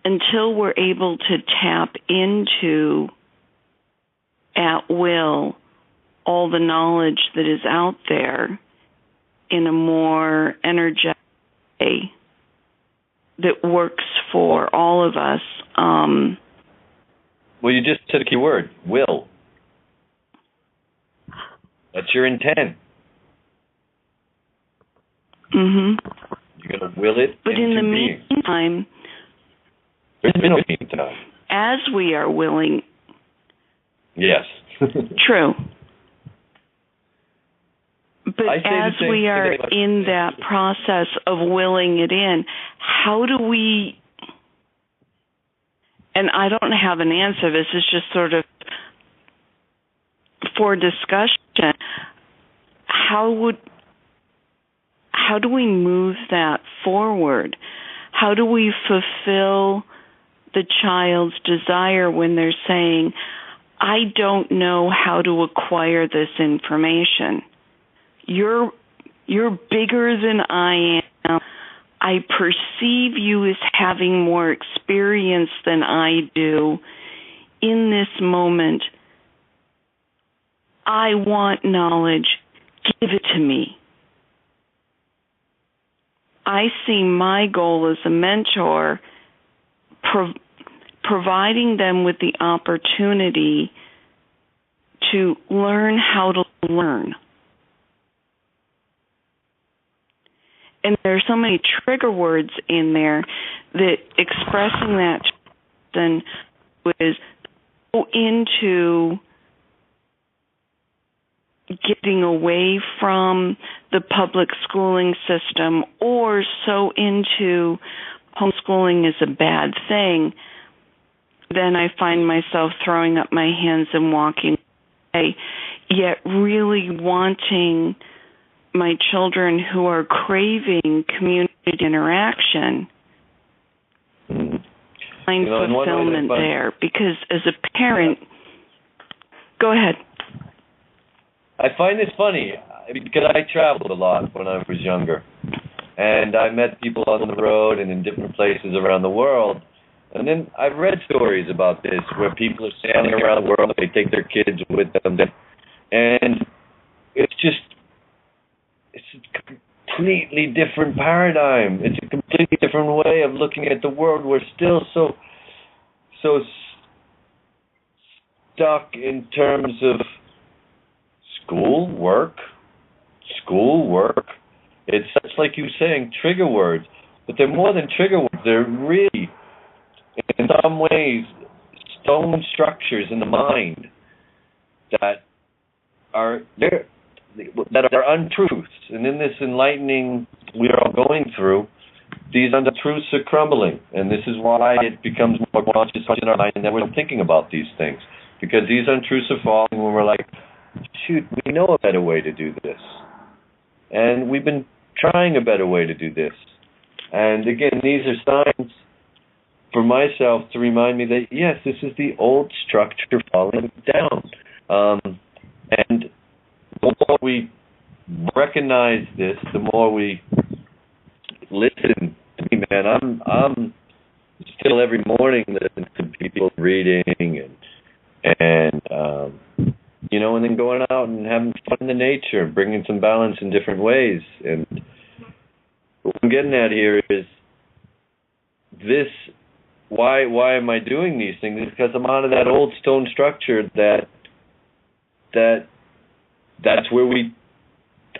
until we're able to tap into, at will, all the knowledge that is out there in a more energetic way, that works for all of us. Well, you just said a key word, will. That's your intent. Mhm. You're going to will it but into in the being. meantime, There's no meantime. as we are willing. Yes. True. But as we are in that process of willing it in, how do we, and I don't have an answer, this is just sort of for discussion, how do we move that forward? How do we fulfill the child's desire when they're saying, I don't know how to acquire this information. You're bigger than I am. I perceive you as having more experience than I do. In this moment, I want knowledge. Give it to me. I see my goal as a mentor providing them with the opportunity to learn how to learn. And there are so many trigger words in there that expressing that then is go into getting away from the public schooling system or so into homeschooling is a bad thing, then I find myself throwing up my hands and walking away, yet really wanting my children who are craving community interaction find fulfillment there. Because as a parent, go ahead. I find this funny because I traveled a lot when I was younger. And I met people on the road and in different places around the world. And then I've read stories about this where people are sailing around the world, they take their kids with them. And it's a completely different paradigm. It's a completely different way of looking at the world. We're still so stuck in terms of school, work. It's such, like you were saying, trigger words. But they're more than trigger words. They're really, in some ways, stone structures in the mind that are untruths. And in this enlightening we are all going through, these untruths are crumbling. And this is why it becomes more conscious in our mind that we're thinking about these things. Because these untruths are falling when we're like, shoot, we know a better way to do this. And we've been trying a better way to do this. And again, these are signs for myself to remind me that, yes, this is the old structure falling down. And the more we recognize this, the more we listen to me, man. I'm still every morning listening to people reading and and then going out and having fun in the nature, bringing some balance in different ways. And what I'm getting at here is this. Why am I doing these things? It's because I'm out of that old stone structure that's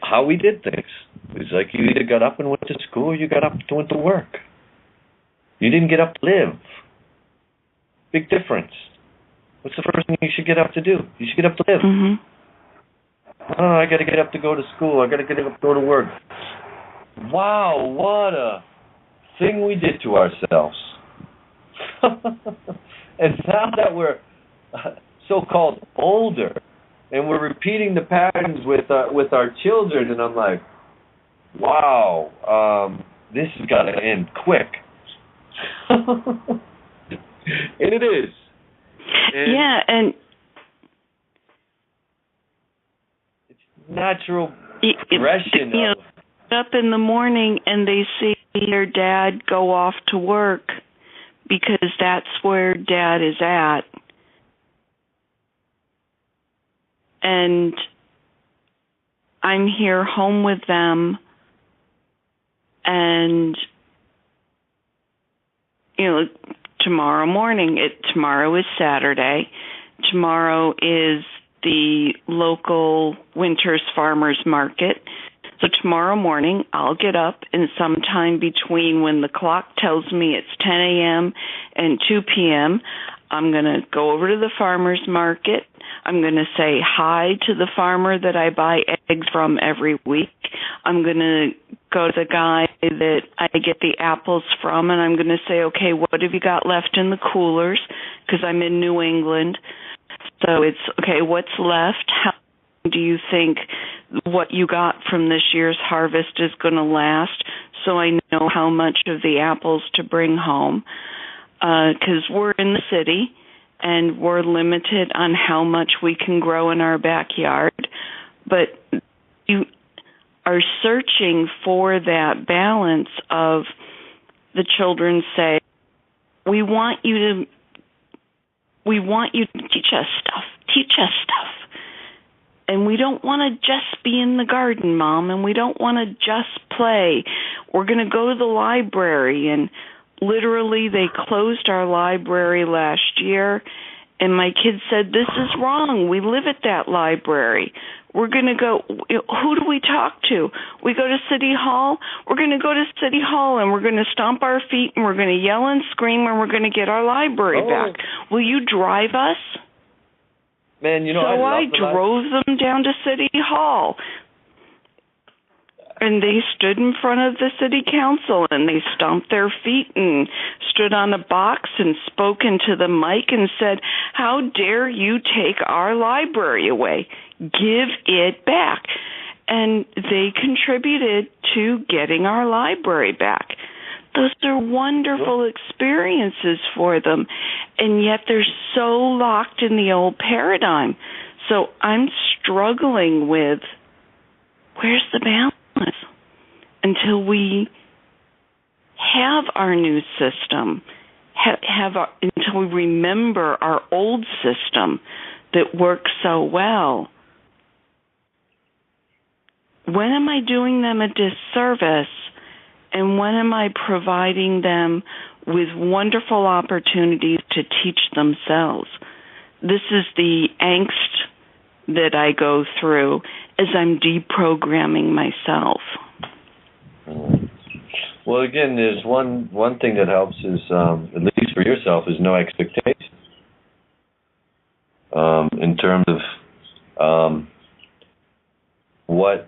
how we did things. It was like you either got up and went to school or you got up and went to work. You didn't get up to live. Big difference. What's the first thing you should get up to do? You should get up to live. Mm-hmm. Oh, I got to get up to go to school. I got to get up to go to work. Wow, what a thing we did to ourselves. And now that we're so-called older, and we're repeating the patterns with our children, and I'm like, wow, this has got to end quick. And it is. And it's natural progression. Up in the morning and they see their dad go off to work because that's where dad is at. And I'm here home with them, and tomorrow morning. Tomorrow is Saturday. Tomorrow is the local Winters Farmers Market. So tomorrow morning, I'll get up, and sometime between when the clock tells me it's 10 a.m. and 2 p.m., I'm going to go over to the farmer's market. I'm going to say hi to the farmer that I buy eggs from every week. I'm going to go to the guy that I get the apples from, and I'm going to say, okay, what have you got left in the coolers? Because I'm in New England. So it's, okay, what's left? How do you think what you got from this year's harvest is going to last? So I know how much of the apples to bring home. Because we're in the city, and we're limited on how much we can grow in our backyard. But you are searching for that balance of the children say, we want you to teach us stuff. And we don't want to just be in the garden, Mom, and we don't want to just play. We're going to go to the library. And literally, they closed our library last year, and my kids said, this is wrong. We live at that library. We're going to go. Who do we talk to? We go to City Hall. We're going to go to City Hall, and we're going to stomp our feet, and we're going to yell and scream, and we're going to get our library back. Will you drive us? Man, so I drove them down to City Hall. And they stood in front of the city council, and they stomped their feet and stood on a box and spoke into the mic and said, how dare you take our library away? Give it back. And they contributed to getting our library back. Those are wonderful experiences for them, and yet they're so locked in the old paradigm. So I'm struggling with, where's the balance? Until we have our new system, until we remember our old system that works so well. When am I doing them a disservice, and when am I providing them with wonderful opportunities to teach themselves? This is the angst that I go through as I'm deprogramming myself. Well, again, there's one thing that helps is, at least for yourself, is no expectation. In terms of what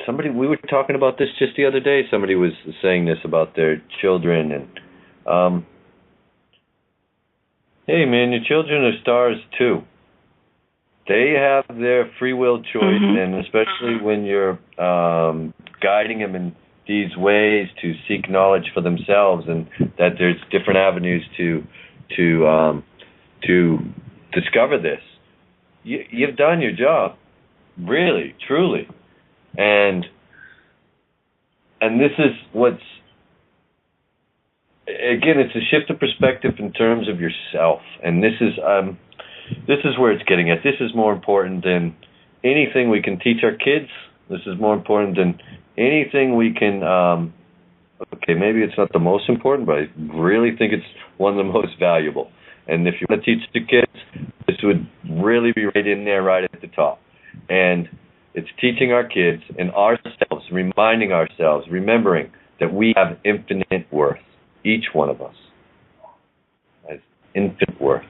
we were talking about this just the other day. Somebody was saying this about their children, and hey, man, your children are stars too. They have their free will choice, and especially when you're guiding them in these ways to seek knowledge for themselves, and that there's different avenues to discover this. You've done your job, really, truly, and this is what's, again, it's a shift of perspective in terms of yourself, and this is where it's getting at. This is more important than anything we can teach our kids. This is more important than anything we can, okay, maybe it's not the most important, but I really think it's one of the most valuable. And if you want to teach the kids, this would really be right in there, right at the top. And it's teaching our kids and ourselves, reminding ourselves, remembering that we have infinite worth. Each one of us has infinite worth.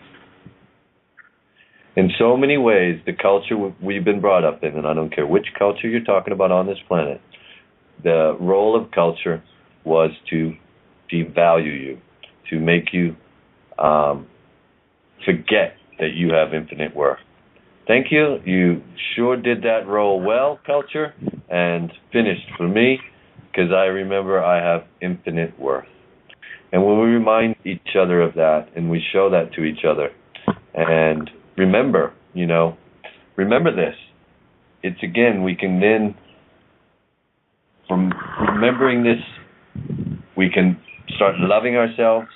In so many ways, the culture we've been brought up in, and I don't care which culture you're talking about on this planet, the role of culture was to devalue you, to make you forget that you have infinite worth. Thank you. You sure did that role well, culture, and finished for me, because I remember I have infinite worth. And when we remind each other of that, and we show that to each other, and remember this. It's, again, we can then, from remembering this, we can start loving ourselves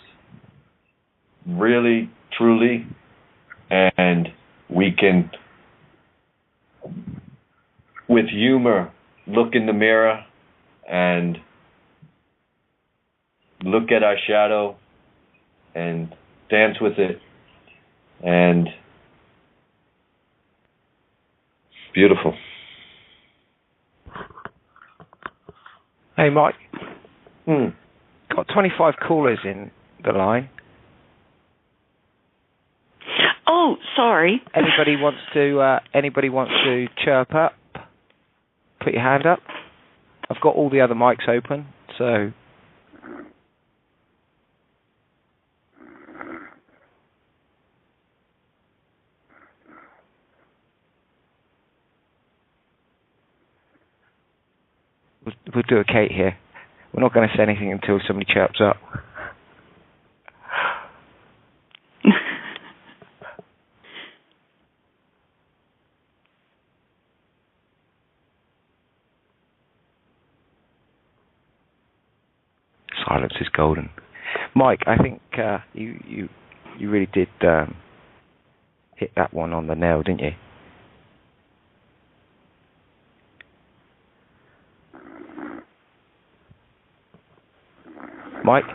really, truly, and we can, with humor, look in the mirror and look at our shadow and dance with it, and beautiful. Hey, Mike. Hmm. Got 25 callers in the line. Oh, sorry. Anybody wants to chirp up? Put your hand up. I've got all the other mics open, so. We'll do a Kate here. We're not going to say anything until somebody chirps up. Silence is golden. Mike, I think you really did hit that one on the nail, didn't you? Mike?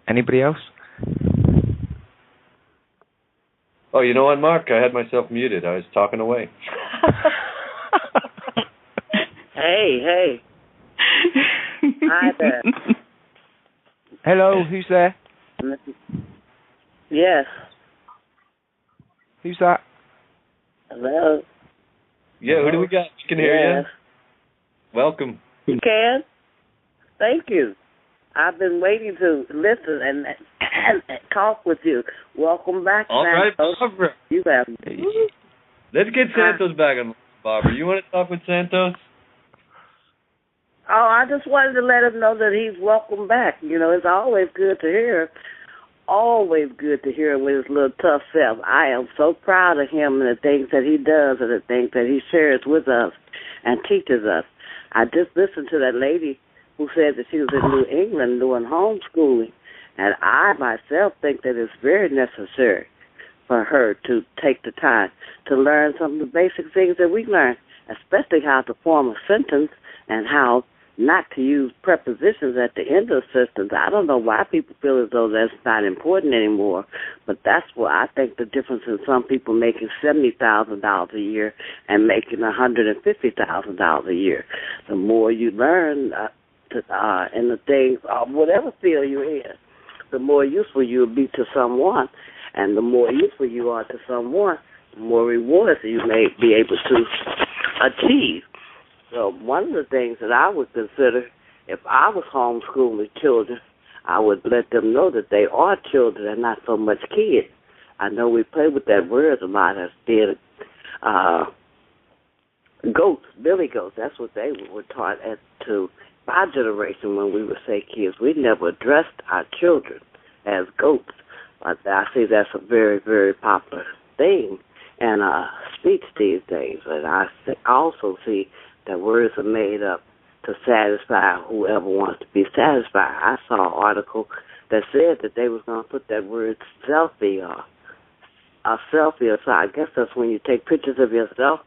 Anybody else? Oh, you know what, Mark? I had myself muted. I was talking away. Hey. Hi there. Hello, who's there? Yes. Who's that? Hello. Yeah, who do we got? You can hear you. Welcome. You can? Thank you. I've been waiting to listen and talk with you. Welcome back, all Santos. Right, Barbara. You have. Let's get Santos back on, Barbara. You want to talk with Santos? Oh, I just wanted to let him know that he's welcome back. You know, it's always good to hear. Always good to hear him with his little tough self. I am so proud of him and the things that he does and the things that he shares with us and teaches us. I just listened to that lady who said that she was in New England doing homeschooling, and I myself think that it's very necessary for her to take the time to learn some of the basic things that we learn, especially how to form a sentence and how not to use prepositions at the end of the sentence. I don't know why people feel as though that's not important anymore, but that's what I think the difference in some people making $70,000 a year and making $150,000 a year. The more you learn in the things of whatever field you're in, the more useful you'll be to someone, and the more useful you are to someone, the more rewards you may be able to achieve. So one of the things that I would consider, if I was homeschooling children, I would let them know that they are children and not so much kids. I know we play with that word a lot as did goats, billy goats. That's what they were taught to our generation when we would say kids. We never addressed our children as goats. I see that's a very, very popular thing in speech these days. And I also see that words are made up to satisfy whoever wants to be satisfied. I saw an article that said that they was going to put that word selfie a selfie aside. I guess that's when you take pictures of yourself,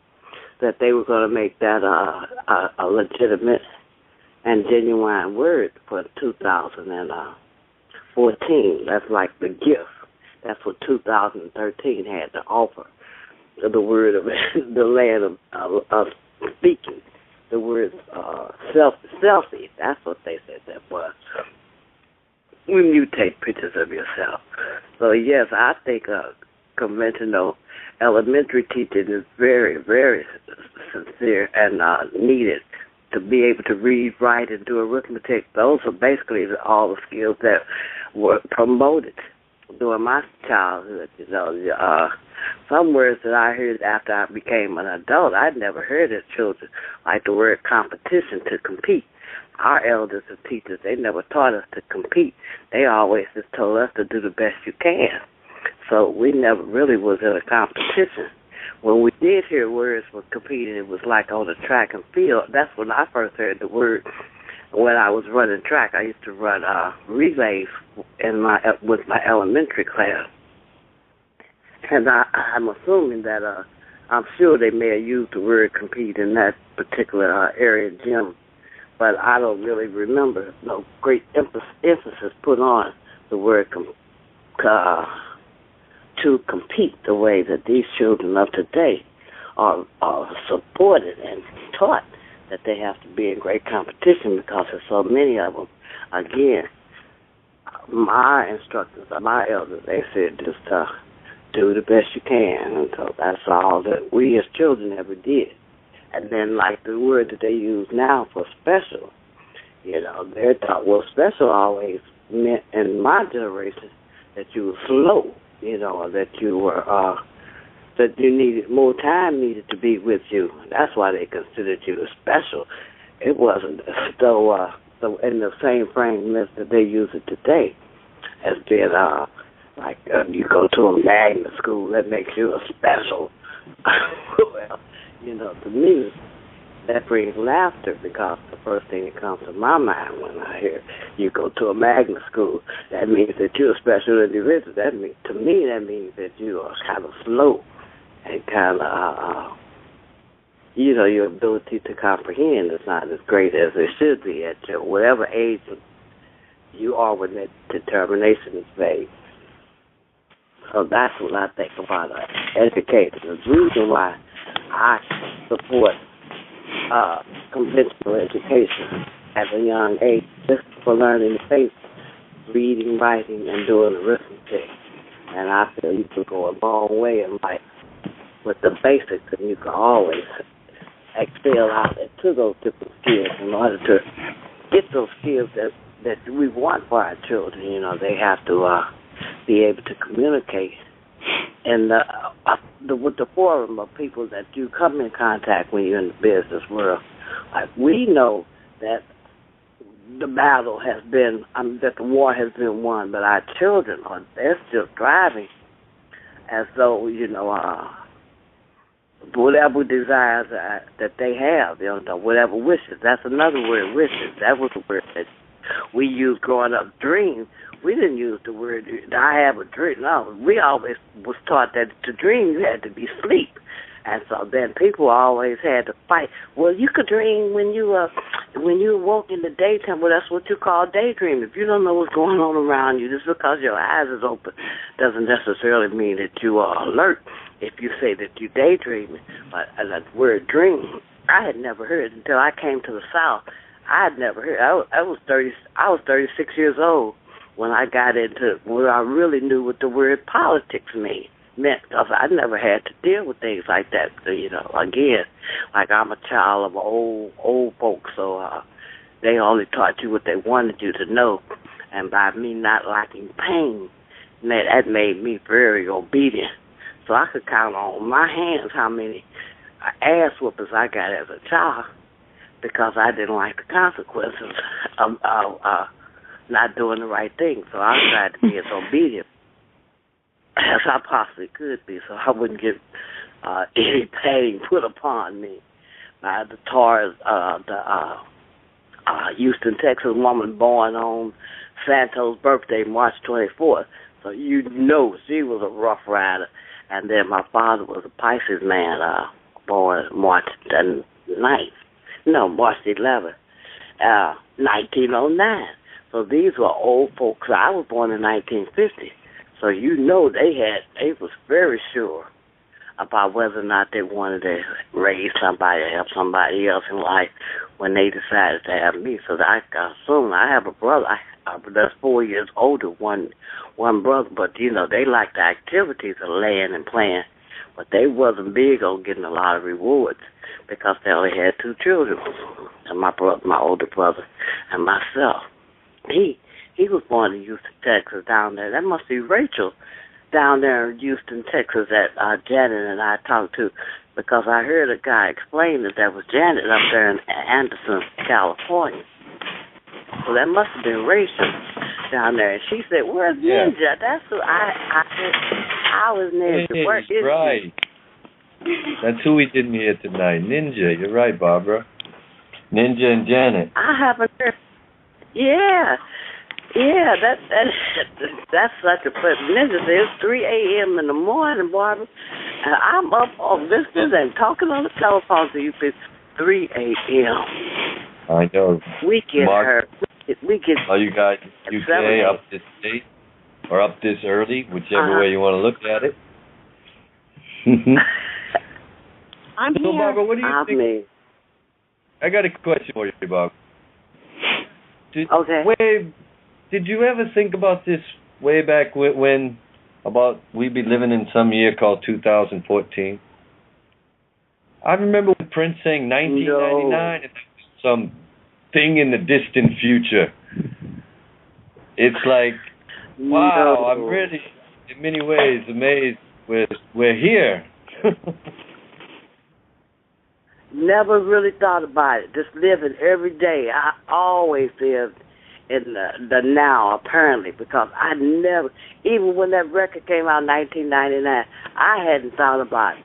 that they were going to make that a legitimate and genuine word for 2014. That's like the gift. That's what 2013 had to offer. The word of the land of speaking. The word selfie. That's what they said that was. When you take pictures of yourself. So yes, I think conventional elementary teaching is very, very sincere and needed to be able to read, write, and do arithmetic. Those are basically all the skills that were promoted during my childhood. You know, some words that I heard after I became an adult, I'd never heard as children, like the word competition, to compete. Our elders and teachers, they never taught us to compete. They always just told us to do the best you can. So we never really was in a competition. When we did hear words for competing, it was like on the track and field. That's when I first heard the word. When I was running track, I used to run relays with my elementary class. And I'm assuming that I'm sure they may have used the word compete in that particular area gym but I don't really remember no great emphasis put on the word to compete the way that these children of today are supported and taught that they have to be in great competition because there's so many of them. Again, my instructors, my elders, they said just do the best you can. And so that's all that we as children ever did. And then like the word that they use now for special, they're taught, well, special always meant in my generation that you were slow, or that you were, that you needed more time needed to be with you. That's why they considered you special. It wasn't though in the same frame that they use it today as being you go to a magnet school that makes you a special. Well, to me that brings laughter because the first thing that comes to my mind when I hear you go to a magnet school, that means that you're a special individual. That means that you are kind of slow and kind of your ability to comprehend is not as great as it should be at your whatever age you are when that determination is made. So that's what I think about education. The reason why I support conventional education at a young age just for learning the basics, reading, writing, and doing arithmetic. And I feel you can go a long way in life with the basics, and you can always excel out into those different skills in order to get those skills that we want for our children. They have to be able to communicate. And with the forum of people that you come in contact when you're in the business world, we know that the battle has been, that the war has been won, but our children they're still thriving as though, whatever desires that they have, whatever wishes. That's another word, wishes. That was the word that we used growing up. Dream. We didn't use the word, I have a dream. No, we always was taught that to dream you had to be asleep. And so then people always had to fight. Well, you could dream when you woke in the daytime. Well, that's what you call daydream. If you don't know what's going on around you, just because your eyes is open doesn't necessarily mean that you are alert. If you say that you daydreaming, but that word dream, I had never heard it until I came to the South. I had never heard. I was 36 years old when I got into where I really knew what the word politics meant, because I never had to deal with things like that. Again, like I'm a child of old folks, so they only taught you what they wanted you to know, and by me not liking pain, that made me very obedient. So I could count on my hands how many ass whoopers I got as a child because I didn't like the consequences of not doing the right thing. So I tried to be as obedient as I possibly could be, so I wouldn't get any pain put upon me by the Houston, Texas woman born on Santos' birthday, March 24th. So she was a rough rider. And then my father was a Pisces man, born March 11th, 1909. So these were old folks. I was born in 1950. So they was very sure about whether or not they wanted to raise somebody or help somebody else in life when they decided to have me. So I assume I have a brother that's 4 years older, one brother, but they liked the activities of laying and playing, but they wasn't big on getting a lot of rewards because they only had 2 children, and my older brother and myself. He was born in Houston, Texas, down there. That must be Rachel down there in Houston, Texas that Janet and I talked to, because I heard a guy explain that was Janet up there in Anderson, California. So that must have been Rachel down there. And she said, "Where's Ninja?" That's who I said. I was Ninja. Where is right. He? That's who we didn't hear tonight. Ninja. You're right, Barbara. Ninja and Janet. I haven't heard. Yeah. That's such a pleasure. Ninja says 3 a.m. in the morning, Barbara. And I'm up on this and talking on the telephone to you. It's 3 a.m. I know. We get Mark, hurt. We get. Are you guys UK up this late or up this early, whichever way you want to look at it? I'm so, here. Barbara, what do you think? I got a question for you, Bob. Did you ever think about this way back when about we'd be living in some year called 2014? I remember when Prince sang 1999 and some thing in the distant future. It's like, wow, I'm really, in many ways, amazed we're here. Never really thought about it. Just living every day. I always lived in the now, apparently, because I never, even when that record came out in 1999, I hadn't thought about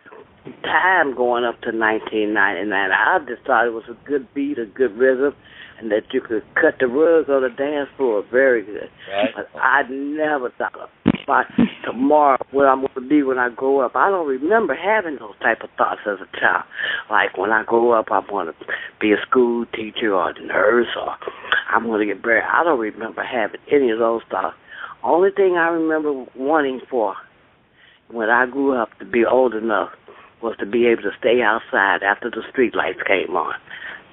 time going up to 1999. I just thought it was a good beat, a good rhythm, and that you could cut the rugs on the dance floor very good. Right. But I never thought about tomorrow, what I'm going to be when I grow up. I don't remember having those type of thoughts as a child. Like when I grow up, I want to be a school teacher or a nurse or I'm going to get married. I don't remember having any of those thoughts. Only thing I remember wanting for when I grew up to be old enough was to be able to stay outside after the street lights came on.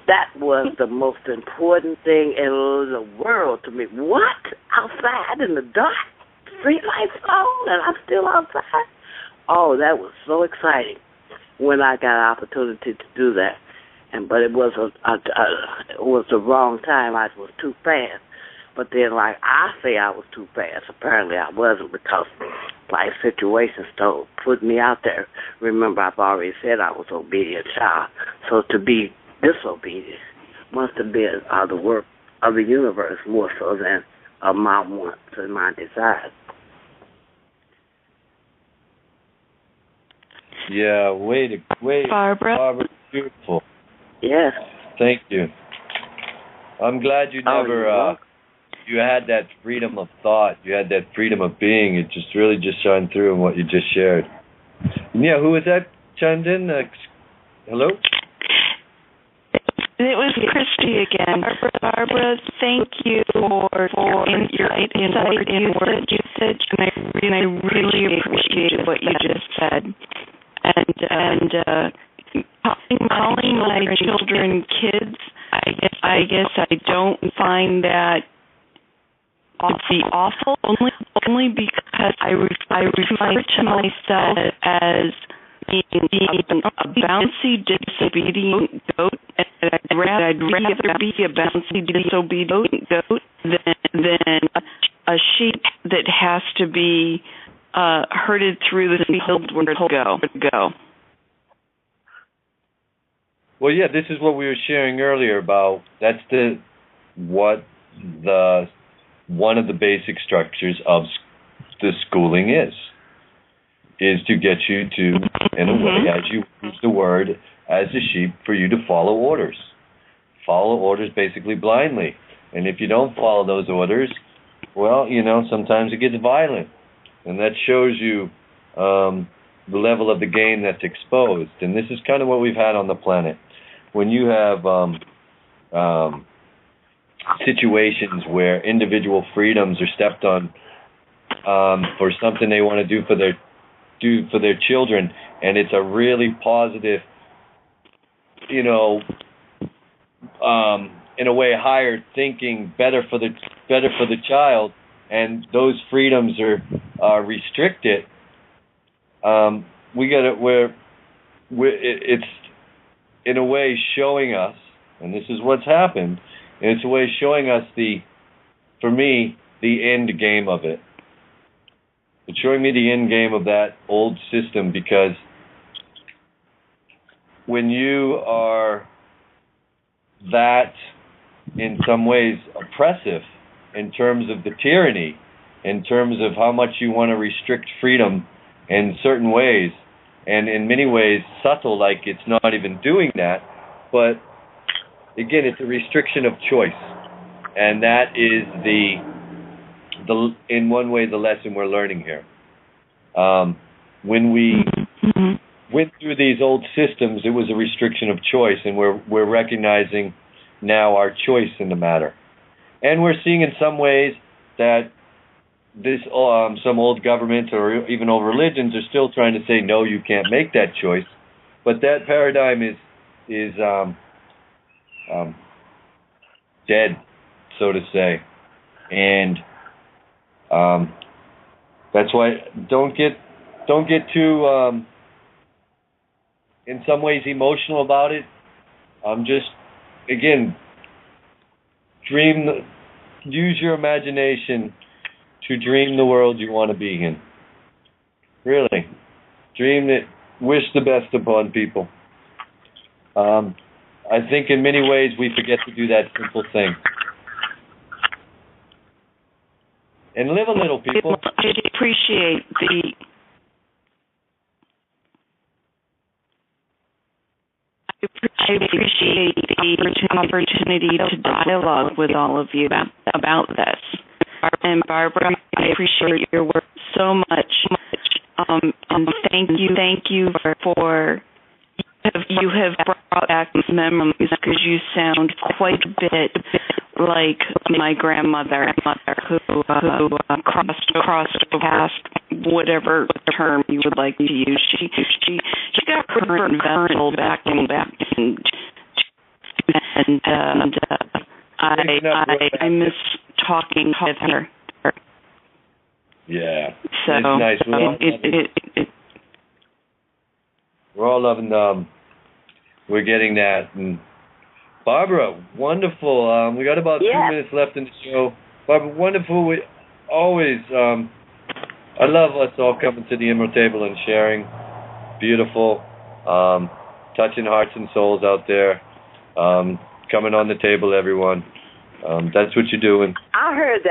That was the most important thing in the world to me. What? Outside in the dark? Street lights on and I'm still outside? Oh, that was so exciting when I got an opportunity to do that. But it was it was the wrong time. I was too fast. But then, like, I say I was too fast. Apparently I wasn't because life situations put me out there. Remember, I've already said I was an obedient child. So to be disobedient must have been the work of the universe more so than of my wants and my desires. Yeah, Barbara, beautiful. Yes. Thank you. I'm glad you never you had that freedom of thought. You had that freedom of being. It just really just shined through in what you just shared. Yeah, who was that chimed in? Hello? It was Christy again. Barbara, thank you for your insight in what you said, and I really appreciated what you just said. And calling my children kids, I guess I don't find that awful, only because I refer to myself as being a bouncy, disobedient goat, and I'd rather be a bouncy, disobedient goat than a sheep that has to be herded through the field where it'll go. Well, yeah, this is what we were sharing earlier about. That's one of the basic structures of the schooling is to get you to, in a way, as you use the word, as a sheep, for you to follow orders. Follow orders basically blindly. And if you don't follow those orders, well, sometimes it gets violent. And that shows you the level of the game that's exposed. And this is kind of what we've had on the planet. When you have situations where individual freedoms are stepped on for something they want to do for their children, and it's a really positive, in a way, higher thinking, better for the child, and those freedoms are restricted. It's in a way showing us, and this is what's happened. And it's a way showing us for me, the end game of it. It's showing me the end game of that old system, because when you are that, in some ways, oppressive in terms of the tyranny, in terms of how much you want to restrict freedom in certain ways, and in many ways subtle, like it's not even doing that, but again, it's a restriction of choice, and that is in one way, the lesson we're learning here. When we went through these old systems, it was a restriction of choice, and we're recognizing now our choice in the matter. And we're seeing in some ways that this some old governments or even old religions are still trying to say, no, you can't make that choice. But that paradigm is dead, so to say. And that's why don't get too in some ways emotional about it. Just again, use your imagination to dream the world you want to be in. Really, dream it. Wish the best upon people. I think in many ways we forget to do that simple thing. And live a little, people. I appreciate the opportunity to dialogue with all of you about this. And Barbara, I appreciate your work so much. And thank you for you have brought back memories, because you sound quite a bit like my grandmother, who crossed past whatever term you would like to use. She got her vessel back and I miss talking with her. Yeah, so it's nice. We're all loving we're getting that. And Barbara, wonderful. We got about 2 minutes left in the show. Barbara, wonderful. We always, I love us all coming to the Emerald Table and sharing. Beautiful. Touching hearts and souls out there. Coming on the table, everyone. That's what you're doing. I heard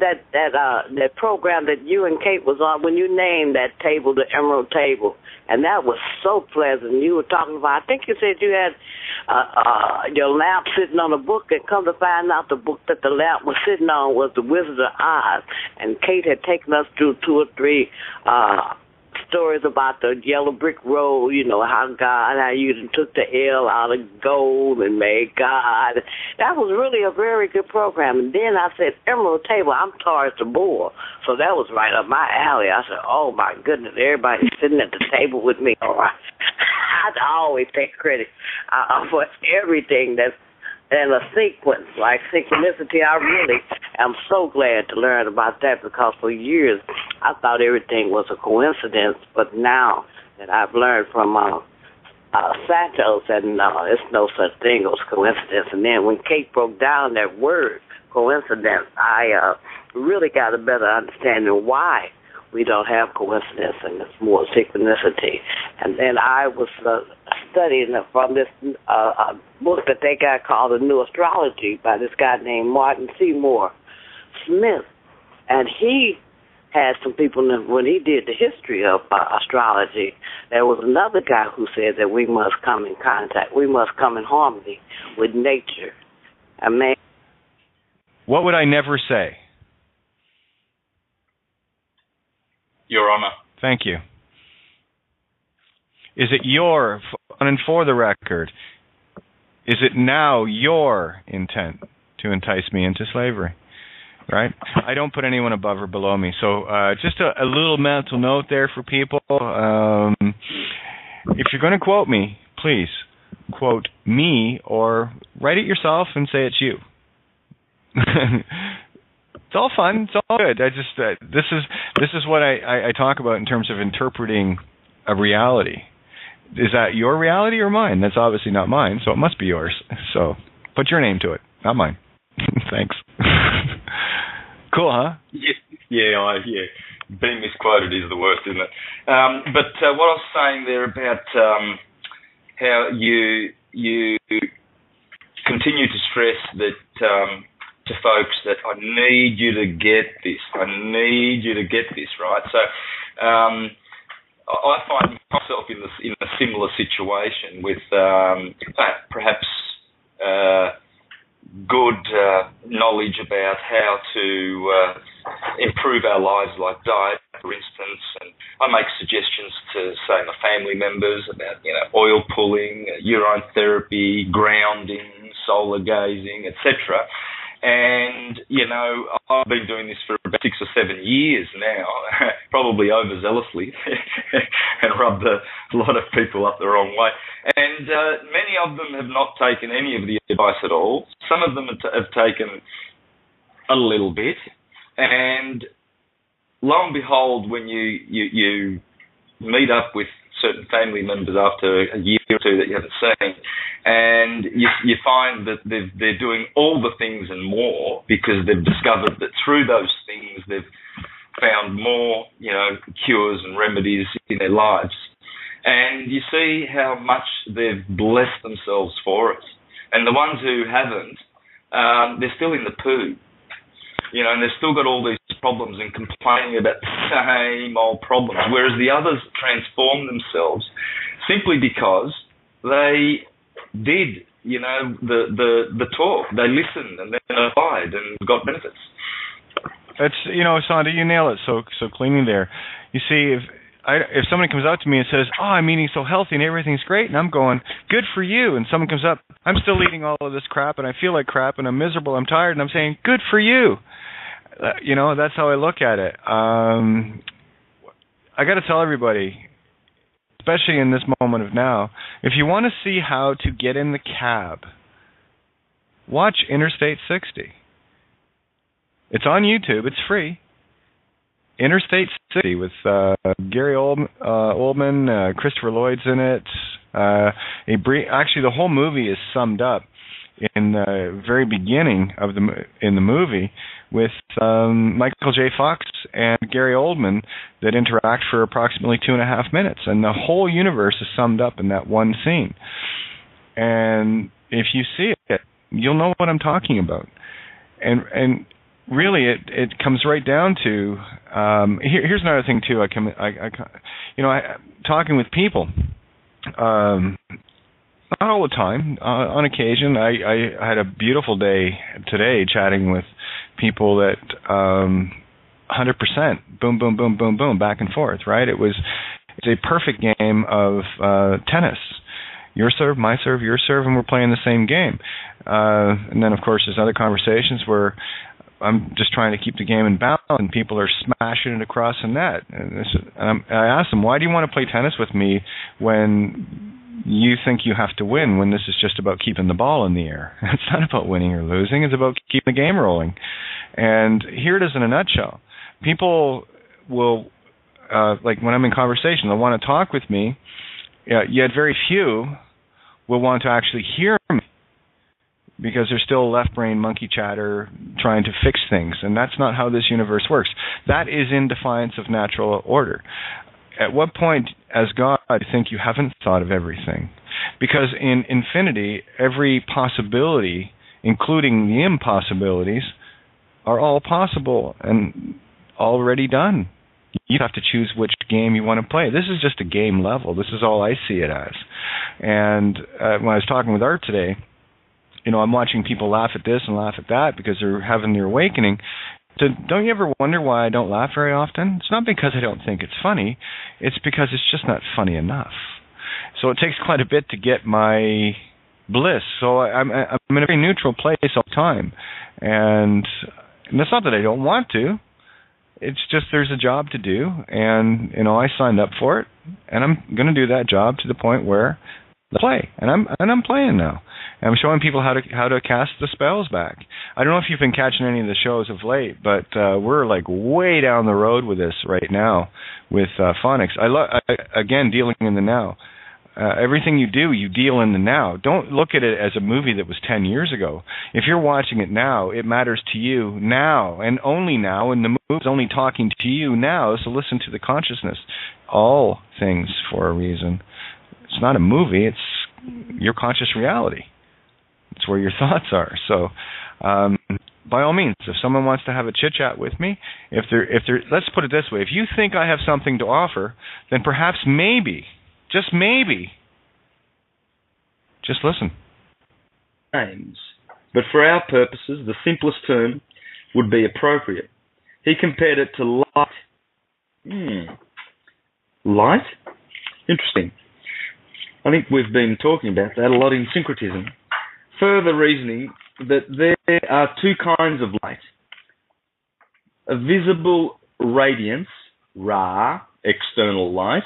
that program that you and Kate was on when you named that table the Emerald Table, and that was so pleasant. You were talking about, I think you said you had your lamp sitting on a book, and come to find out the book that the lamp was sitting on was The Wizard of Oz, and Kate had taken us through 2 or 3 stories about the yellow brick road, how you took the L out of gold and made God. That was really a very good program. And then I said, Emerald Table, I'm Taurus the Bull. So that was right up my alley. I said, oh my goodness, everybody's sitting at the table with me. All right. I always take credit for everything that's in a sequence, like synchronicity. I really am so glad to learn about that, because for years I thought everything was a coincidence, but now that I've learned from Santos that it's no such thing as coincidence. And then when Kate broke down that word, coincidence, I really got a better understanding why we don't have coincidence, and it's more synchronicity. And then I was studying from this book that they got called The New Astrology by this guy named Martin Seymour Smith. And he had some people, when he did the history of astrology, there was another guy who said that we must come in contact, we must come in harmony with nature. What would I never say? Your Honor. Thank you. Is it your, and for the record, is it now your intent to entice me into slavery? Right? I don't put anyone above or below me. So just a little mental note there for people. If you're going to quote me, please quote me or write it yourself and say it's you. It's all fun. It's all good. I just this is what I talk about in terms of interpreting a reality. Is that your reality or mine? That's obviously not mine, so it must be yours. So put your name to it, not mine. Thanks. Cool, huh? Yeah. Being misquoted is the worst, isn't it? But what I was saying there about how you continue to stress that to folks that I need you to get this. I need you to get this, right? So I find myself in a similar situation with perhaps good knowledge about how to improve our lives, like diet, for instance. And I make suggestions to, say, my family members about, oil pulling, urine therapy, grounding, solar gazing, etc. And, you know, I've been doing this for about 6 or 7 years now, probably overzealously, and rubbed a lot of people up the wrong way. And many of them have not taken any of the advice at all. Some of them have taken a little bit. And lo and behold, when you meet up with certain family members after a year or two that you haven't seen, and you find that they're doing all the things and more because they've discovered that through those things they've found more, you know, cures and remedies in their lives. And you see how much they've blessed themselves for it. And the ones who haven't, they're still in the poo. You know, and they've still got all these problems and complaining about the same old problems, whereas the others transform themselves simply because they did, you know, the talk. They listened and then applied and got benefits. That's, you know, Sandra, you nail it so cleanly there. You see, if somebody comes out to me and says, "Oh, I'm eating so healthy and everything's great," and I'm going, "Good for you," and someone comes up, "I'm still eating all of this crap and I feel like crap and I'm miserable, I'm tired," and I'm saying, "Good for you." You know, that's how I look at it. I got to tell everybody, especially in this moment of now, if you want to see how to get in the cab, watch Interstate 60. It's on YouTube. It's free. Interstate 60 with Gary Oldman, Christopher Lloyd's in it. Actually, the whole movie is summed up in the very beginning of in the movie with Michael J. Fox and Gary Oldman that interact for approximately 2.5 minutes, and the whole universe is summed up in that one scene. And if you see it, you'll know what I'm talking about. And really, it comes right down to here's another thing too. Talking with people. Not all the time. On occasion, I had a beautiful day today chatting with people that 100%, boom, boom, boom, boom, boom, back and forth, right? It's a perfect game of tennis. Your serve, my serve, your serve, and we're playing the same game. And then, of course, there's other conversations where I'm just trying to keep the game in balance, and people are smashing it across the net. And I asked them, why do you want to play tennis with me when you think you have to win, when this is just about keeping the ball in the air? It's not about winning or losing. It's about keeping the game rolling. And here it is in a nutshell. People will, like when I'm in conversation, they'll want to talk with me, yet very few will want to actually hear me because there's still left brain monkey chatter trying to fix things. And that's not how this universe works. That is in defiance of natural order. At what point, as God, do you think you haven't thought of everything? Because in infinity, every possibility, including the impossibilities, are all possible and already done. You have to choose which game you want to play. This is just a game level. This is all I see it as. And when I was talking with Art today, you know, I'm watching people laugh at this and laugh at that because they're having their awakening. So don't you ever wonder why I don't laugh very often? It's not because I don't think it's funny. It's because it's just not funny enough. So it takes quite a bit to get my bliss. So I'm in a very neutral place all the time. And it's not that I don't want to. It's just there's a job to do. And, you know, I signed up for it. And I'm going to do that job to the point where I play. And I'm playing now. I'm showing people how to cast the spells back. I don't know if you've been catching any of the shows of late, but we're like way down the road with this right now with phonics. Again, dealing in the now. Everything you do, you deal in the now. Don't look at it as a movie that was 10 years ago. If you're watching it now, it matters to you now and only now, and the movie's only talking to you now, so listen to the consciousness. All things for a reason. It's not a movie, it's your conscious reality. It's where your thoughts are. So, by all means, if someone wants to have a chit-chat with me, if they're, let's put it this way, if you think I have something to offer, then perhaps maybe, just maybe, just listen. Names. But for our purposes, the simplest term would be appropriate. He compared it to light. Light? Interesting. I think we've been talking about that a lot in syncretism. further reasoning that there are two kinds of light. A visible radiance, Ra, external light,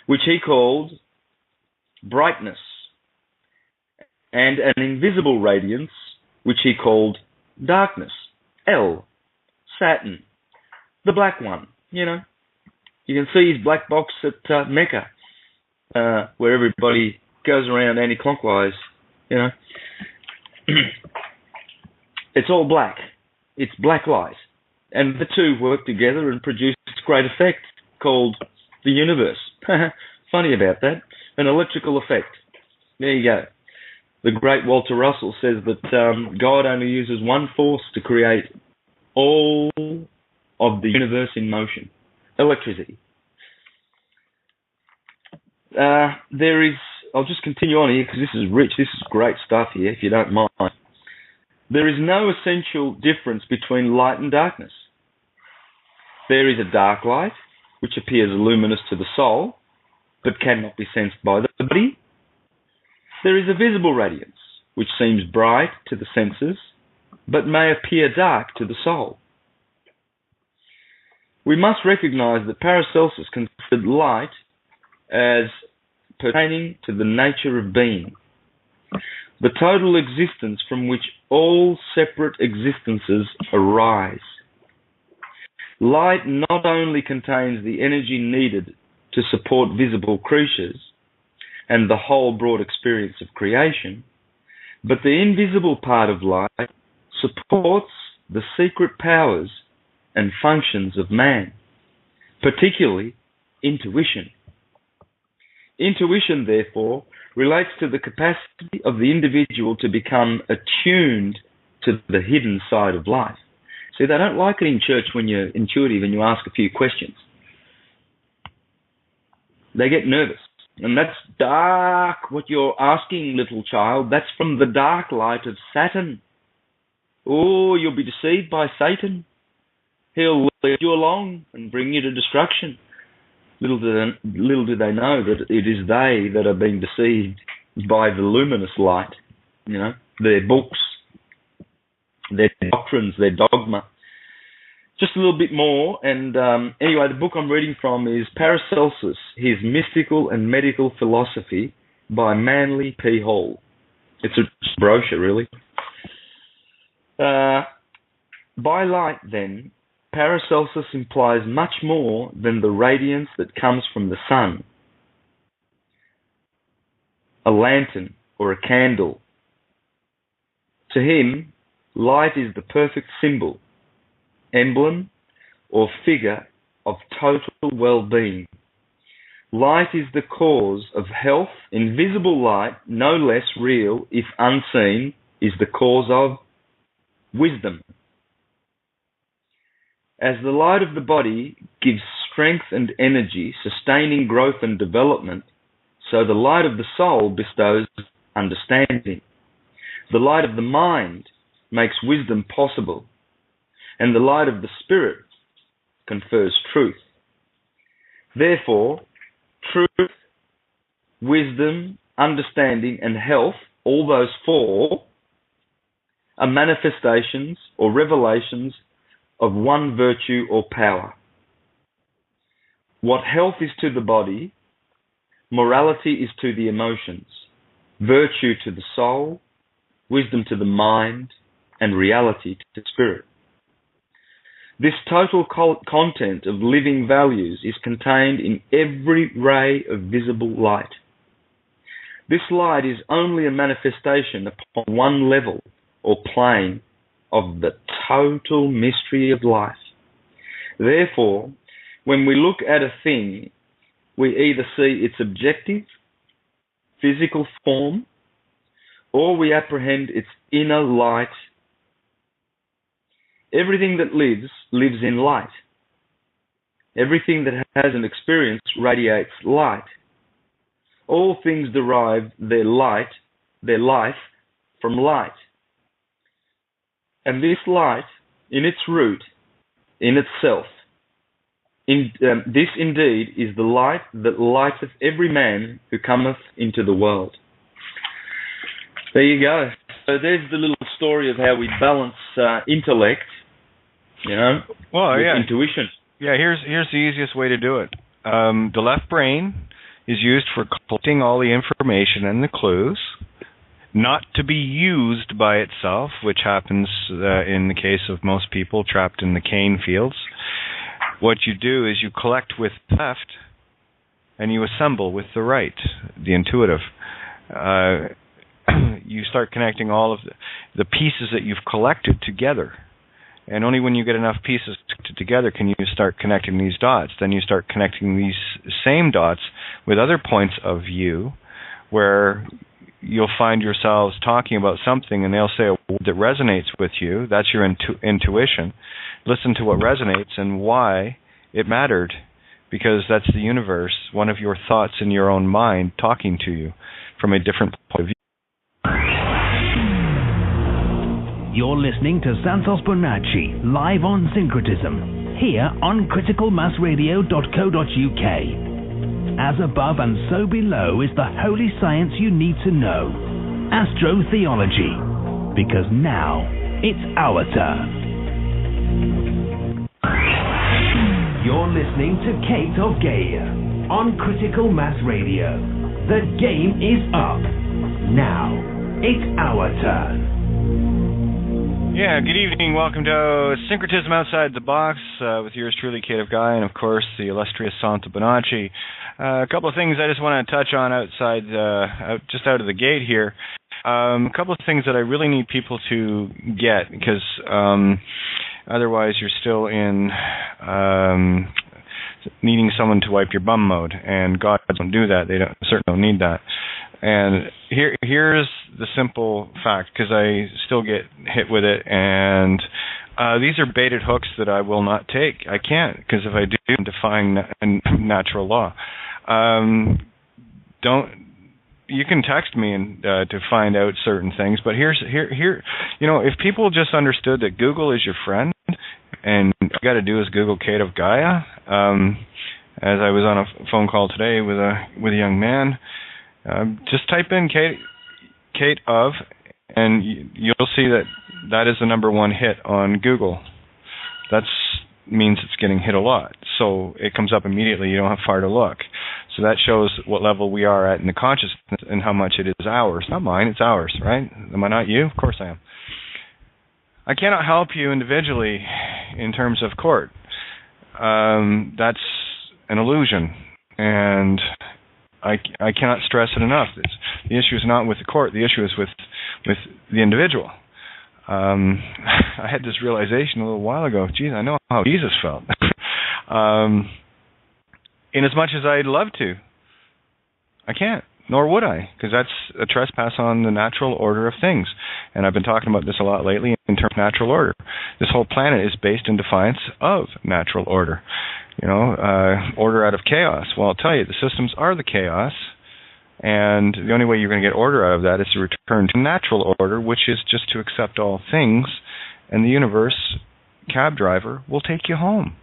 which he called brightness, and an invisible radiance, which he called darkness, El, Saturn, the black one, you know. You can see his black box at Mecca, where everybody goes around anti-clockwise, you know. It's all black. It's black light. And the two work together and produce this great effect called the universe. Funny about that. An electrical effect. There you go. The great Walter Russell says that God only uses one force to create all of the universe in motion. Electricity. There is, I'll just continue on here because this is rich, this is great stuff here, if you don't mind. There is no essential difference between light and darkness. There is a dark light, which appears luminous to the soul, but cannot be sensed by the body. There is a visible radiance, which seems bright to the senses, but may appear dark to the soul. We must recognize that Paracelsus considered light as pertaining to the nature of being, the total existence from which all separate existences arise. Light not only contains the energy needed to support visible creatures and the whole broad experience of creation, but the invisible part of light supports the secret powers and functions of man, particularly intuition. Intuition, therefore, relates to the capacity of the individual to become attuned to the hidden side of life. See, they don't like it in church when you're intuitive and you ask a few questions. They get nervous. And that's dark, what you're asking, little child. That's from the dark light of Saturn. Oh, you'll be deceived by Satan. He'll lead you along and bring you to destruction. Little do they know that it is they that are being deceived by the luminous light. You know, their books, their doctrines, their dogma. Just a little bit more, and anyway, the book I'm reading from is Paracelsus, His Mystical and Medical Philosophy by Manly P. Hall. It's a brochure, really. By light, then, Paracelsus implies much more than the radiance that comes from the sun, a lantern, or a candle. To him, light is the perfect symbol, emblem, or figure of total well-being. Light is the cause of health. Invisible light, no less real if unseen, is the cause of wisdom. As the light of the body gives strength and energy, sustaining growth and development, so the light of the soul bestows understanding. The light of the mind makes wisdom possible, and the light of the spirit confers truth. Therefore, truth, wisdom, understanding, and health, all those four, are manifestations or revelations of one virtue or power. What health is to the body, morality is to the emotions, virtue to the soul, wisdom to the mind, and reality to the spirit. This total content of living values is contained in every ray of visible light. This light is only a manifestation upon one level or plane of the total mystery of life. Therefore, when we look at a thing, we either see its objective, physical form, or we apprehend its inner light. Everything that lives in light. Everything that has an experience radiates light. All things derive their life from light. And this light, in its root, in itself, this indeed is the light that lighteth every man who cometh into the world. There you go. So there's the little story of how we balance intellect, with intuition. Yeah, here's the easiest way to do it. The left brain is used for collecting all the information and the clues, not to be used by itself, which happens in the case of most people trapped in the cane fields. What you do is you collect with the left and you assemble with the right, the intuitive. You start connecting all of the pieces that you've collected together. And only when you get enough pieces together can you start connecting these dots. Then you start connecting these same dots with other points of view where you'll find yourselves talking about something and they'll say a word that resonates with you. That's your intuition. Listen to what resonates and why it mattered, because that's the universe, one of your thoughts in your own mind talking to you from a different point of view. You're listening to Santos Bonacci, live on Syncretism, here on criticalmassradio.co.uk. As above and so below is the holy science you need to know, astrotheology, because now it's our turn. You're listening to Kate of Gaia on Critical Mass Radio. The game is up. Now it's our turn. Yeah, good evening. Welcome to Syncretism Outside the Box with yours truly, Kate of Gaia, and of course the illustrious Santos Bonacci. A couple of things I just want to touch on outside, just out of the gate here. A couple of things that I really need people to get, because otherwise you're still in needing someone to wipe your bum mode, and God don't do that. They certainly don't need that. And here's the simple fact, because I still get hit with it, and these are baited hooks that I will not take. I can't, because if I do, I'm defying natural law. You can text me and to find out certain things, but here, if people just understood that Google is your friend, and all you got to do is Google Kate of Gaia. As I was on a phone call today with a young man. Just type in Kate of, and you'll see that is the number one hit on Google. That means it's getting hit a lot. So it comes up immediately. You don't have far to look. So that shows what level we are at in the consciousness and how much it is ours. Not mine, it's ours, right? Am I not you? Of course I am. I cannot help you individually in terms of court. That's an illusion. And I cannot stress it enough. The issue is not with the court. The issue is with the individual. I had this realization a little while ago. Geez, I know how Jesus felt. In as much as I'd love to, I can't, nor would I, because that's a trespass on the natural order of things. And I've been talking about this a lot lately in terms of natural order. This whole planet is based in defiance of natural order. Order out of chaos. Well, I'll tell you, the systems are the chaos, and the only way you're going to get order out of that is to return to natural order, which is just to accept all things, and the universe, cab driver, will take you home.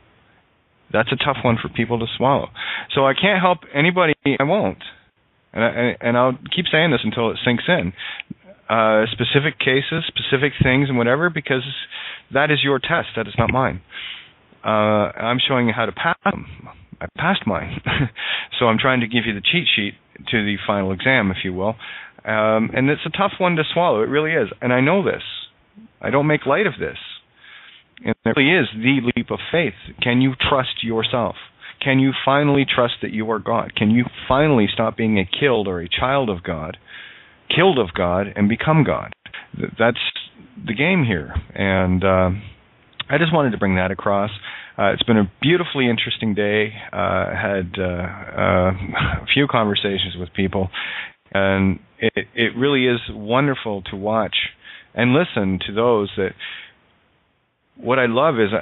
That's a tough one for people to swallow. So I can't help anybody, I won't. And I'll keep saying this until it sinks in. Specific cases, specific things, and whatever, because that is your test. That is not mine. I'm showing you how to pass them. I passed mine. So I'm trying to give you the cheat sheet to the final exam, if you will. And it's a tough one to swallow. It really is. And I know this. I don't make light of this. And it really is the leap of faith. Can you trust yourself? Can you finally trust that you are God? Can you finally stop being a killed or a child of God, killed of God, and become God? That's the game here. And I just wanted to bring that across. It's been a beautifully interesting day. Had a few conversations with people, and it really is wonderful to watch and listen to those that. What I love is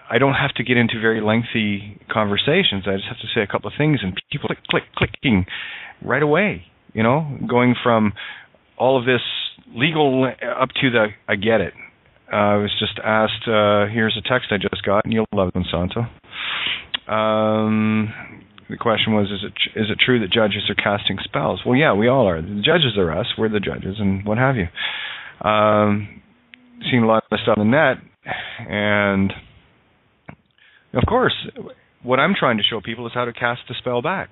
I don't have to get into very lengthy conversations. I just have to say a couple of things, and people clicking right away. Going from all of this legal up to the I get it. I was just asked, here's a text I just got, and you'll love it, Santo. The question was, is it true that judges are casting spells? Well, yeah, we all are. The judges are us. We're the judges, and what have you. Seen a lot of stuff on the net, and of course, what I'm trying to show people is how to cast the spell back.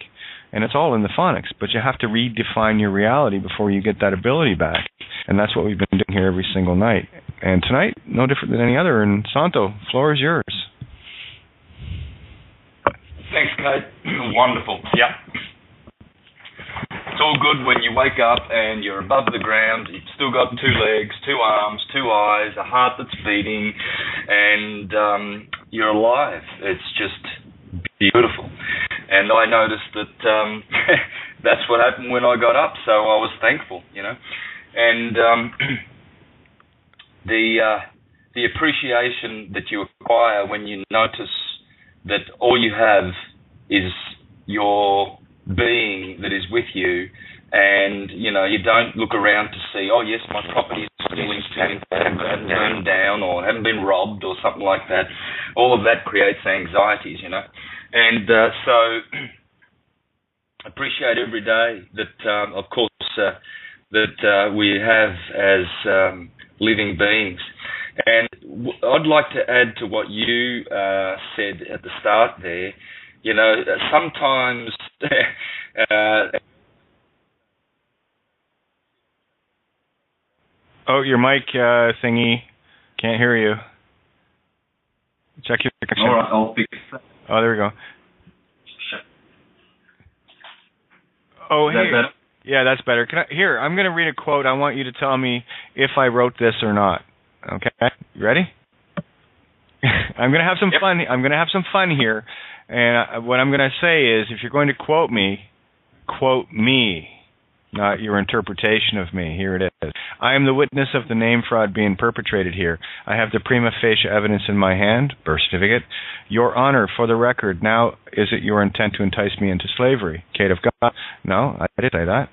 And it's all in the phonics, but you have to redefine your reality before you get that ability back. And that's what we've been doing here every single night. And tonight, no different than any other. And Santo, floor is yours. Thanks, Kate. Wonderful. Yeah. It's all good when you wake up and you're above the ground, you've still got 2 legs, 2 arms, 2 eyes, a heart that's beating, and you're alive. It's just beautiful. And I noticed that that's what happened when I got up, so I was thankful, you know. And the appreciation that you acquire when you notice that all you have is your being that is with you, and you know, you don't look around to see, oh yes, my property's haven't burned down or haven't been robbed or something like that. All of that creates anxieties, you know. And so appreciate every day that, of course, that we have as living beings. And I'd like to add to what you said at the start there. You know, sometimes oh, your mic thingy. Can't hear you. Check your connection. All right, I'll fix that. Oh, there we go. Oh, hey. Is that better? Yeah, that's better. Here, I'm going to read a quote. I want you to tell me if I wrote this or not. Okay? You ready? I'm going to have some fun. I'm going to have some fun here. And what I'm going to say is, if you're going to quote me, not your interpretation of me. Here it is. I am the witness of the name fraud being perpetrated here. I have the prima facie evidence in my hand, birth certificate. Your Honor, for the record, now is it your intent to entice me into slavery? Kate of Gaia. No, I didn't say that.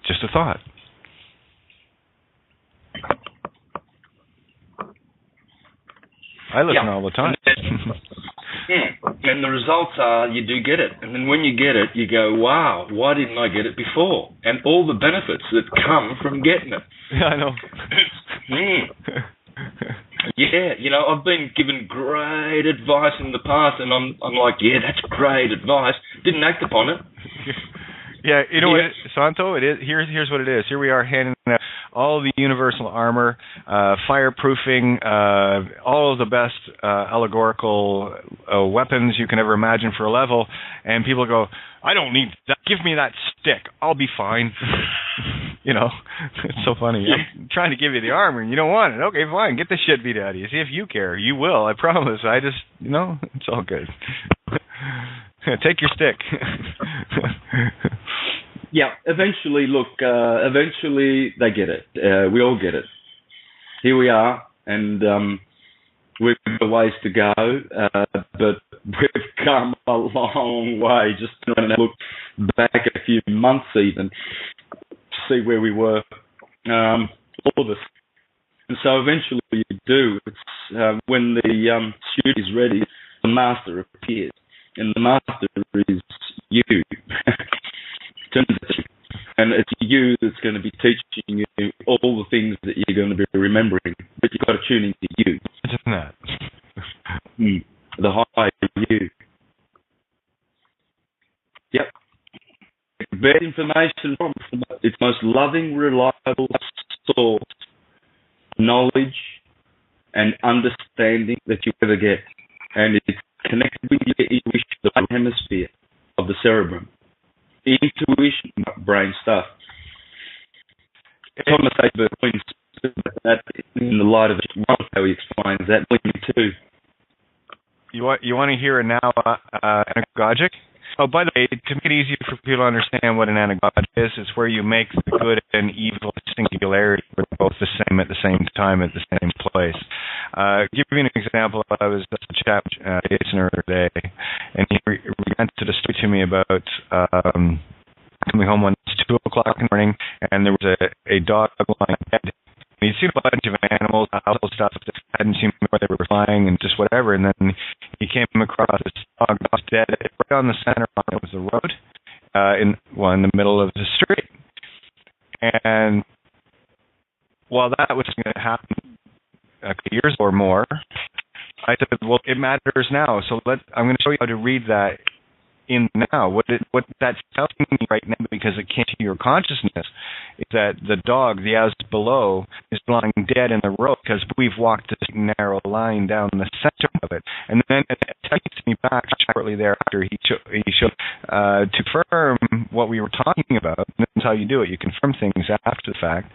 Just a thought. I listen all the time. And the results are you do get it. And then when you get it, you go, wow, why didn't I get it before? And all the benefits that come from getting it. Yeah, I know. Yeah, you know, I've been given great advice in the past, and I'm like, yeah, that's great advice. Didn't act upon it. Yeah, you know what, Santo? It is. Here's what it is. Here we are handing out all the universal armor, fireproofing, all of the best allegorical weapons you can ever imagine for a level, and people go, I don't need that. Give me that stick. I'll be fine. You know, it's so funny. I'm trying to give you the armor, and you don't want it. Okay, fine. Get the shit beat out of you. See if you care. You will. I promise. I just, you know, it's all good. Take your stick. Yeah, eventually, look, eventually they get it. We all get it. Here we are, and we've got a ways to go, but we've come a long way. Just trying to look back a few months even, see where we were, all of us. And so eventually you do. It's when the student is ready, the master appears. And the master is you. And it's you that's going to be teaching you all the things that you're going to be remembering. But you've got to tune into you. Isn't that? The higher you. Yep. Bad information from its most loving, reliable source, knowledge and understanding that you ever get. And it's connected with your intuition, the right hemisphere of the cerebrum. Intuition, brain stuff. Thomas Haber points that in the light of it, how he explains that too. You want to hear a now anagogic? Oh, by the way, to make it easier for people to understand what an anagogic is, it's where you make the good and evil singularity where they're both the same at the same time at the same place. Give you an example. I was just a chat with Jason earlier today, and he recounted a story to me about coming home one 2 o'clock in the morning, and there was a dog lying dead. He'd seen a bunch of animals, household stuff that hadn't seen where they were flying and just whatever, and then he came across this dog that was dead right on the center line of the road, in the middle of the street. And while that was going to happen years or more, I said, well, it matters now. So I'm going to show you how to read that in now. What that's telling me right now, because it came to your consciousness, is that the dog, the as below, is lying dead in the road because we've walked this narrow line down the center of it. And then it takes me back shortly thereafter. He showed to confirm what we were talking about. And that's how you do it. You confirm things after the fact.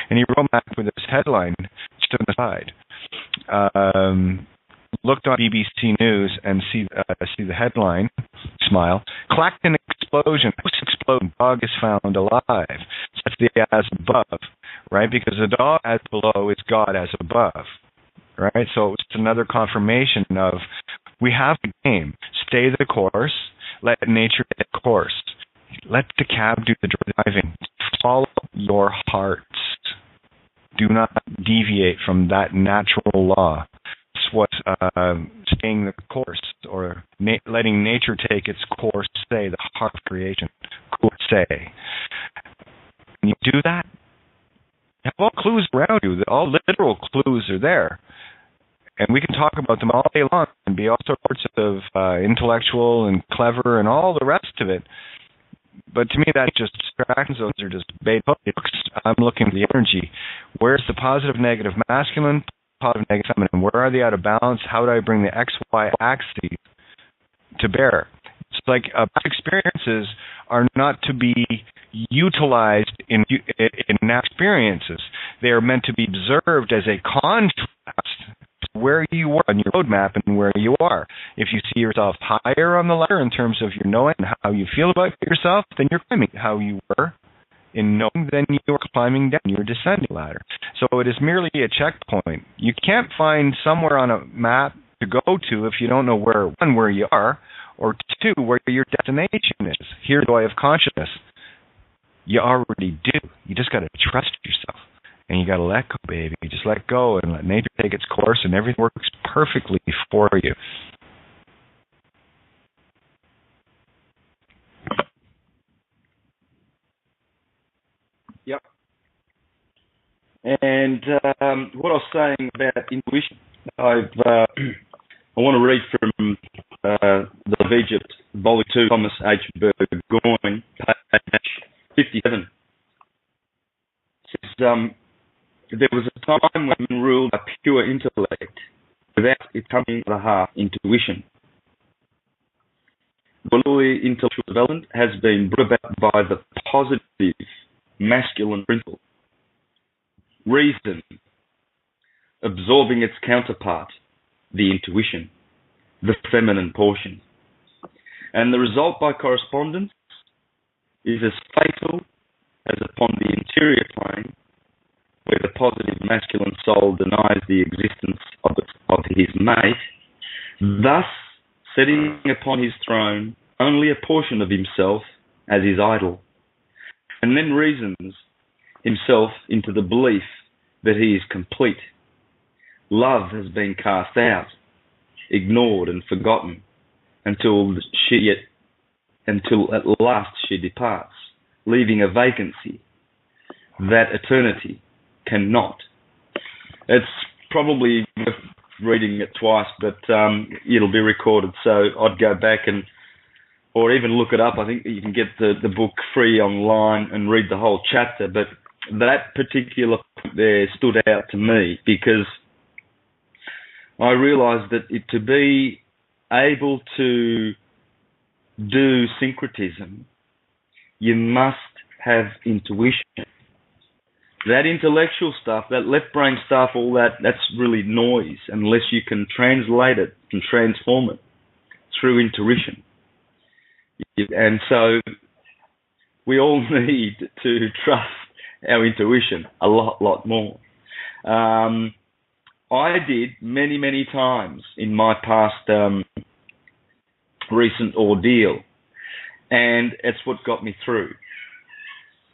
And he wrote back with this headline just on the side. Looked on BBC News and see the headline, smile, Clacton explosion, house exploding, dog is found alive. So that's the as above, right? Because the dog as below is God as above, right? So it's another confirmation of we have the game. Stay the course, let nature take course. Let the cab do the driving. Follow your hearts. Do not deviate from that natural law. What staying the course, or letting nature take its course, say the heart of creation, say. When you do that, you have all clues around you. All literal clues are there, and we can talk about them all day long and be all sorts of intellectual and clever and all the rest of it. But to me, that's just distractions. Those are just bait hooks. I'm looking at the energy. Where's the positive, negative, masculine? Positive, negative, feminine. Where are they out of balance? How do I bring the XY axis to bear? It's like experiences are not to be utilized in now experiences. They are meant to be observed as a contrast to where you are on your roadmap and where you are. If you see yourself higher on the ladder in terms of your knowing and how you feel about yourself, then you're climbing. How you were in knowing, then you're climbing down, you're descending the ladder. So it is merely a checkpoint. You can't find somewhere on a map to go to if you don't know where you are, or two, where your destination is. Here, joy of consciousness. You already do. You just got to trust yourself. And you got to let go, baby. You just let go and let nature take its course, and everything works perfectly for you. Yep. And what I was saying about intuition, I want to read from The Love of Egypt, Volume 2, Thomas H. Burgoyne, page 57. It says, there was a time when men ruled by pure intellect, without it coming to the heart, intuition. The early intellectual development has been brought about by the positive masculine principle. Reason, absorbing its counterpart, the intuition, the feminine portion. And the result by correspondence is as fatal as upon the interior plane, where the positive masculine soul denies the existence of his mate, thus setting upon his throne only a portion of himself as his idol, and then reasons himself into the belief that he is complete. Love has been cast out, ignored and forgotten, until at last she departs, leaving a vacancy that eternity cannot. It's probably worth reading it twice, but it'll be recorded, so I'd go back or even look it up. I think you can get the book free online and read the whole chapter, but that particular point there stood out to me because I realised that to be able to do syncretism, you must have intuition. That intellectual stuff, that left brain stuff, all that's really noise unless you can translate it and transform it through intuition. And so we all need to trust our intuition a lot more. I did many times in my past recent ordeal, and it's what got me through.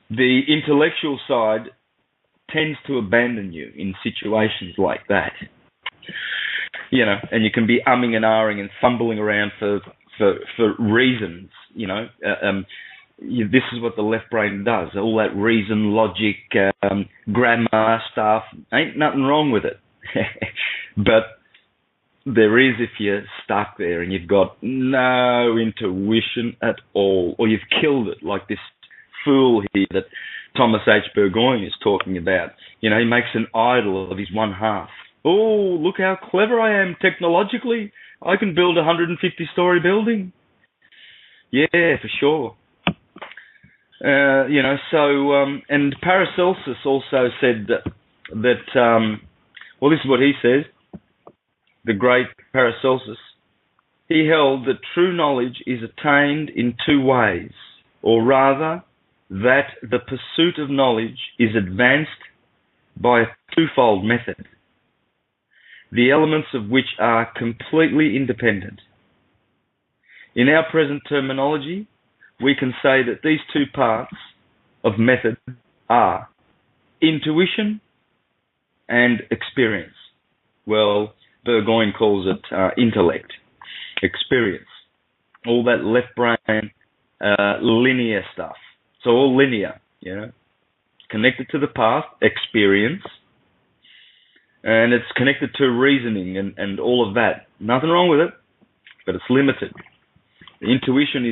The intellectual side tends to abandon you in situations like that. You know, and you can be umming and ahhing and fumbling around for reasons, this is what the left brain does. All that reason, logic, grammar stuff, ain't nothing wrong with it. But there is if you're stuck there and you've got no intuition at all, or you've killed it, like this fool here that Thomas H. Burgoyne is talking about. He makes an idol of his one half. Oh, look how clever I am technologically. I can build a 150-story building. Yeah, for sure. And Paracelsus also said that well, this is what he says, the great Paracelsus. He held that true knowledge is attained in two ways, or rather, that the pursuit of knowledge is advanced by a twofold method, the elements of which are completely independent. In our present terminology, we can say that these two parts of method are intuition and experience. Well, Burgoyne calls it intellect, experience, all that left brain linear stuff. So all linear, connected to the past, experience, and it's connected to reasoning and all of that. Nothing wrong with it, but it's limited. The intuition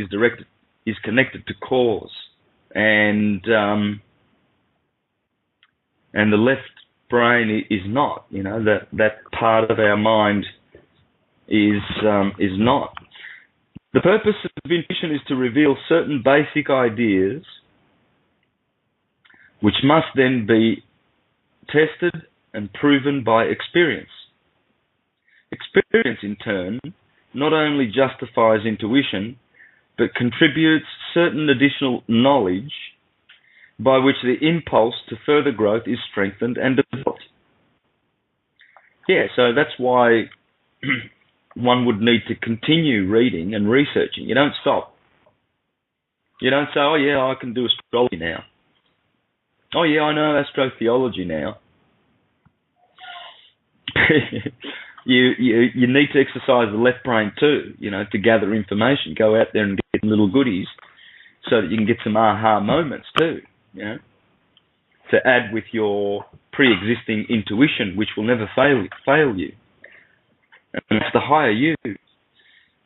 is connected to cause, and the left brain is not. That part of our mind is not. The purpose of intuition is to reveal certain basic ideas, which must then be tested and proven by experience. Experience, in turn, not only justifies intuition, but contributes certain additional knowledge by which the impulse to further growth is strengthened and developed. Yeah, so that's why one would need to continue reading and researching. You don't stop. You don't say, oh yeah, I can do astrology now. Oh yeah, I know astrotheology now. You need to exercise the left brain too, to gather information. Go out there and get little goodies so that you can get some aha moments too, to add with your pre-existing intuition, which will never fail you. And it's the higher you.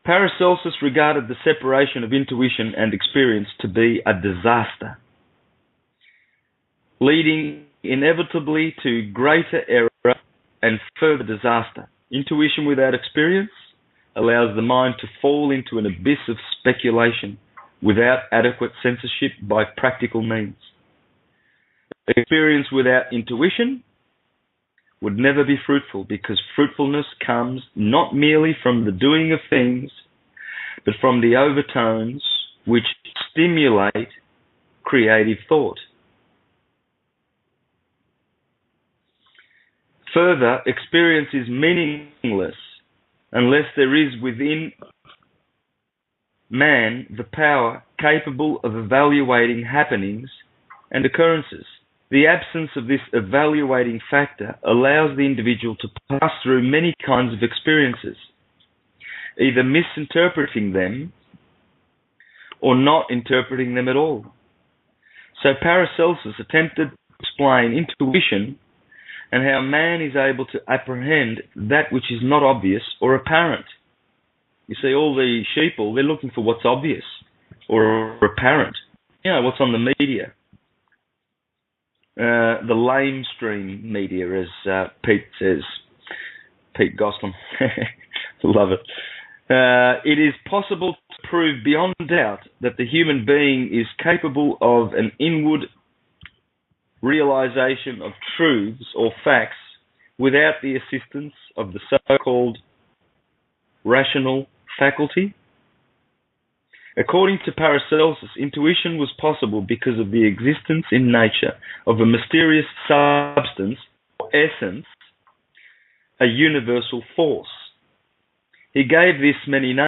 Paracelsus regarded the separation of intuition and experience to be a disaster, leading inevitably to greater error and further disaster. Intuition without experience allows the mind to fall into an abyss of speculation without adequate censorship by practical means. Experience without intuition would never be fruitful, because fruitfulness comes not merely from the doing of things, but from the overtones which stimulate creative thought. Further, experience is meaningless unless there is within man the power capable of evaluating happenings and occurrences. The absence of this evaluating factor allows the individual to pass through many kinds of experiences, either misinterpreting them or not interpreting them at all. So Paracelsus attempted to explain intuition and how man is able to apprehend that which is not obvious or apparent. You see, all the sheeple, they're looking for what's obvious or apparent. What's on the media. The lamestream media, as Pete says. Pete Goslin. Love it. It is possible to prove beyond doubt that the human being is capable of an inward realization of truths or facts without the assistance of the so-called rational faculty. According to Paracelsus, intuition was possible because of the existence in nature of a mysterious substance or essence, a universal force. He gave this many names.